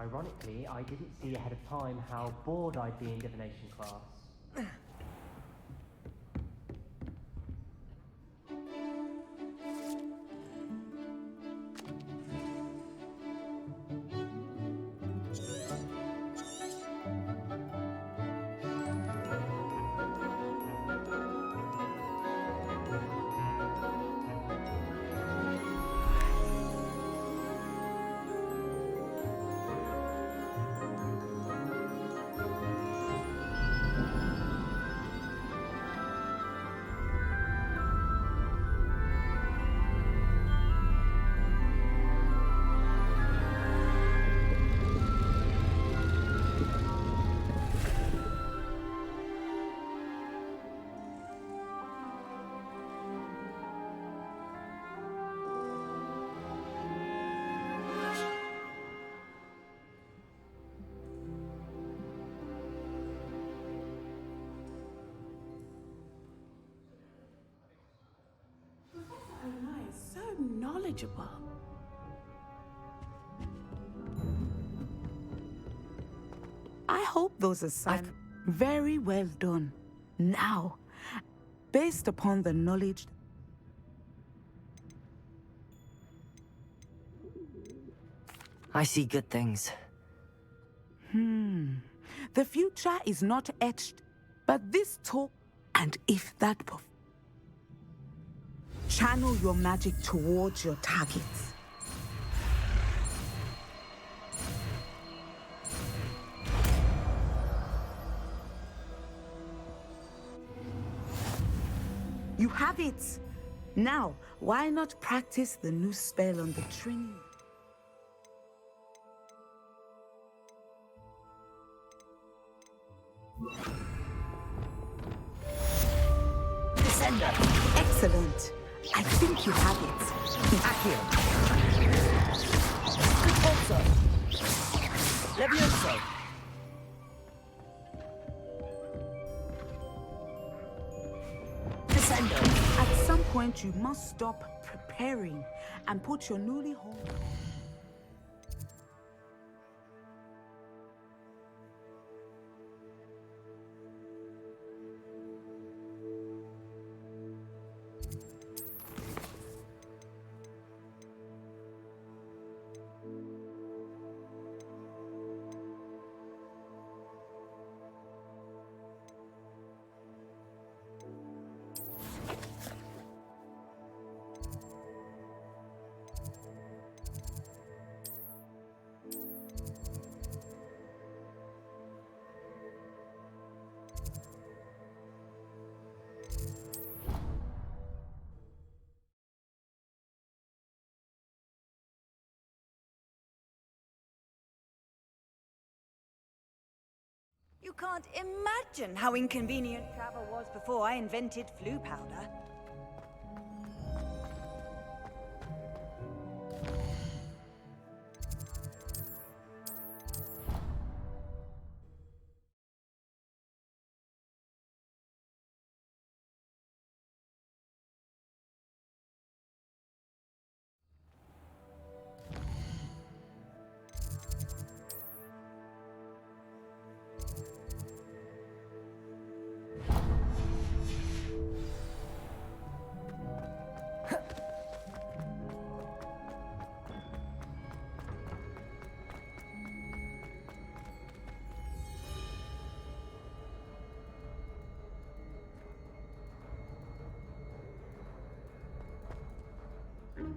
Ironically, I didn't see ahead of time how bored I'd be in divination class. knowledgeable. I hope those assignments... Very well done. Now, based upon the knowledge... I see good things. The future is not etched, but this talk, and if that... Channel your magic towards your targets. You have it! Now, why not practice the new spell on the training? Descender! Excellent! I think you have it. Accio! Repulsor! Levioso! Descender! At some point, you must stop preparing and put your newly honed... You can't imagine how inconvenient travel was before I invented flu powder.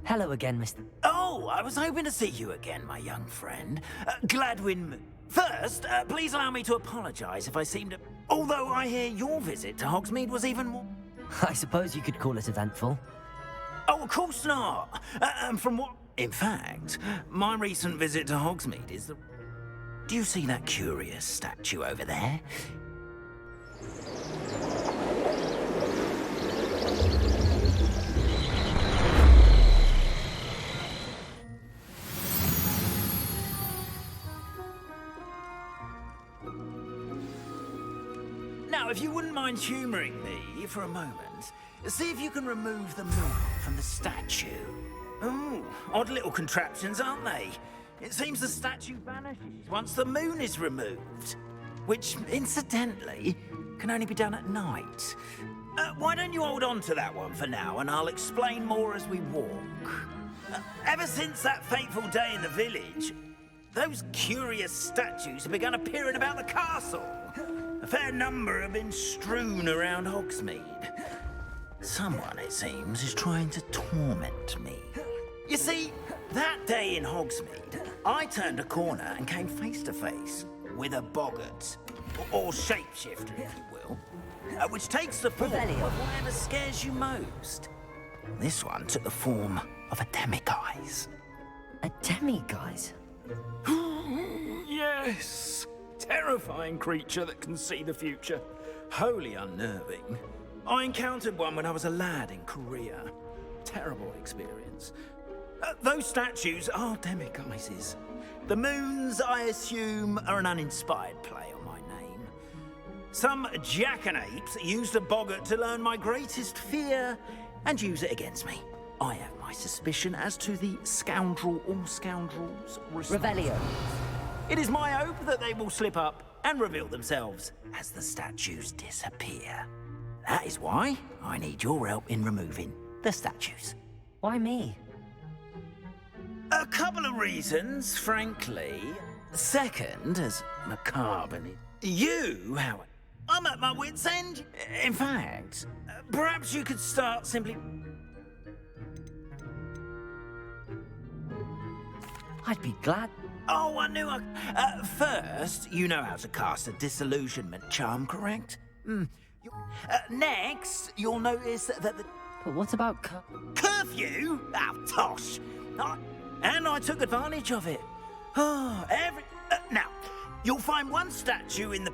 Hello again, Mr. Oh, I was hoping to see you again, my young friend. Gladwin... First, please allow me to apologize if I seemed to... Although I hear your visit to Hogsmeade was even more... I suppose you could call it eventful. Oh, of course not. From what... In fact, my recent visit to Hogsmeade is the... Do you see that curious statue over there? Now, if you wouldn't mind humouring me for a moment, see if you can remove the moon from the statue. Oh, odd little contraptions, aren't they? It seems the statue vanishes once the moon is removed, which, incidentally, can only be done at night. Why don't you hold on to that one for now, and I'll explain more as we walk. Ever since that fateful day in the village, those curious statues have begun appearing about the castle. A fair number have been strewn around Hogsmeade. Someone, it seems, is trying to torment me. You see, that day in Hogsmeade, I turned a corner and came face to face with a boggart, or shapeshifter, if you will, which takes the form of whatever scares you most. This one took the form of a demiguise. A demiguise? Yes! Terrifying creature that can see the future. Wholly unnerving. I encountered one when I was a lad in Korea. Terrible experience. Those statues are demiguises. The moons, I assume, are an uninspired play on my name. Some jackanapes used a boggart to learn my greatest fear and use it against me. I have my suspicion as to the scoundrel or scoundrels Revelio. It is my hope that they will slip up and reveal themselves as the statues disappear. That is why I need your help in removing the statues. Why me? A couple of reasons, frankly. Second, as macabre, you, however, I'm at my wit's end. In fact, perhaps you could start simply... I'd be glad. Oh, I knew I... first, you know how to cast a disillusionment charm, correct? Next, you'll notice that the... But what about curfew? Oh, tosh! And I took advantage of it. Oh, now, you'll find one statue in the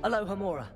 Aloha Mora.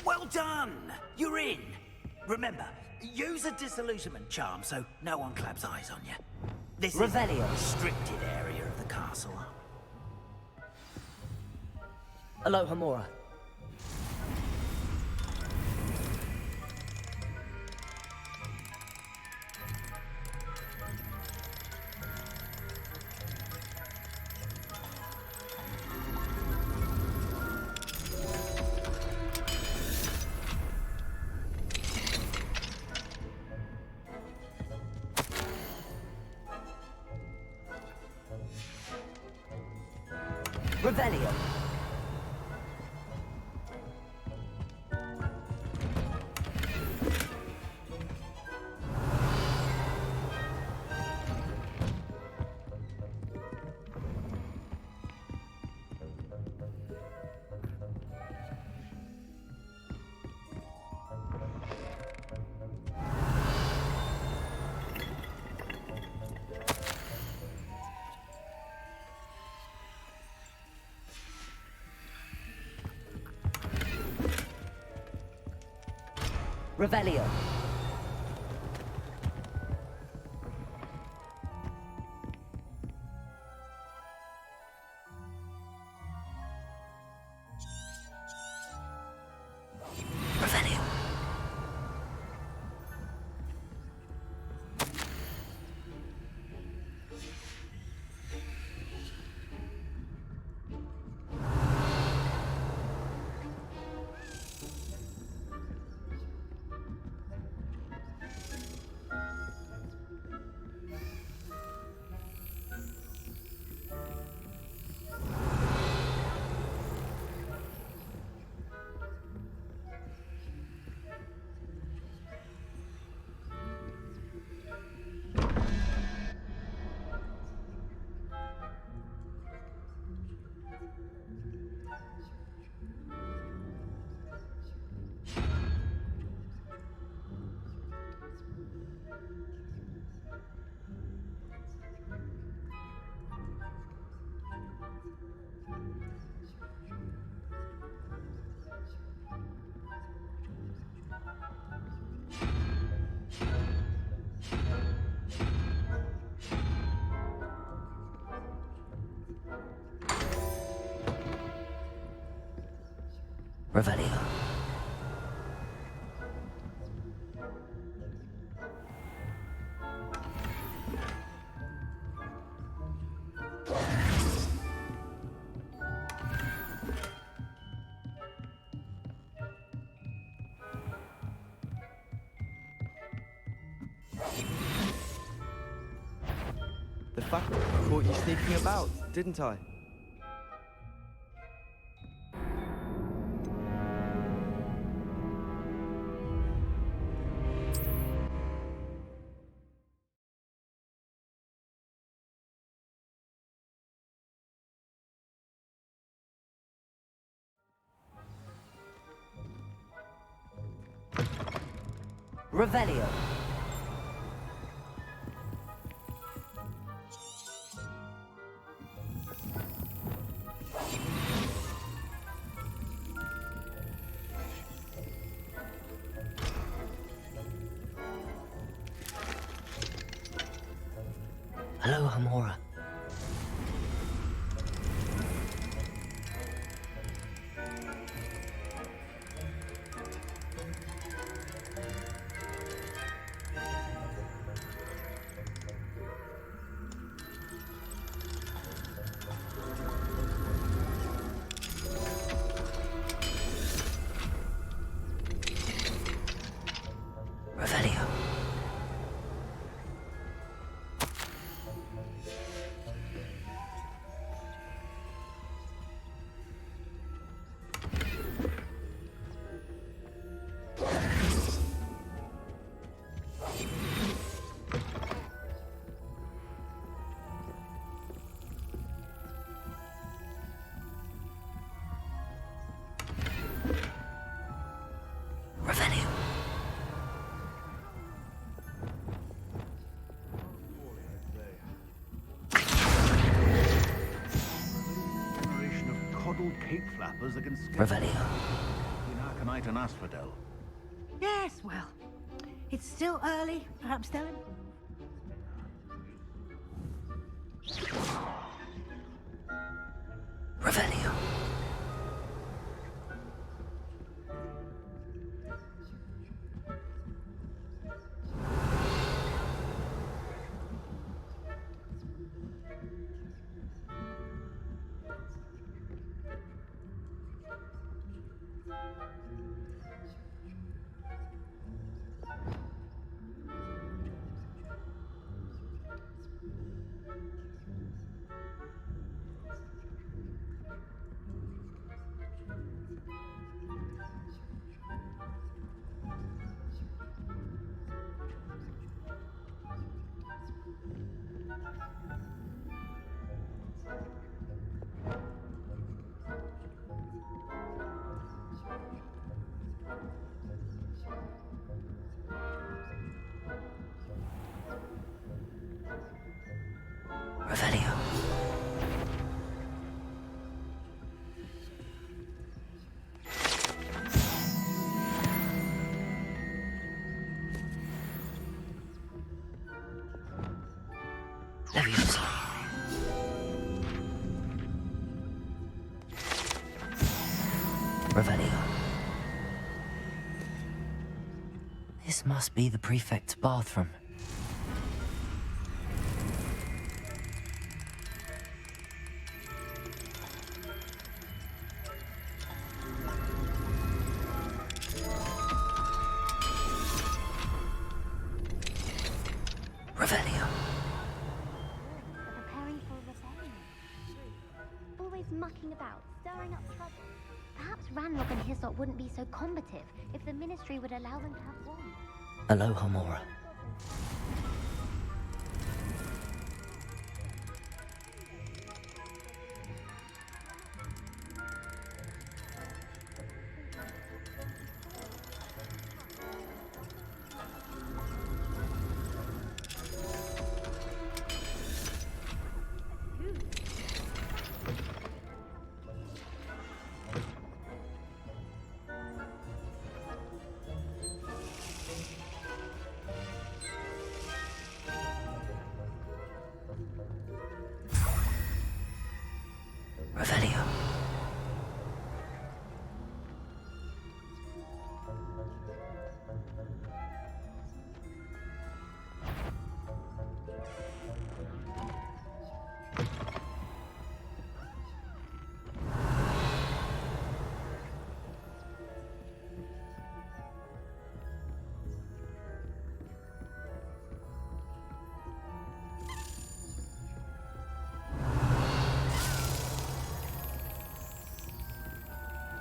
Well done! You're in. Remember, use a disillusionment charm so no one claps eyes on you. This Revelio. is a restricted area of the castle. Aloha Mora. Revelio. Revelio. Revelio. Revelio. The fact I caught you sneaking about, didn't I? Revelio. Hello, Hamora. Revelio. Revelio. Generation of coddled cape flappers that can skip Revelio. between Arcanite and Asphodel. Yes, well, it's still early. Perhaps they'll improve. Revelio. Revelio. Leviosa. Revelio. This must be the prefect's bathroom. Revelio. Preparing for a rebellion. Always mucking about, stirring up trouble. Perhaps Ranrock and Hyssop wouldn't be so combative if the Ministry would allow them to have wands. Hello, Hamora.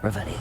Revelio.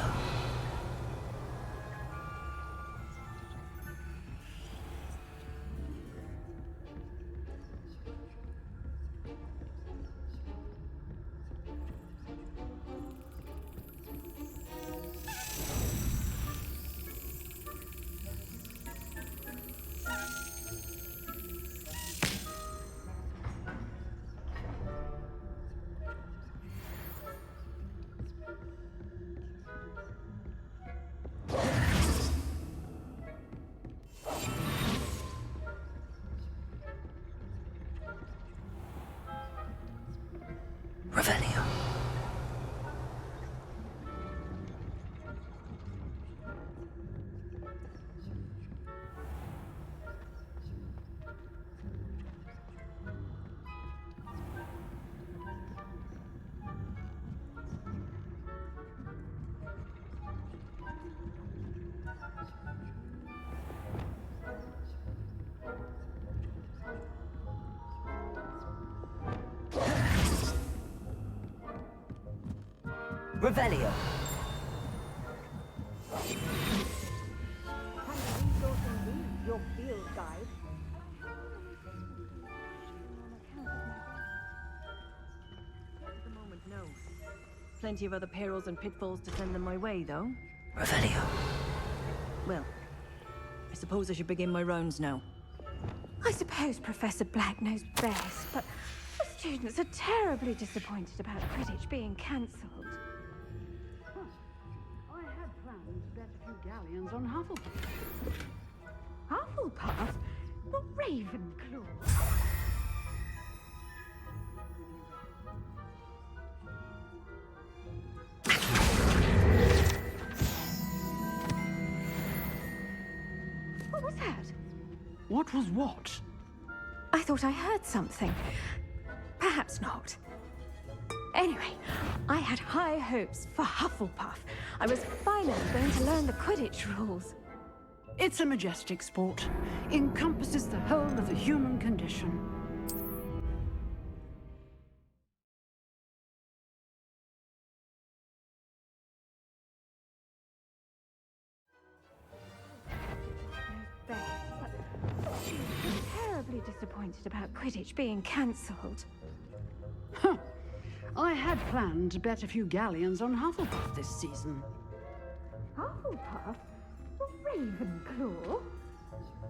Revelio. Revelio. Your field guide. At the moment, no. Plenty of other perils and pitfalls to send them my way, though. Revelio. Well, I suppose I should begin my rounds now. I suppose Professor Black knows best, but the students are terribly disappointed about Quidditch being cancelled. I had planned to bet a few galleons on Hufflepuff. Hufflepuff? Not Ravenclaw. What was that? What was what? I thought I heard something. Perhaps not. Anyway, I had high hopes for Hufflepuff. I was finally going to learn the Quidditch rules. It's a majestic sport. Encompasses the whole of the human condition. Terribly disappointed about Quidditch being cancelled. Huh. I had planned to bet a few galleons on Hufflepuff this season. Hufflepuff? Not Ravenclaw?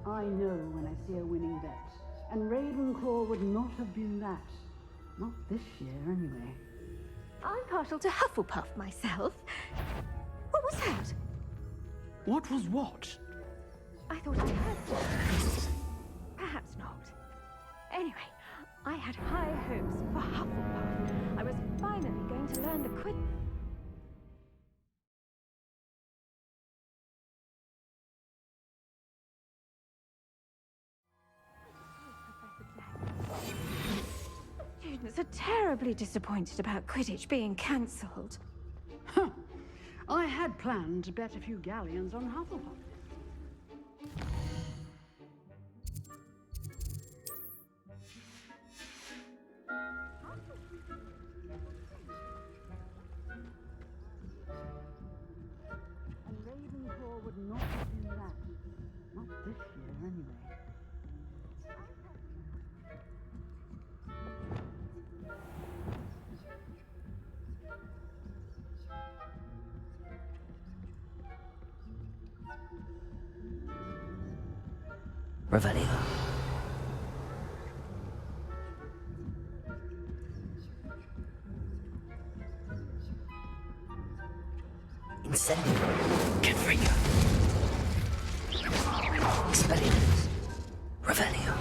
I know when I see a winning bet. And Ravenclaw would not have been that. Not this year, anyway. I'm partial to Hufflepuff myself. What was that? What was what? I thought I heard something. Perhaps not. Anyway, I had high hopes for Hufflepuff. I was finally going to learn the Quidditch. Students are terribly disappointed about Quidditch being cancelled. Huh. I had planned to bet a few galleons on Hufflepuff. And Ravenclaw would not have been that. Not this year, anyway. Revelio. Incendio. Confringo. Expelliarmus. Revelio.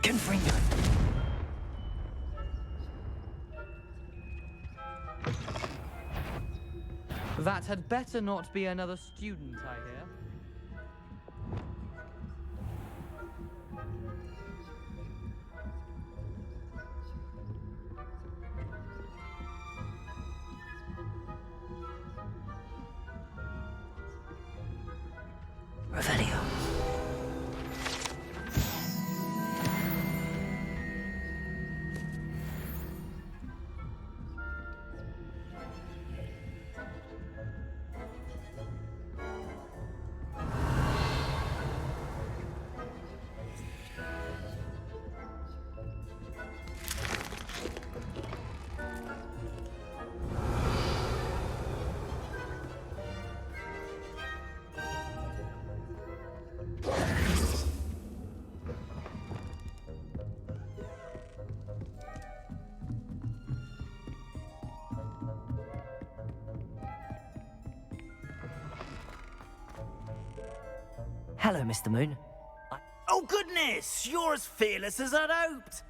Confringo. That had better not be another student, I hear. Revelio. Hello, Mr. Moon. Oh, goodness! You're as fearless as I'd hoped.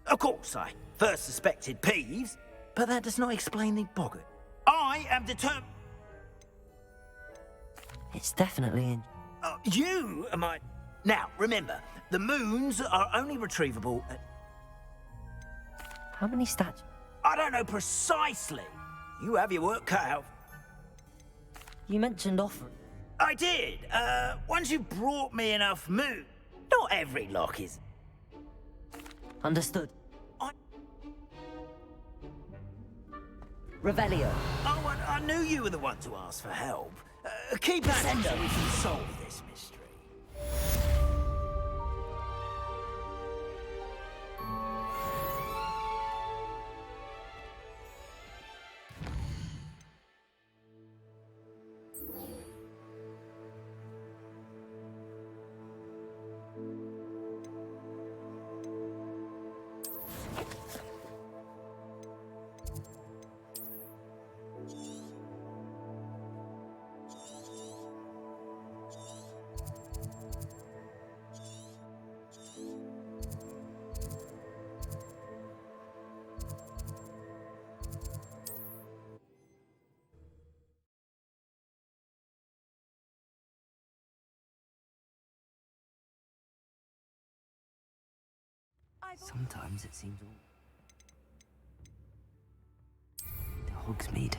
Of course, I first suspected Peeves, but that does not explain the boggart. I am determined... It's definitely in... You are my... Now, remember, the moons are only retrievable at... How many stats? I don't know precisely. You have your work cut out. You mentioned offering. I did. Once you brought me enough moon. Not every lock is... Understood. Revelio. Oh, I knew you were the one to ask for help. Keep at it so we can solve this mystery. Sometimes it seems all... The Hogsmeade.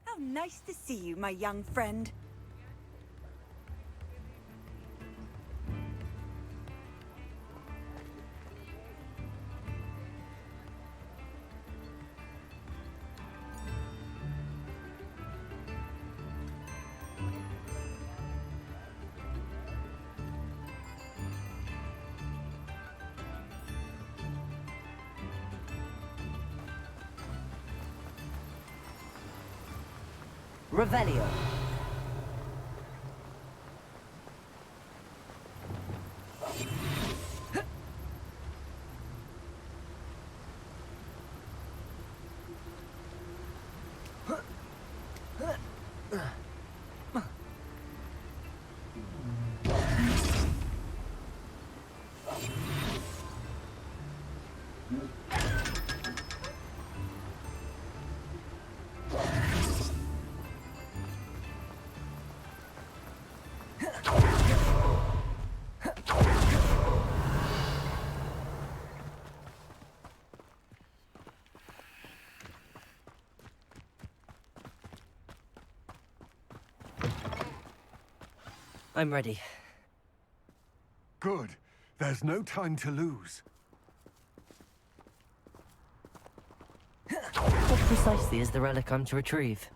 How nice to see you, my young friend. Revelio. I'm ready. Good. There's no time to lose. What precisely is the relic I'm to retrieve?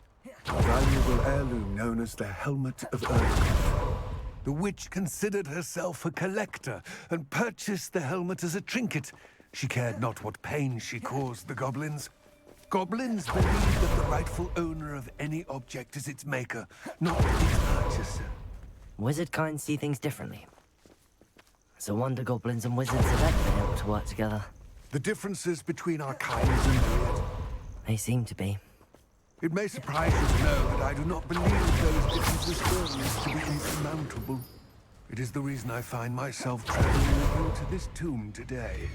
A valuable heirloom known as the Helmet of Erdgoth. The witch considered herself a collector and purchased the helmet as a trinket. She cared not what pain she caused the goblins. Goblins believe that the rightful owner of any object is its maker, not its purchaser. Wizard kind see things differently. It's a wonder goblins and wizards have ever been able to work together. The differences between our kinds are myriad. They seem to be. It may surprise you to know that I do not believe those differences always to be insurmountable. It is the reason I find myself traveling with you to this tomb today.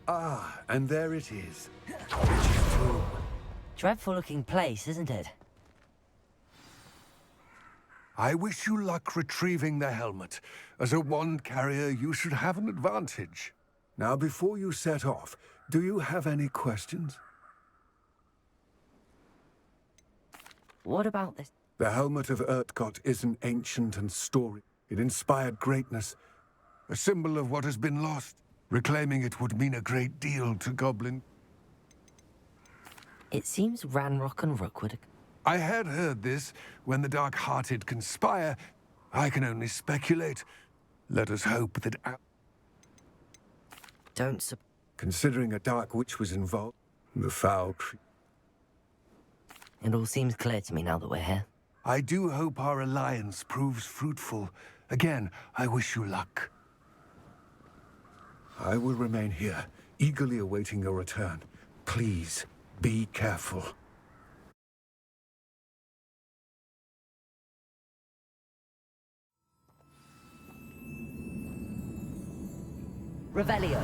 Ah, and there it is. Witch's tomb. Dreadful looking place, isn't it? I wish you luck retrieving the helmet. As a wand carrier, you should have an advantage. Now, before you set off, do you have any questions? What about this? The Helmet of Erdgoth is an ancient and storied. It inspired greatness, a symbol of what has been lost. Reclaiming it would mean a great deal to Goblin. It seems Ranrock and Rookwood. I had heard this. When the dark-hearted conspire, I can only speculate. Let us hope that... Don't... Considering a dark witch was involved, the foul... It all seems clear to me now that we're here. I do hope our alliance proves fruitful. Again, I wish you luck. I will remain here, eagerly awaiting your return. Please, be careful. Revelio.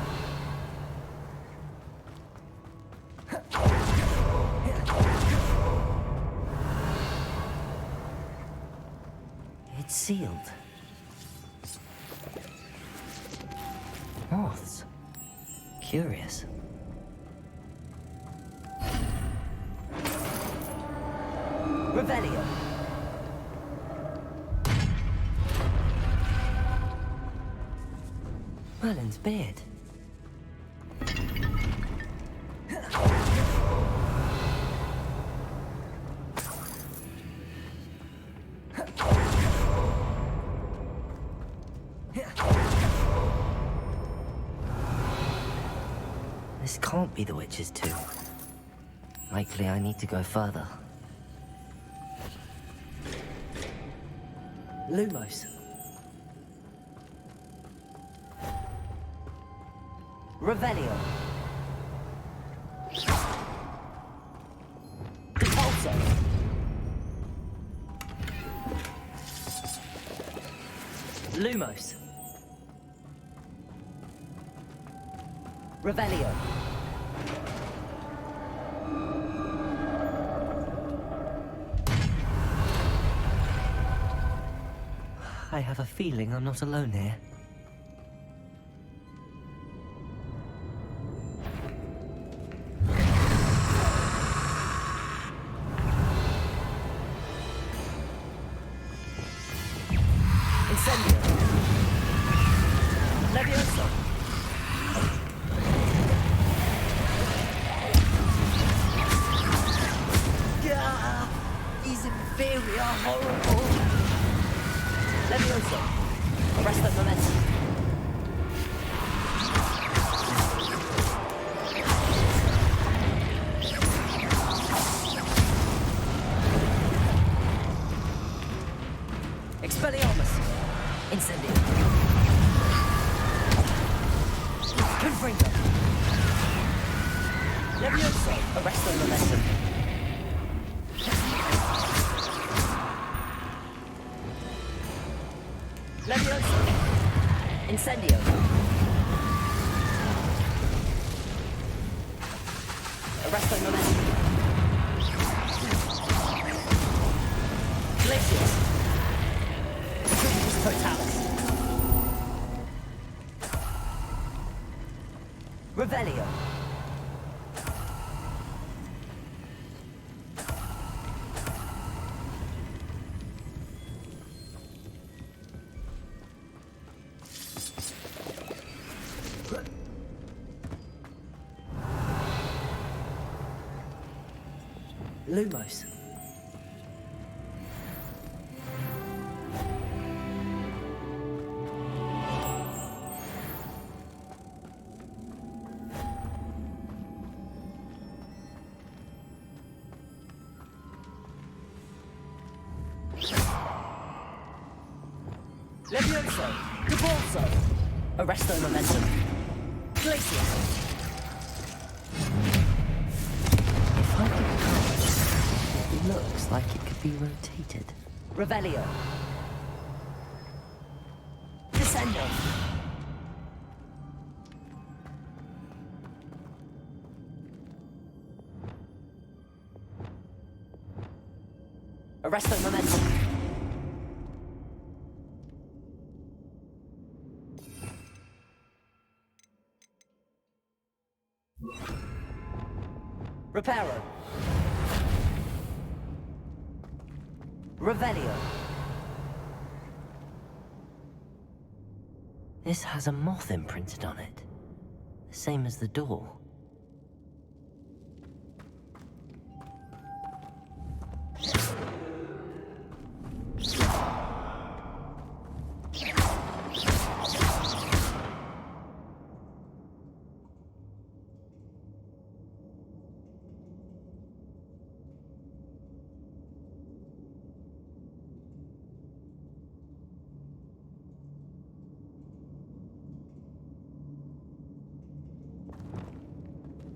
It's sealed. Moths. Curious. Revelio. Merlin's beard. This can't be the witch's tomb. Likely I need to go further. Lumos. Revelio. Repulso. Lumos. Revelio. I have a feeling I'm not alone here. Incendio. Levioso. Gah! These inferior, horrible. Levioso. Arrest that momentum. Expelliarmus. Incendio. Confringo. Levioso. Arrest the momentum. Levioso. Incendio. Arrest the momentum. Glacius. Totalis. Revelio. Lumos. Levioso. Debolso. Arresto momentum. Glacius. If I could count, it looks like it could be rotated. Revelio. Descendo. Arresto momentum. Reparo. Revelio. This has a moth imprinted on it. The same as the door.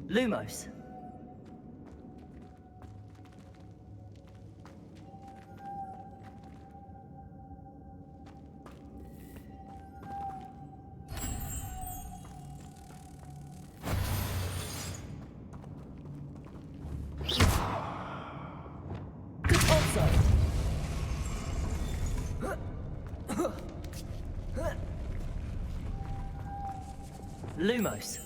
Lumos. Also. Lumos.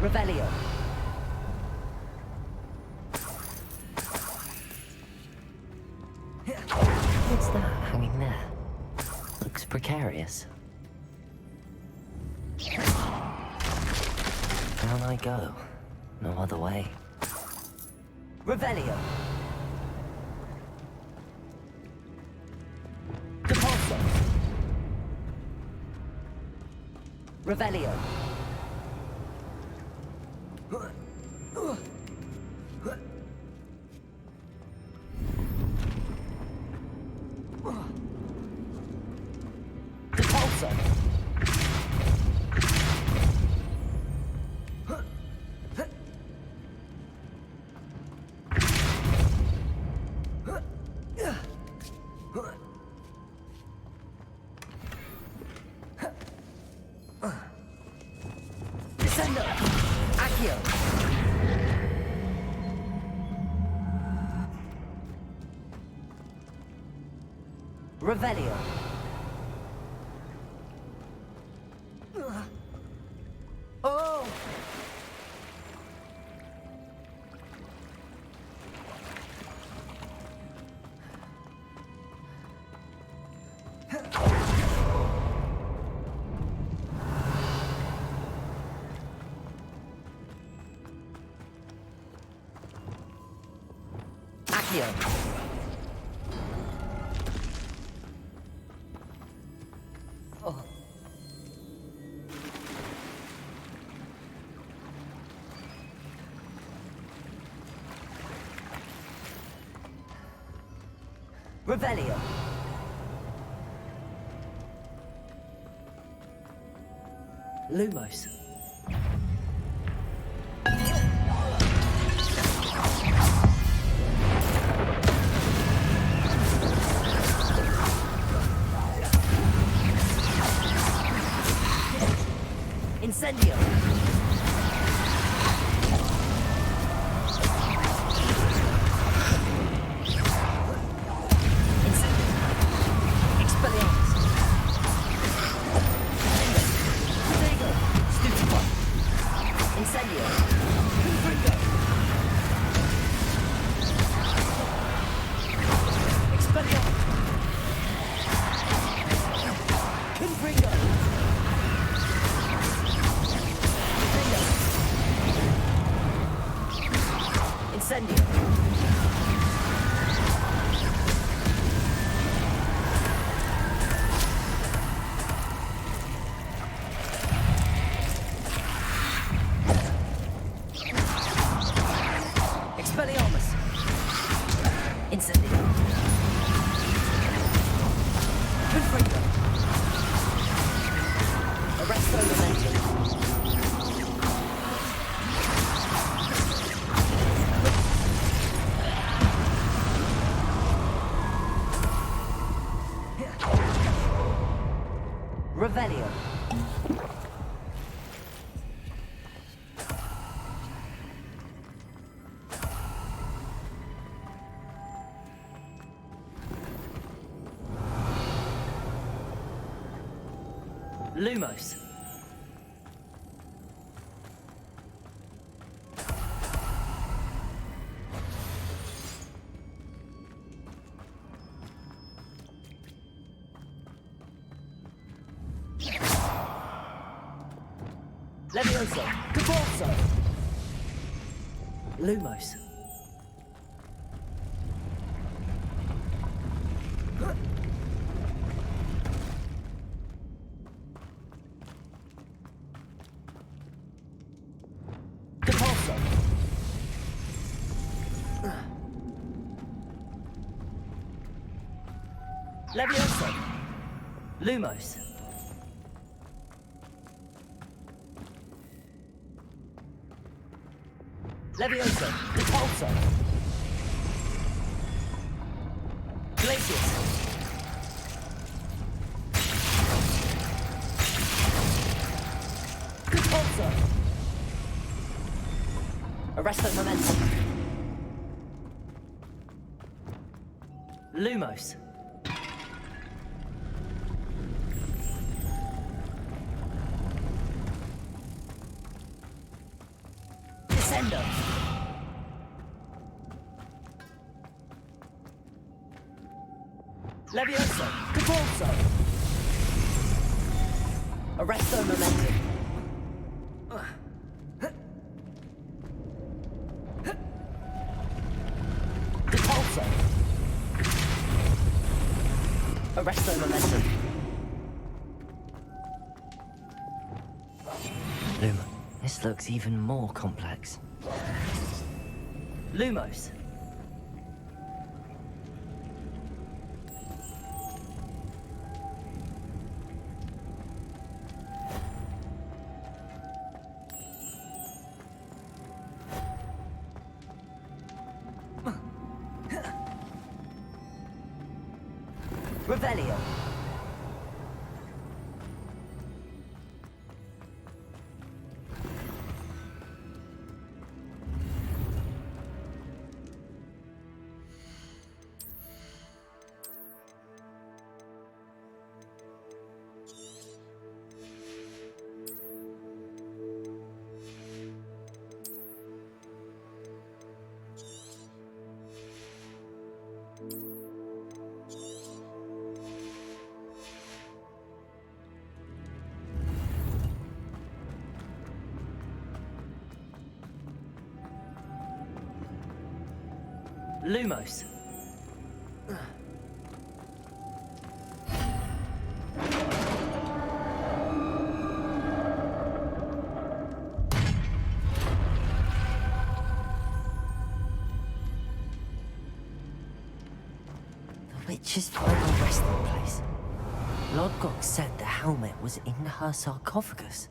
Revelio. What's that hanging there? Looks precarious. Down I go. No other way. Revelio. Depulso. Revelio. Depulso. Revelio. Oh! Accio. Oh. Revelio. Lumos. Incendio. Revelio. Lumos. Levioso. Caborso. Lumos. Caborso. Levioso. Lumos. Levioso, Repulso. Glacius. Repulso. Arresto Momentum. Lumos. Descendo. Levioso, Caborso. Arresto Momentum. Repulso. Arresto Momentum. Luma, this looks even more complex. Lumos. Revelio. Lumos. The witch's final resting place. Lodgok said the helmet was in her sarcophagus.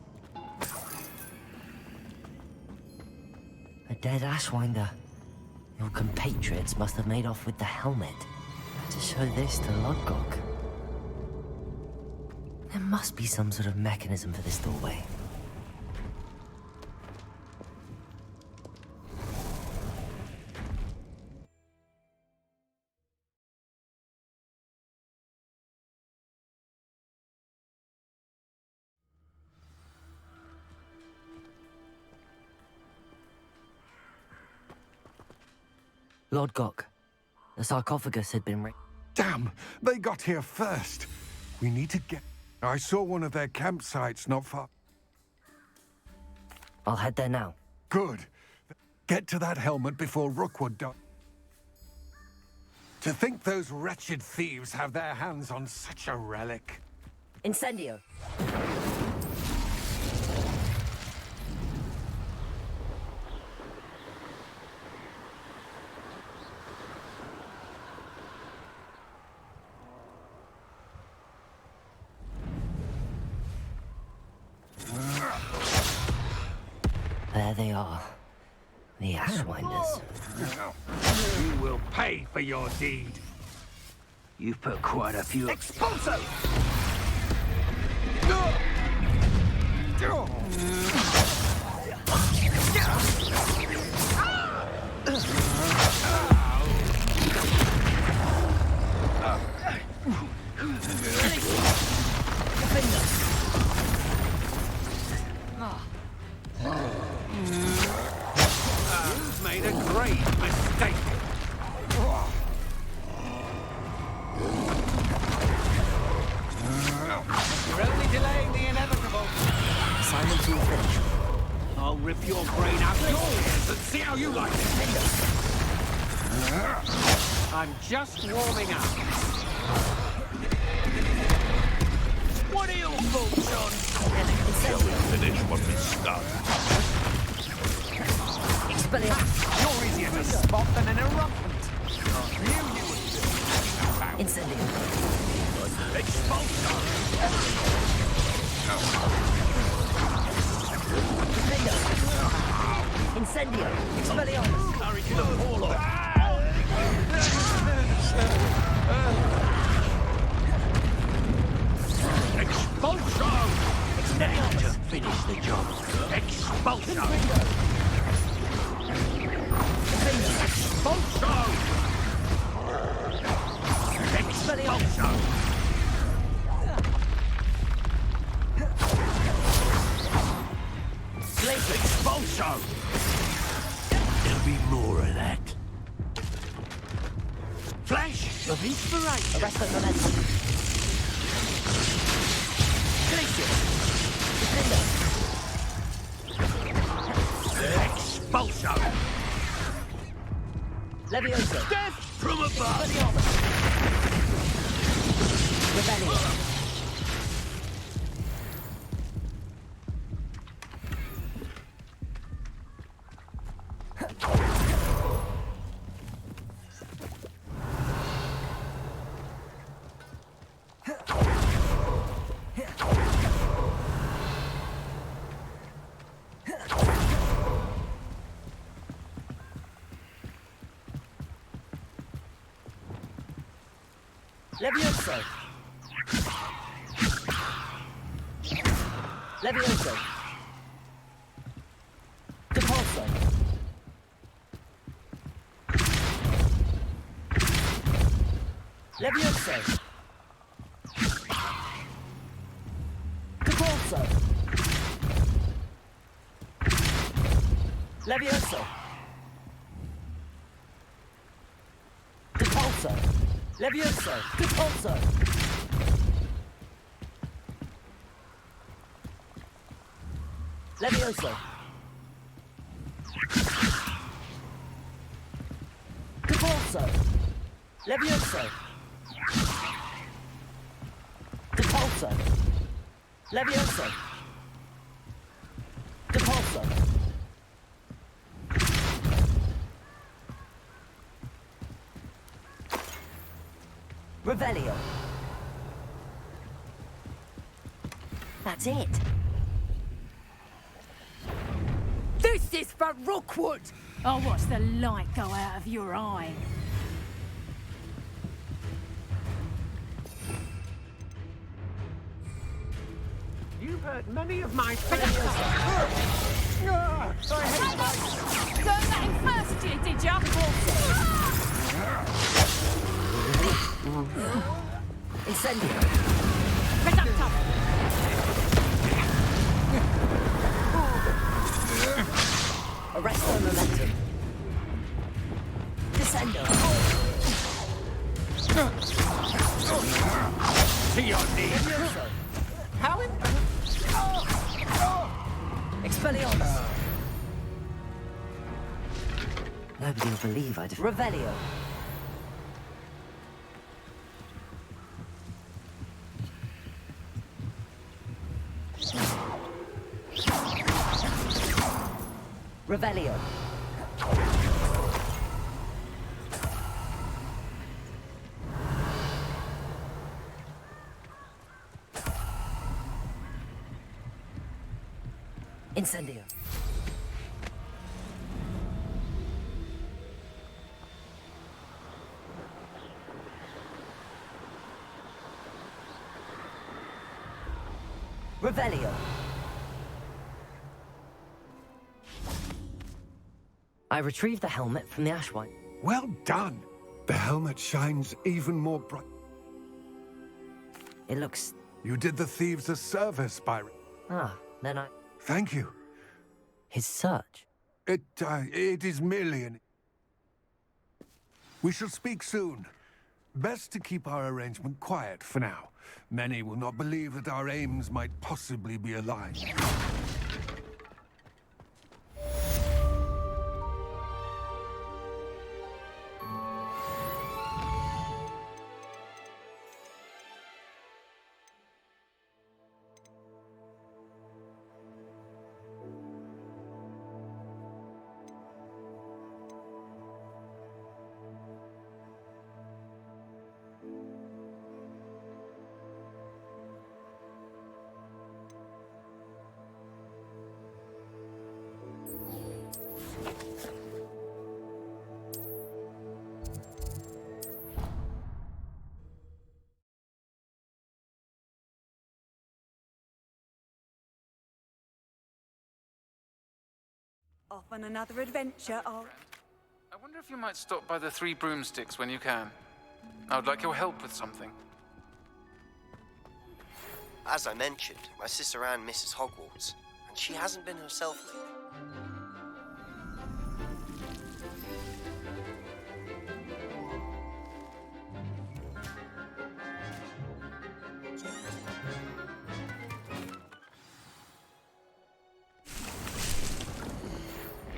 A dead Ashwinder. Your compatriots must have made off with the helmet to show this to Lodgok. There must be some sort of mechanism for this doorway. Lodgok, the sarcophagus had been Damn! They got here first. We need to get... I saw one of their campsites not far... I'll head there now. Good. Get to that helmet before Rookwood does. To think those wretched thieves have their hands on such a relic. Incendio. There they are. The Ashwinders. You will pay for your deed. You've put quite a few... Expulso! You've made a great mistake. You're only delaying the inevitable. Assignment to finish. I'll rip your brain out your ears and see how you like it. I'm just warming up. What are your thoughts on... Finish what we start. You're easier to spot than an eruptant. I knew you would do. Incendio. Expulso! Incendio. Expelliarmus. Hurry to the portal. Expulso! Now to finish the job. Expulso! Expulso! Expulso! Expulso! There'll be more of that. Flash of inspiration! Arrest the momentum. Expulso! Levioso. Death from above! Rebellion. Levioso. Levioso. Depulso. Levioso. Depulso. Levioso. Depulso. Levioso. Depulso. Levioso. Depulso. Levioso. Depulso. Levioso. Depulso. Revelio. That's it. This is for Rookwood! I'll watch the light go out of your eye. You've hurt many of my friends. Learned that in first year, did ya? Incendio. Reductor. Arresto momentum. Descendo. To your knees. How in... Expelliarmus. Nobody will believe I did. Revelio. Revelio. Incendio. Revelio. I retrieved the helmet from the Ashwine. Well done. The helmet shines even more bright. It looks... You did the thieves a service, Byron. Ah, then I... Thank you. His search? It is merely an... We shall speak soon. Best to keep our arrangement quiet for now. Many will not believe that our aims might possibly be aligned. Off on another adventure, oh. I wonder if you might stop by the Three Broomsticks when you can. I would like your help with something. As I mentioned, my sister Anne misses Hogwarts, and she hasn't been herself lately.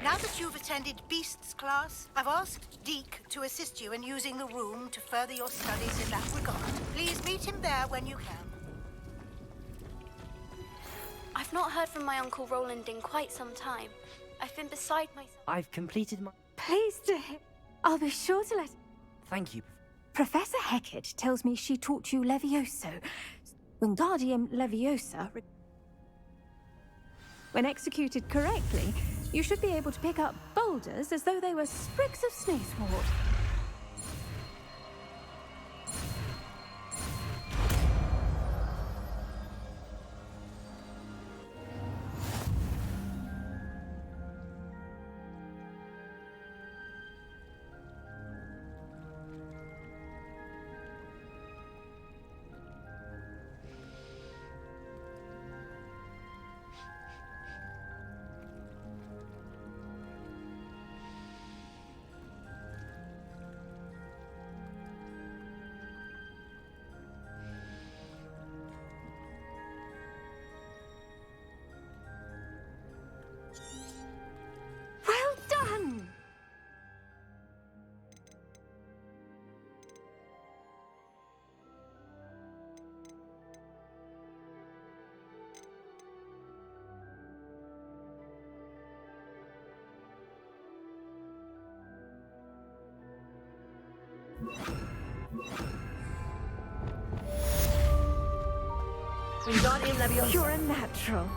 Now that you've attended Beasts class, I've asked Deke to assist you in using the room to further your studies in that regard. Please meet him there when you can. I've not heard from my Uncle Roland in quite some time. I've been beside myself. I've completed my... Pleased to hear. I'll be sure to let... Thank you. Professor Hecat tells me she taught you Levioso. Wingardium Leviosa... When executed correctly, you should be able to pick up boulders as though they were sprigs of sneezewort. You're a natural.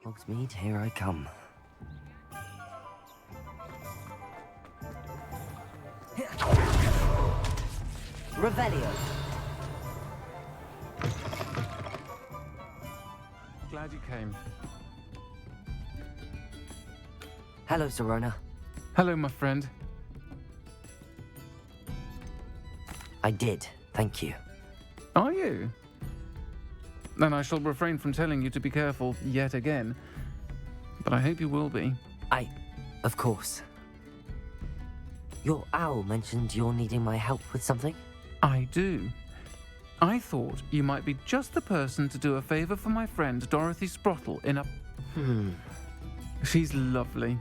Hogsmeade, here I come. Revelio. Glad you came. Hello, Serona. Hello, my friend. I did, thank you. Are you? Then I shall refrain from telling you to be careful yet again. But I hope you will be. Of course. Your owl mentioned you're needing my help with something? I do. I thought you might be just the person to do a favor for my friend Dorothy Sprottle in a... She's lovely.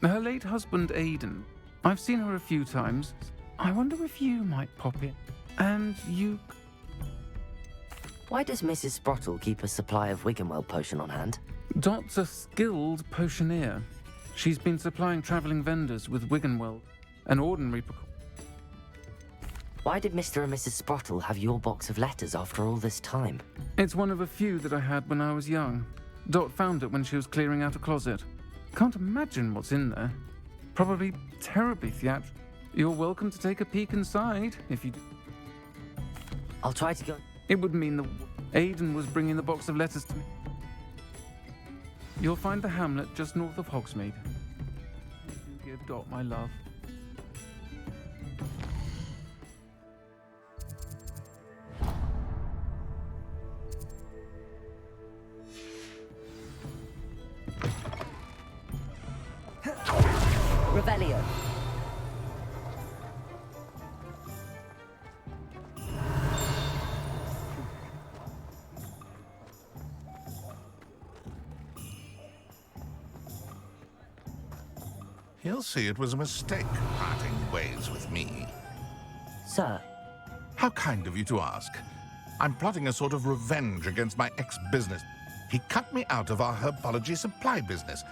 Her late husband, Aidan. I've seen her a few times. I wonder if you might pop in. And you... Why does Mrs. Sprottle keep a supply of Wiggenweld potion on hand? Dot's a skilled potioneer. She's been supplying traveling vendors with Wiggenweld, an ordinary... Why did Mr. and Mrs. Sprottle have your box of letters after all this time? It's one of a few that I had when I was young. Dot found it when she was clearing out a closet. Can't imagine what's in there. Probably terribly theatrical. You're welcome to take a peek inside, if you... I'll try to go... It would mean that Aidan was bringing the box of letters to me. You'll find the hamlet just north of Hogsmeade. Give Dot my love. Revelio. He'll see it was a mistake parting ways with me. Sir. How kind of you to ask. I'm plotting a sort of revenge against my ex-business. He cut me out of our herbology supply business.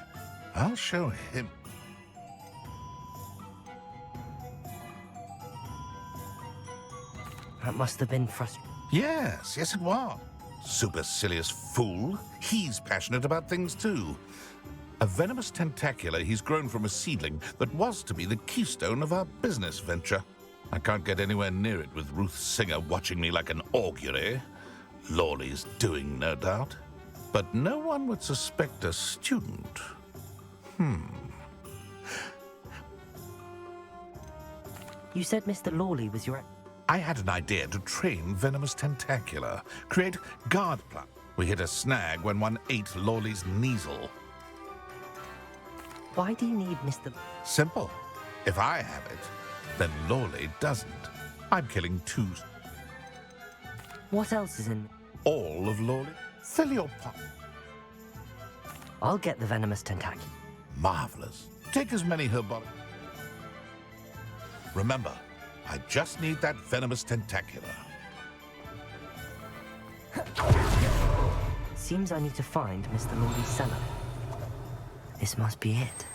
I'll show him. That must have been frustrating. Yes, it was. Supercilious fool. He's passionate about things too. A venomous tentacula he's grown from a seedling that was to be the keystone of our business venture. I can't get anywhere near it with Ruth Singer watching me like an augury. Lawley's doing, no doubt. But no one would suspect a student. You said Mr. Lawley was your... I had an idea to train venomous tentacula, create guard plant. We hit a snag when one ate Lawley's Kneasel. Why do you need Mr... Simple. If I have it, then Lawley doesn't. I'm killing two. What else is in... All of Lawley? Fill your pot. I'll get the venomous tentacula. Marvelous. Take as many herbology. Remember, I just need that venomous tentacula. Seems I need to find Mr. Lawley's cellar. This must be it.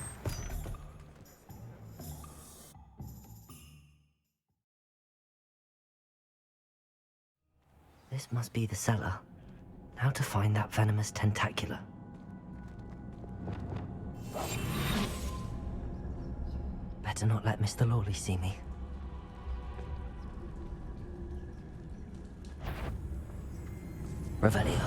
This must be the cellar. How to find that venomous tentacula. Better not let Mr. Lawley see me. Revelio.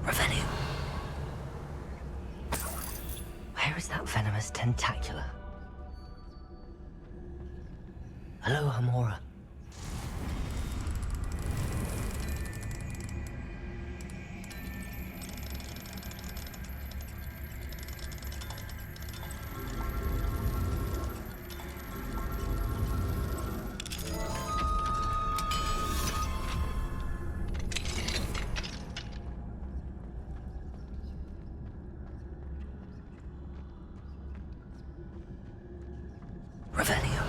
Revelio. Where is that venomous tentacula? Hello, Hamora. Revelio.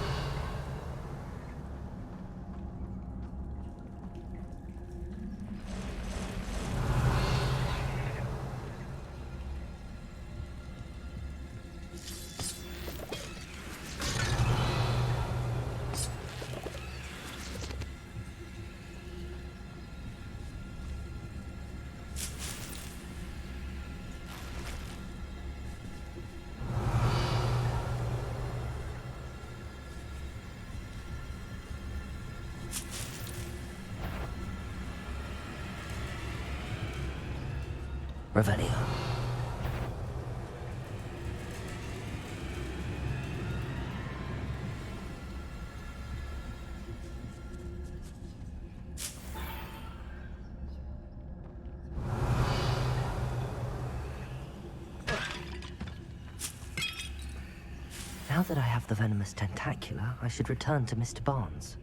Revelio. Now that I have the venomous tentacula, I should return to Mr. Barnes.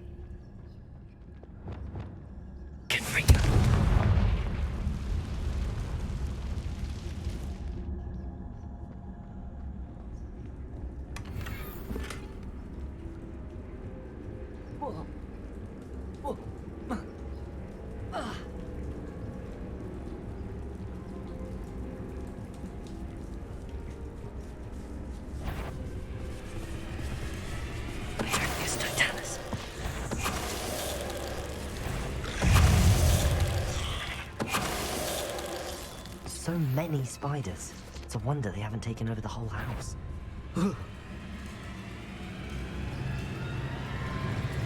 So many spiders. It's a wonder they haven't taken over the whole house.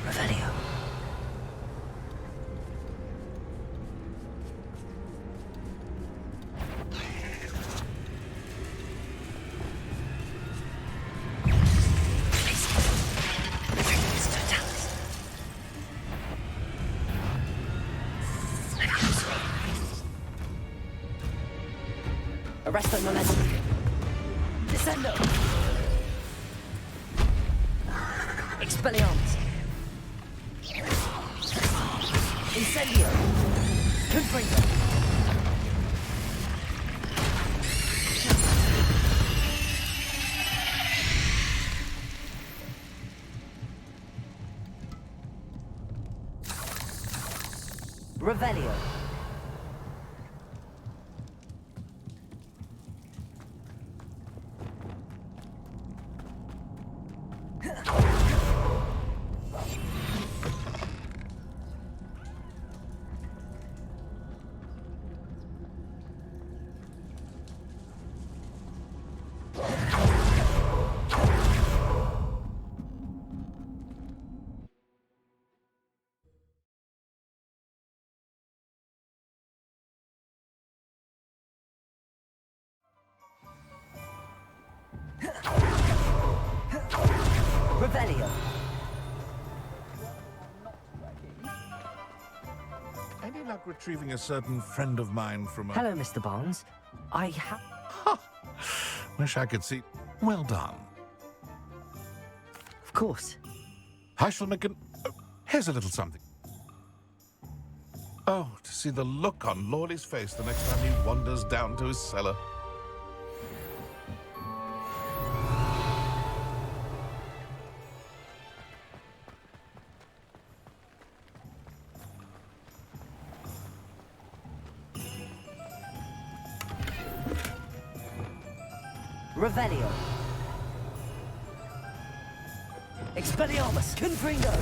Revelio. Arresto momentum. Descendo. Expelliarmus. Incendio. Confringo. Revelio. Revelio. Any luck retrieving a certain friend of mine from a... Hello, Mr. Barnes. I have... Wish I could see... Well done. Of course. I shall make an... Oh, here's a little something. Oh, to see the look on Lawley's face the next time he wanders down to his cellar. Revelio. Expelliarmus. Confringo.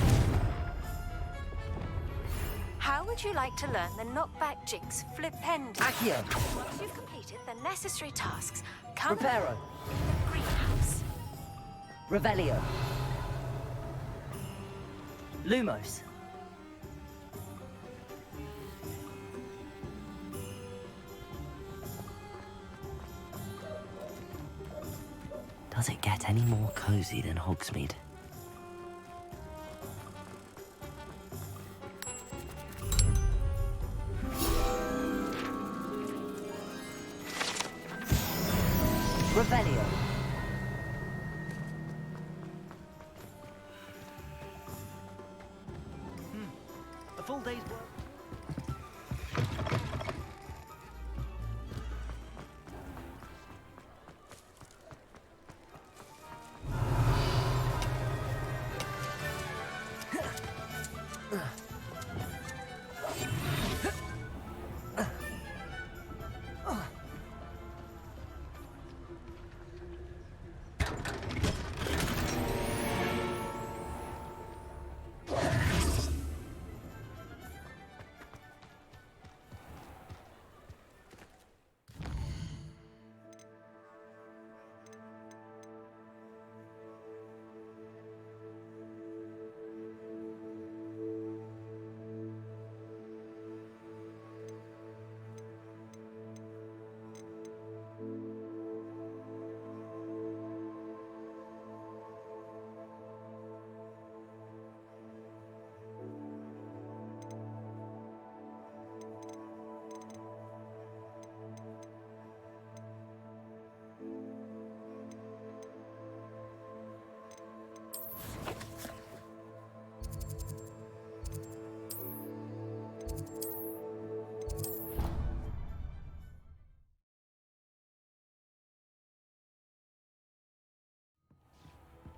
How would you like to learn the knockback jinx flipendo? Accio. Once you've completed the necessary tasks, come Reparo. in the greenhouse. Revelio. Lumos. Does it get any more cozy than Hogsmeade? Revelio. A full day's work.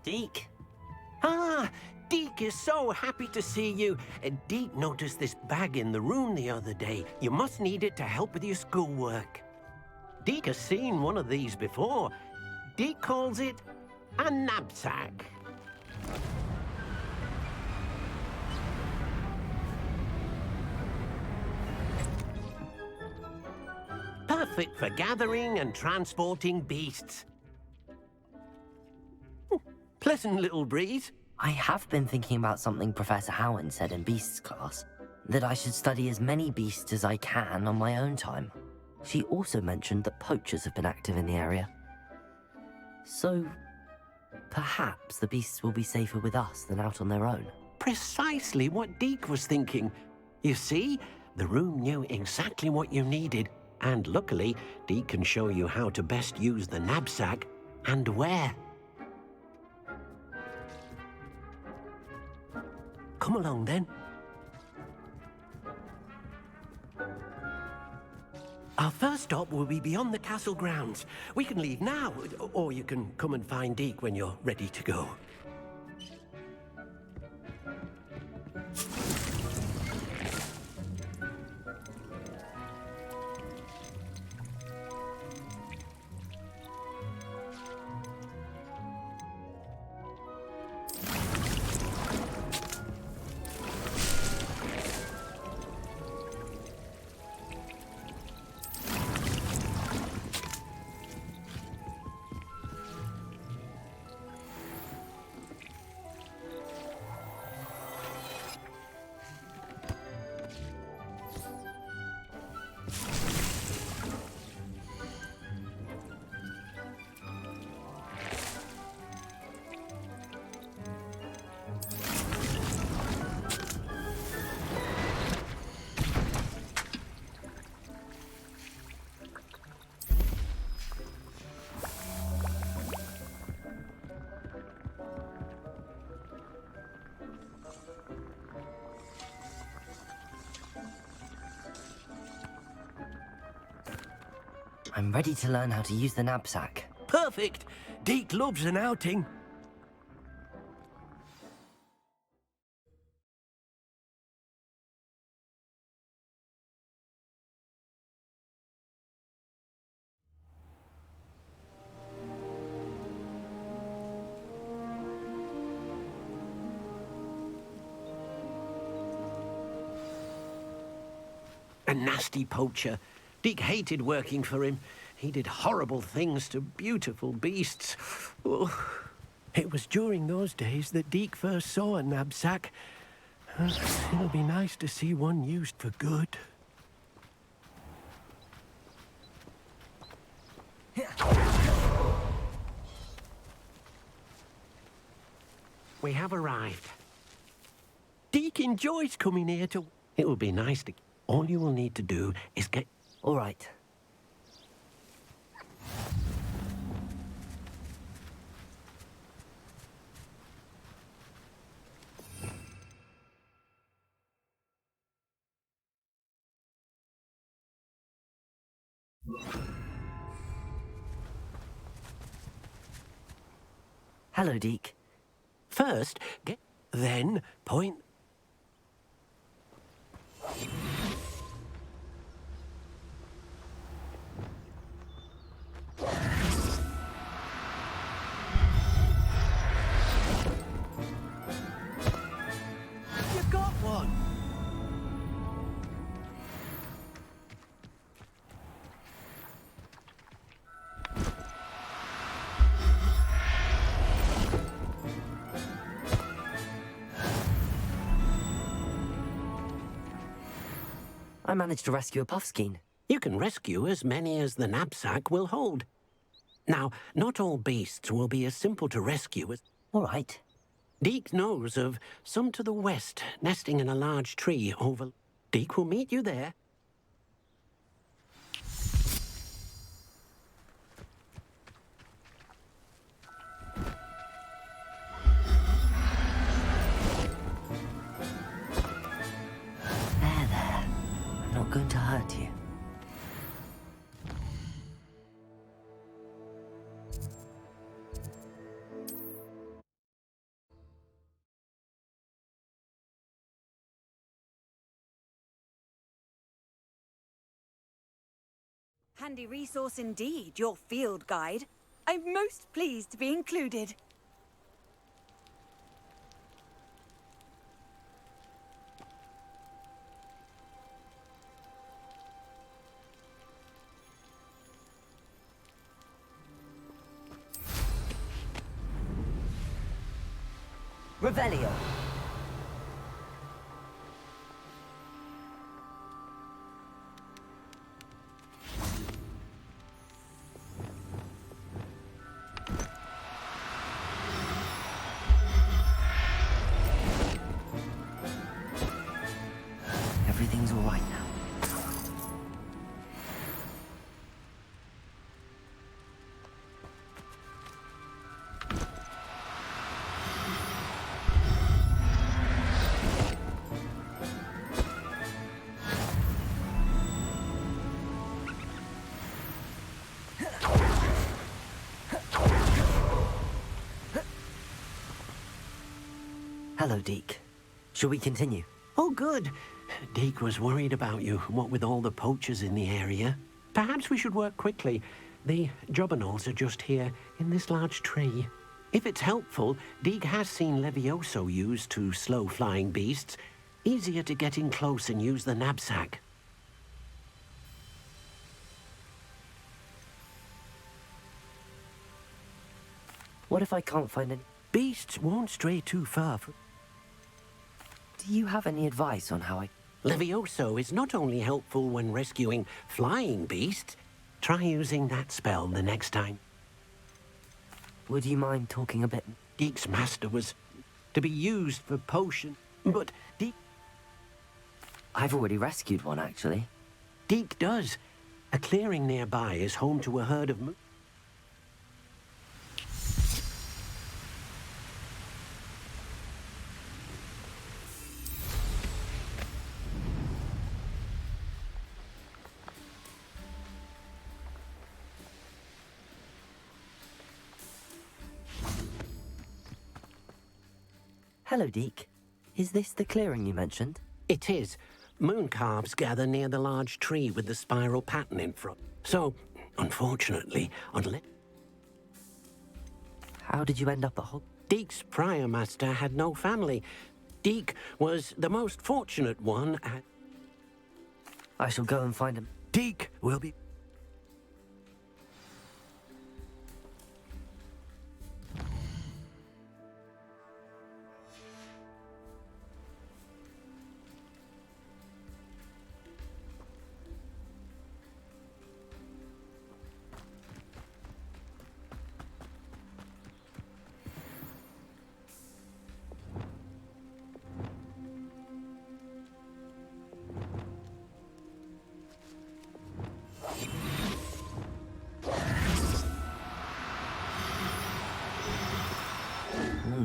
Deke. Ah, Deke is so happy to see you. Deke noticed this bag in the room the other day. You must need it to help with your schoolwork. Deke has seen one of these before. Deke calls it a knapsack. Perfect for gathering and transporting beasts. Pleasant little breeze. I have been thinking about something Professor Howard said in Beasts class, that I should study as many beasts as I can on my own time. She also mentioned that poachers have been active in the area. So, perhaps the beasts will be safer with us than out on their own. Precisely what Deke was thinking. You see, the room knew exactly what you needed, and luckily, Deke can show you how to best use the knapsack and where. Come along, then. Our first stop will be beyond the castle grounds. We can leave now, or you can come and find Deke when you're ready to go. I'm ready to learn how to use the knapsack. Perfect. Deke loves an outing. A nasty poacher. Deke hated working for him. He did horrible things to beautiful beasts. Oh, it was during those days that Deke first saw a knapsack. It'll be nice to see one used for good. We have arrived. Deke enjoys coming here to... It will be nice to... All you will need to do is get... All right. Hello, Deke. First, get... Then, point... You've got one! I managed to rescue a puffskein. You can rescue as many as the knapsack will hold. Now, not all beasts will be as simple to rescue as... All right. Deke knows of some to the west, nesting in a large tree over... Deke will meet you there. There. I'm not going to hurt you. Handy resource indeed, your field guide. I'm most pleased to be included. Revelio. Everything's all right now. Hello, Deke. Shall we continue? Oh, good. Deke was worried about you, what with all the poachers in the area. Perhaps we should work quickly. The jobberknolls are just here, in this large tree. If it's helpful, Deke has seen Levioso used to slow flying beasts. Easier to get in close and use the knapsack. What if I can't find any... Beasts won't stray too far. Do you have any advice on how I... Levioso is not only helpful when rescuing flying beasts. Try using that spell the next time. Would you mind talking a bit? Deke's master was to be used for potion, but Deke... I've already rescued one, actually. Deke does. A clearing nearby is home to a herd of... Hello, Deke. Is this the clearing you mentioned? It is. Moon calves gather near the large tree with the spiral pattern in front. So, unfortunately, unless... How did you end up at Hogwarts? Deke's prior master had no family. Deke was the most fortunate one at... I shall go and find him. Deke will be...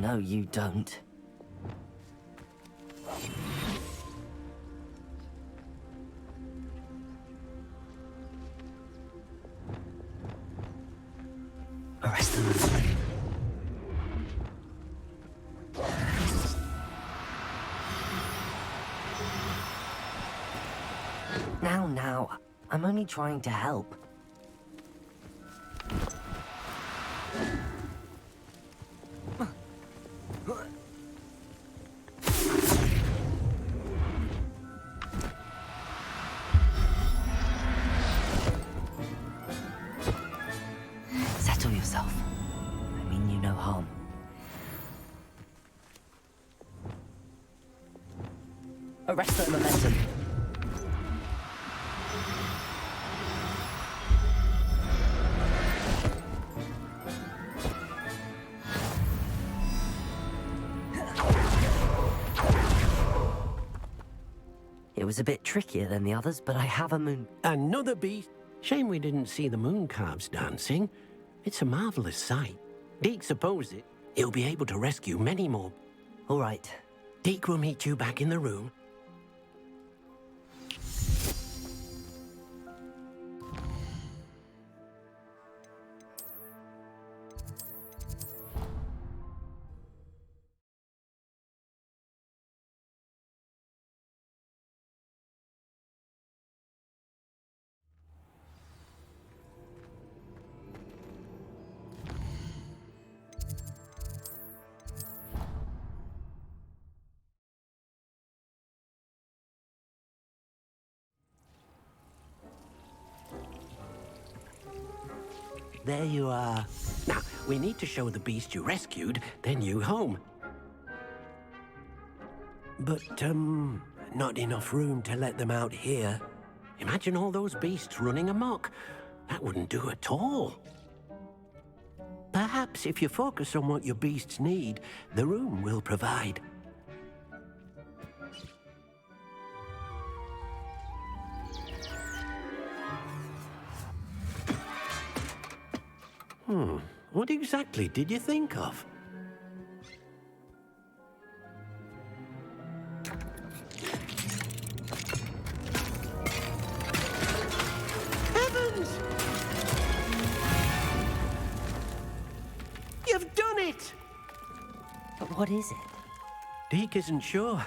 No, you don't. Arrest them. Now, I'm only trying to help. Settle yourself. I mean you no harm. Arrest that momentum. It was a bit trickier than the others, but I have a moon... Another beast. Shame we didn't see the moon calves dancing. It's a marvelous sight. Deke supposed it. He'll be able to rescue many more. All right. Deke will meet you back in the room. There you are. Now, we need to show the beast you rescued their new home. But, not enough room to let them out here. Imagine all those beasts running amok. That wouldn't do at all. Perhaps if you focus on what your beasts need, the room will provide. What exactly did you think of? Heavens! You've done it! But what is it? Deke isn't sure.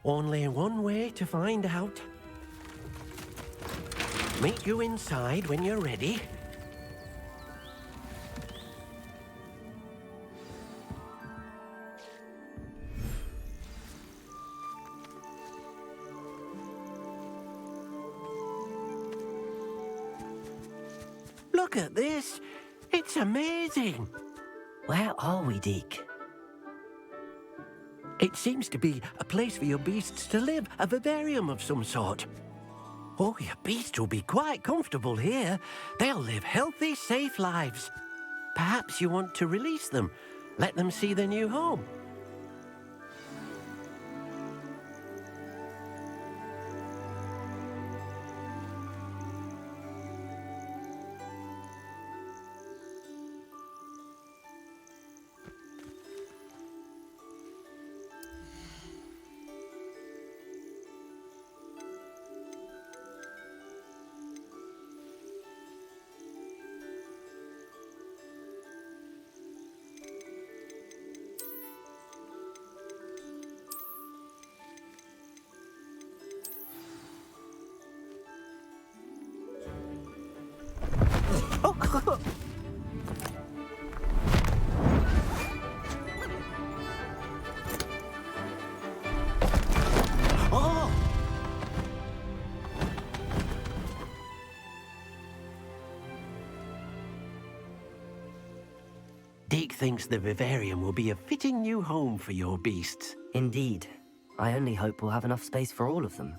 Only one way to find out. Meet you inside when you're ready. Look at this. It's amazing. Where are we, Deke? It seems to be a place for your beasts to live, a vivarium of some sort. Oh, your beasts will be quite comfortable here. They'll live healthy, safe lives. Perhaps you want to release them, let them see their new home. Deke thinks the vivarium will be a fitting new home for your beasts. Indeed. I only hope we'll have enough space for all of them.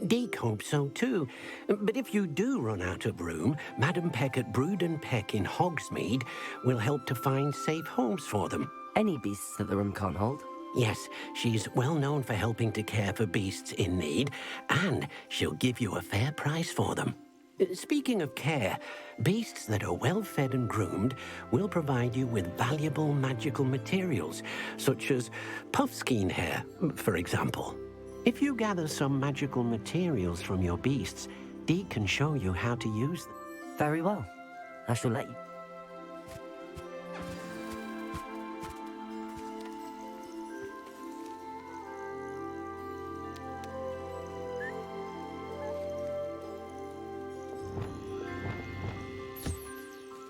Deke hopes so too. But if you do run out of room, Madam Peck at Brood and Peck in Hogsmeade will help to find safe homes for them. Any beasts that the room can't hold? Yes, she's well known for helping to care for beasts in need, and she'll give you a fair price for them. Speaking of care, beasts that are well fed and groomed will provide you with valuable magical materials, such as puffskein hair, for example. If you gather some magical materials from your beasts, Deke can show you how to use them. Very well. I shall let you.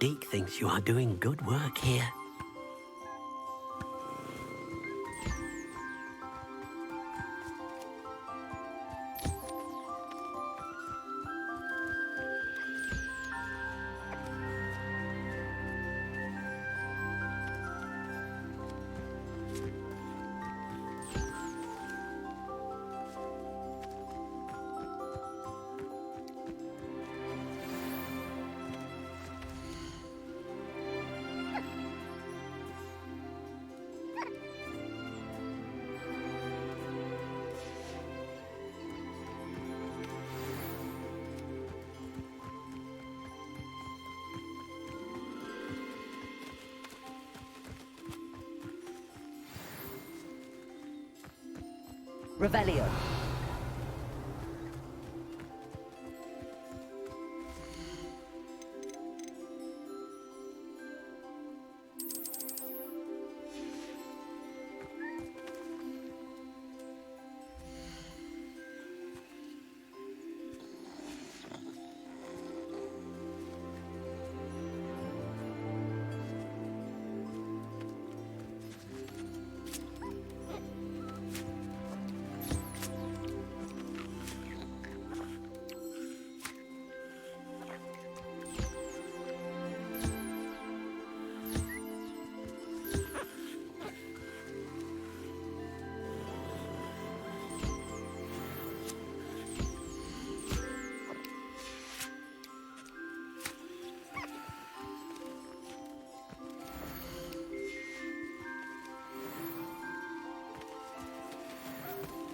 Deke thinks you are doing good work here. Revelio.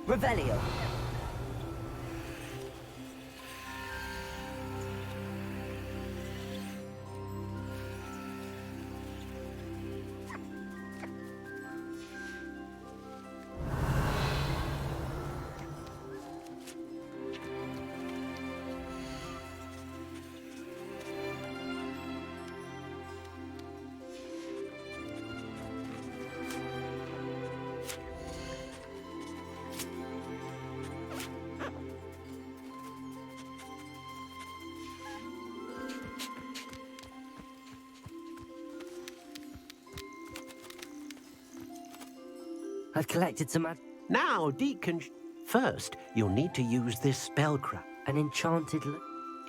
Revelio. I've collected some... Now, Deke can... First, you'll need to use this spellcraft. An enchanted...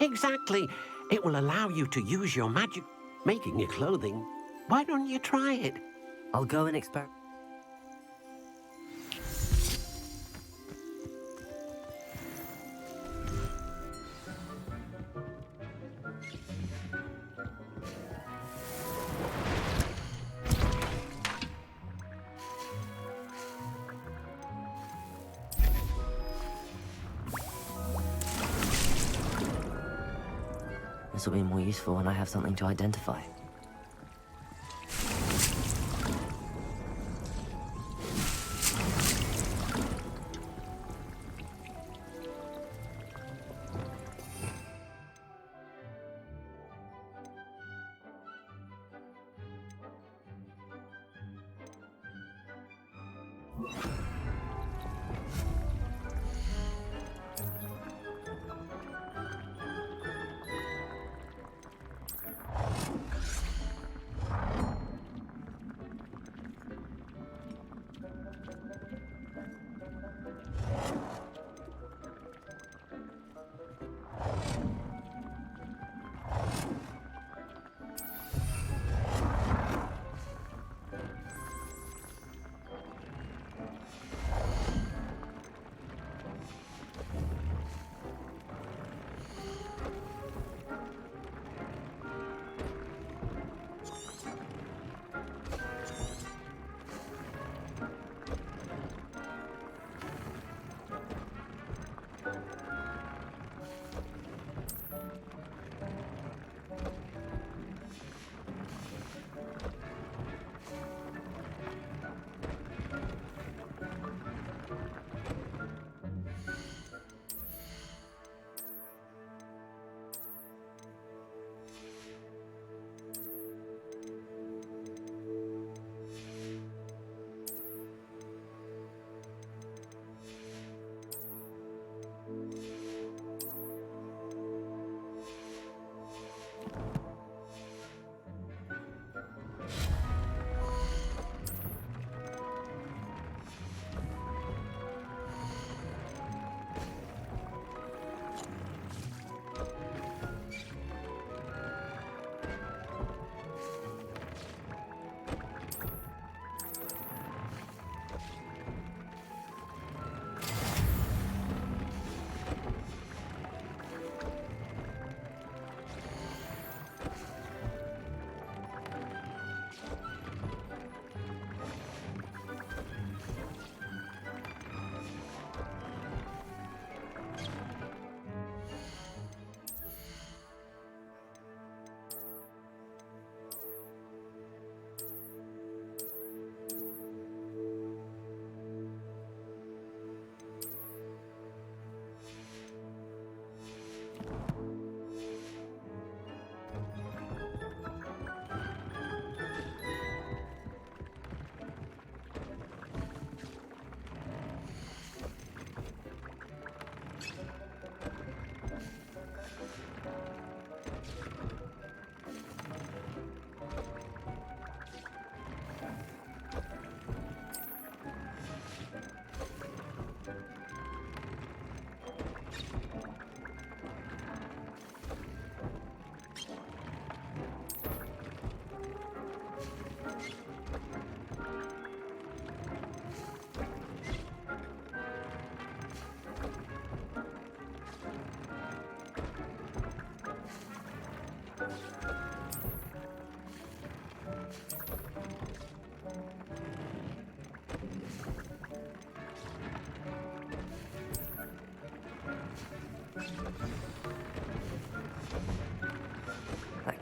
Exactly. It will allow you to use your magic... Making your clothing. Why don't you try it? I'll go and experiment. This will be more useful when I have something to identify.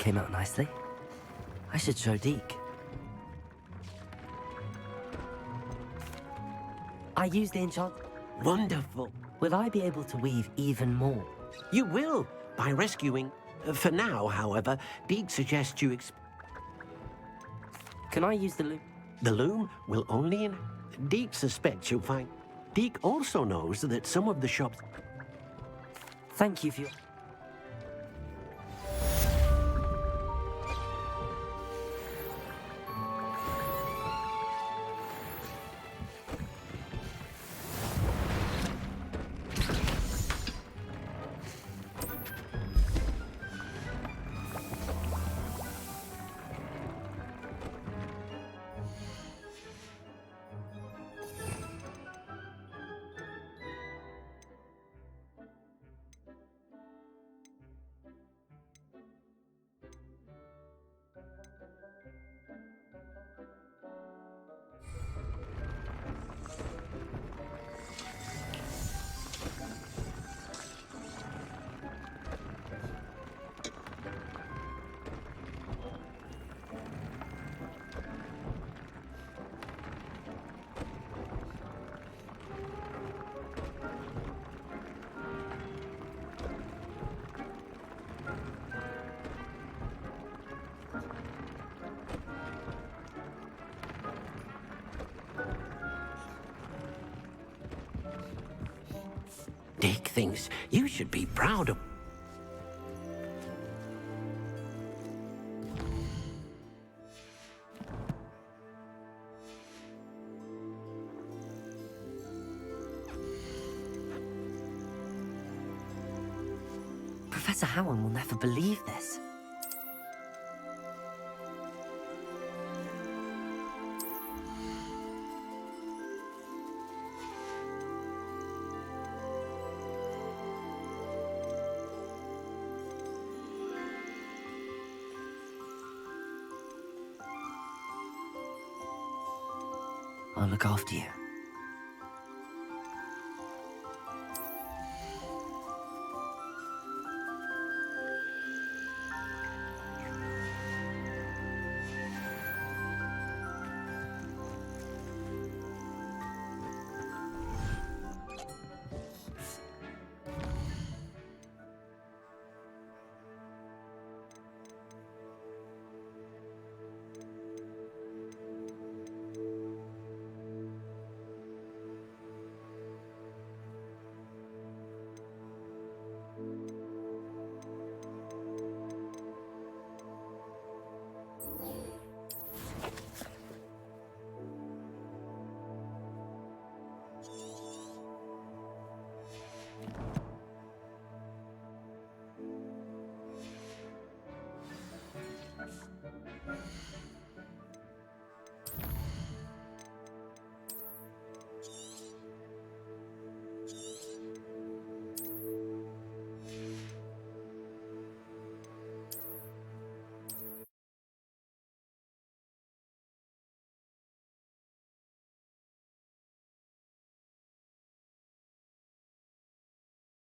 came out nicely. I should show Deke. I used the enchant. Wonderful. Will I be able to weave even more? You will, by rescuing. For now, however, Deke suggests you Can I use the loom? The loom will only Deke suspects you'll find. Deke also knows that some of the shops... Thank you for your... Deke thinks you should be proud of... Professor Howard will never believe this. I'll look after you.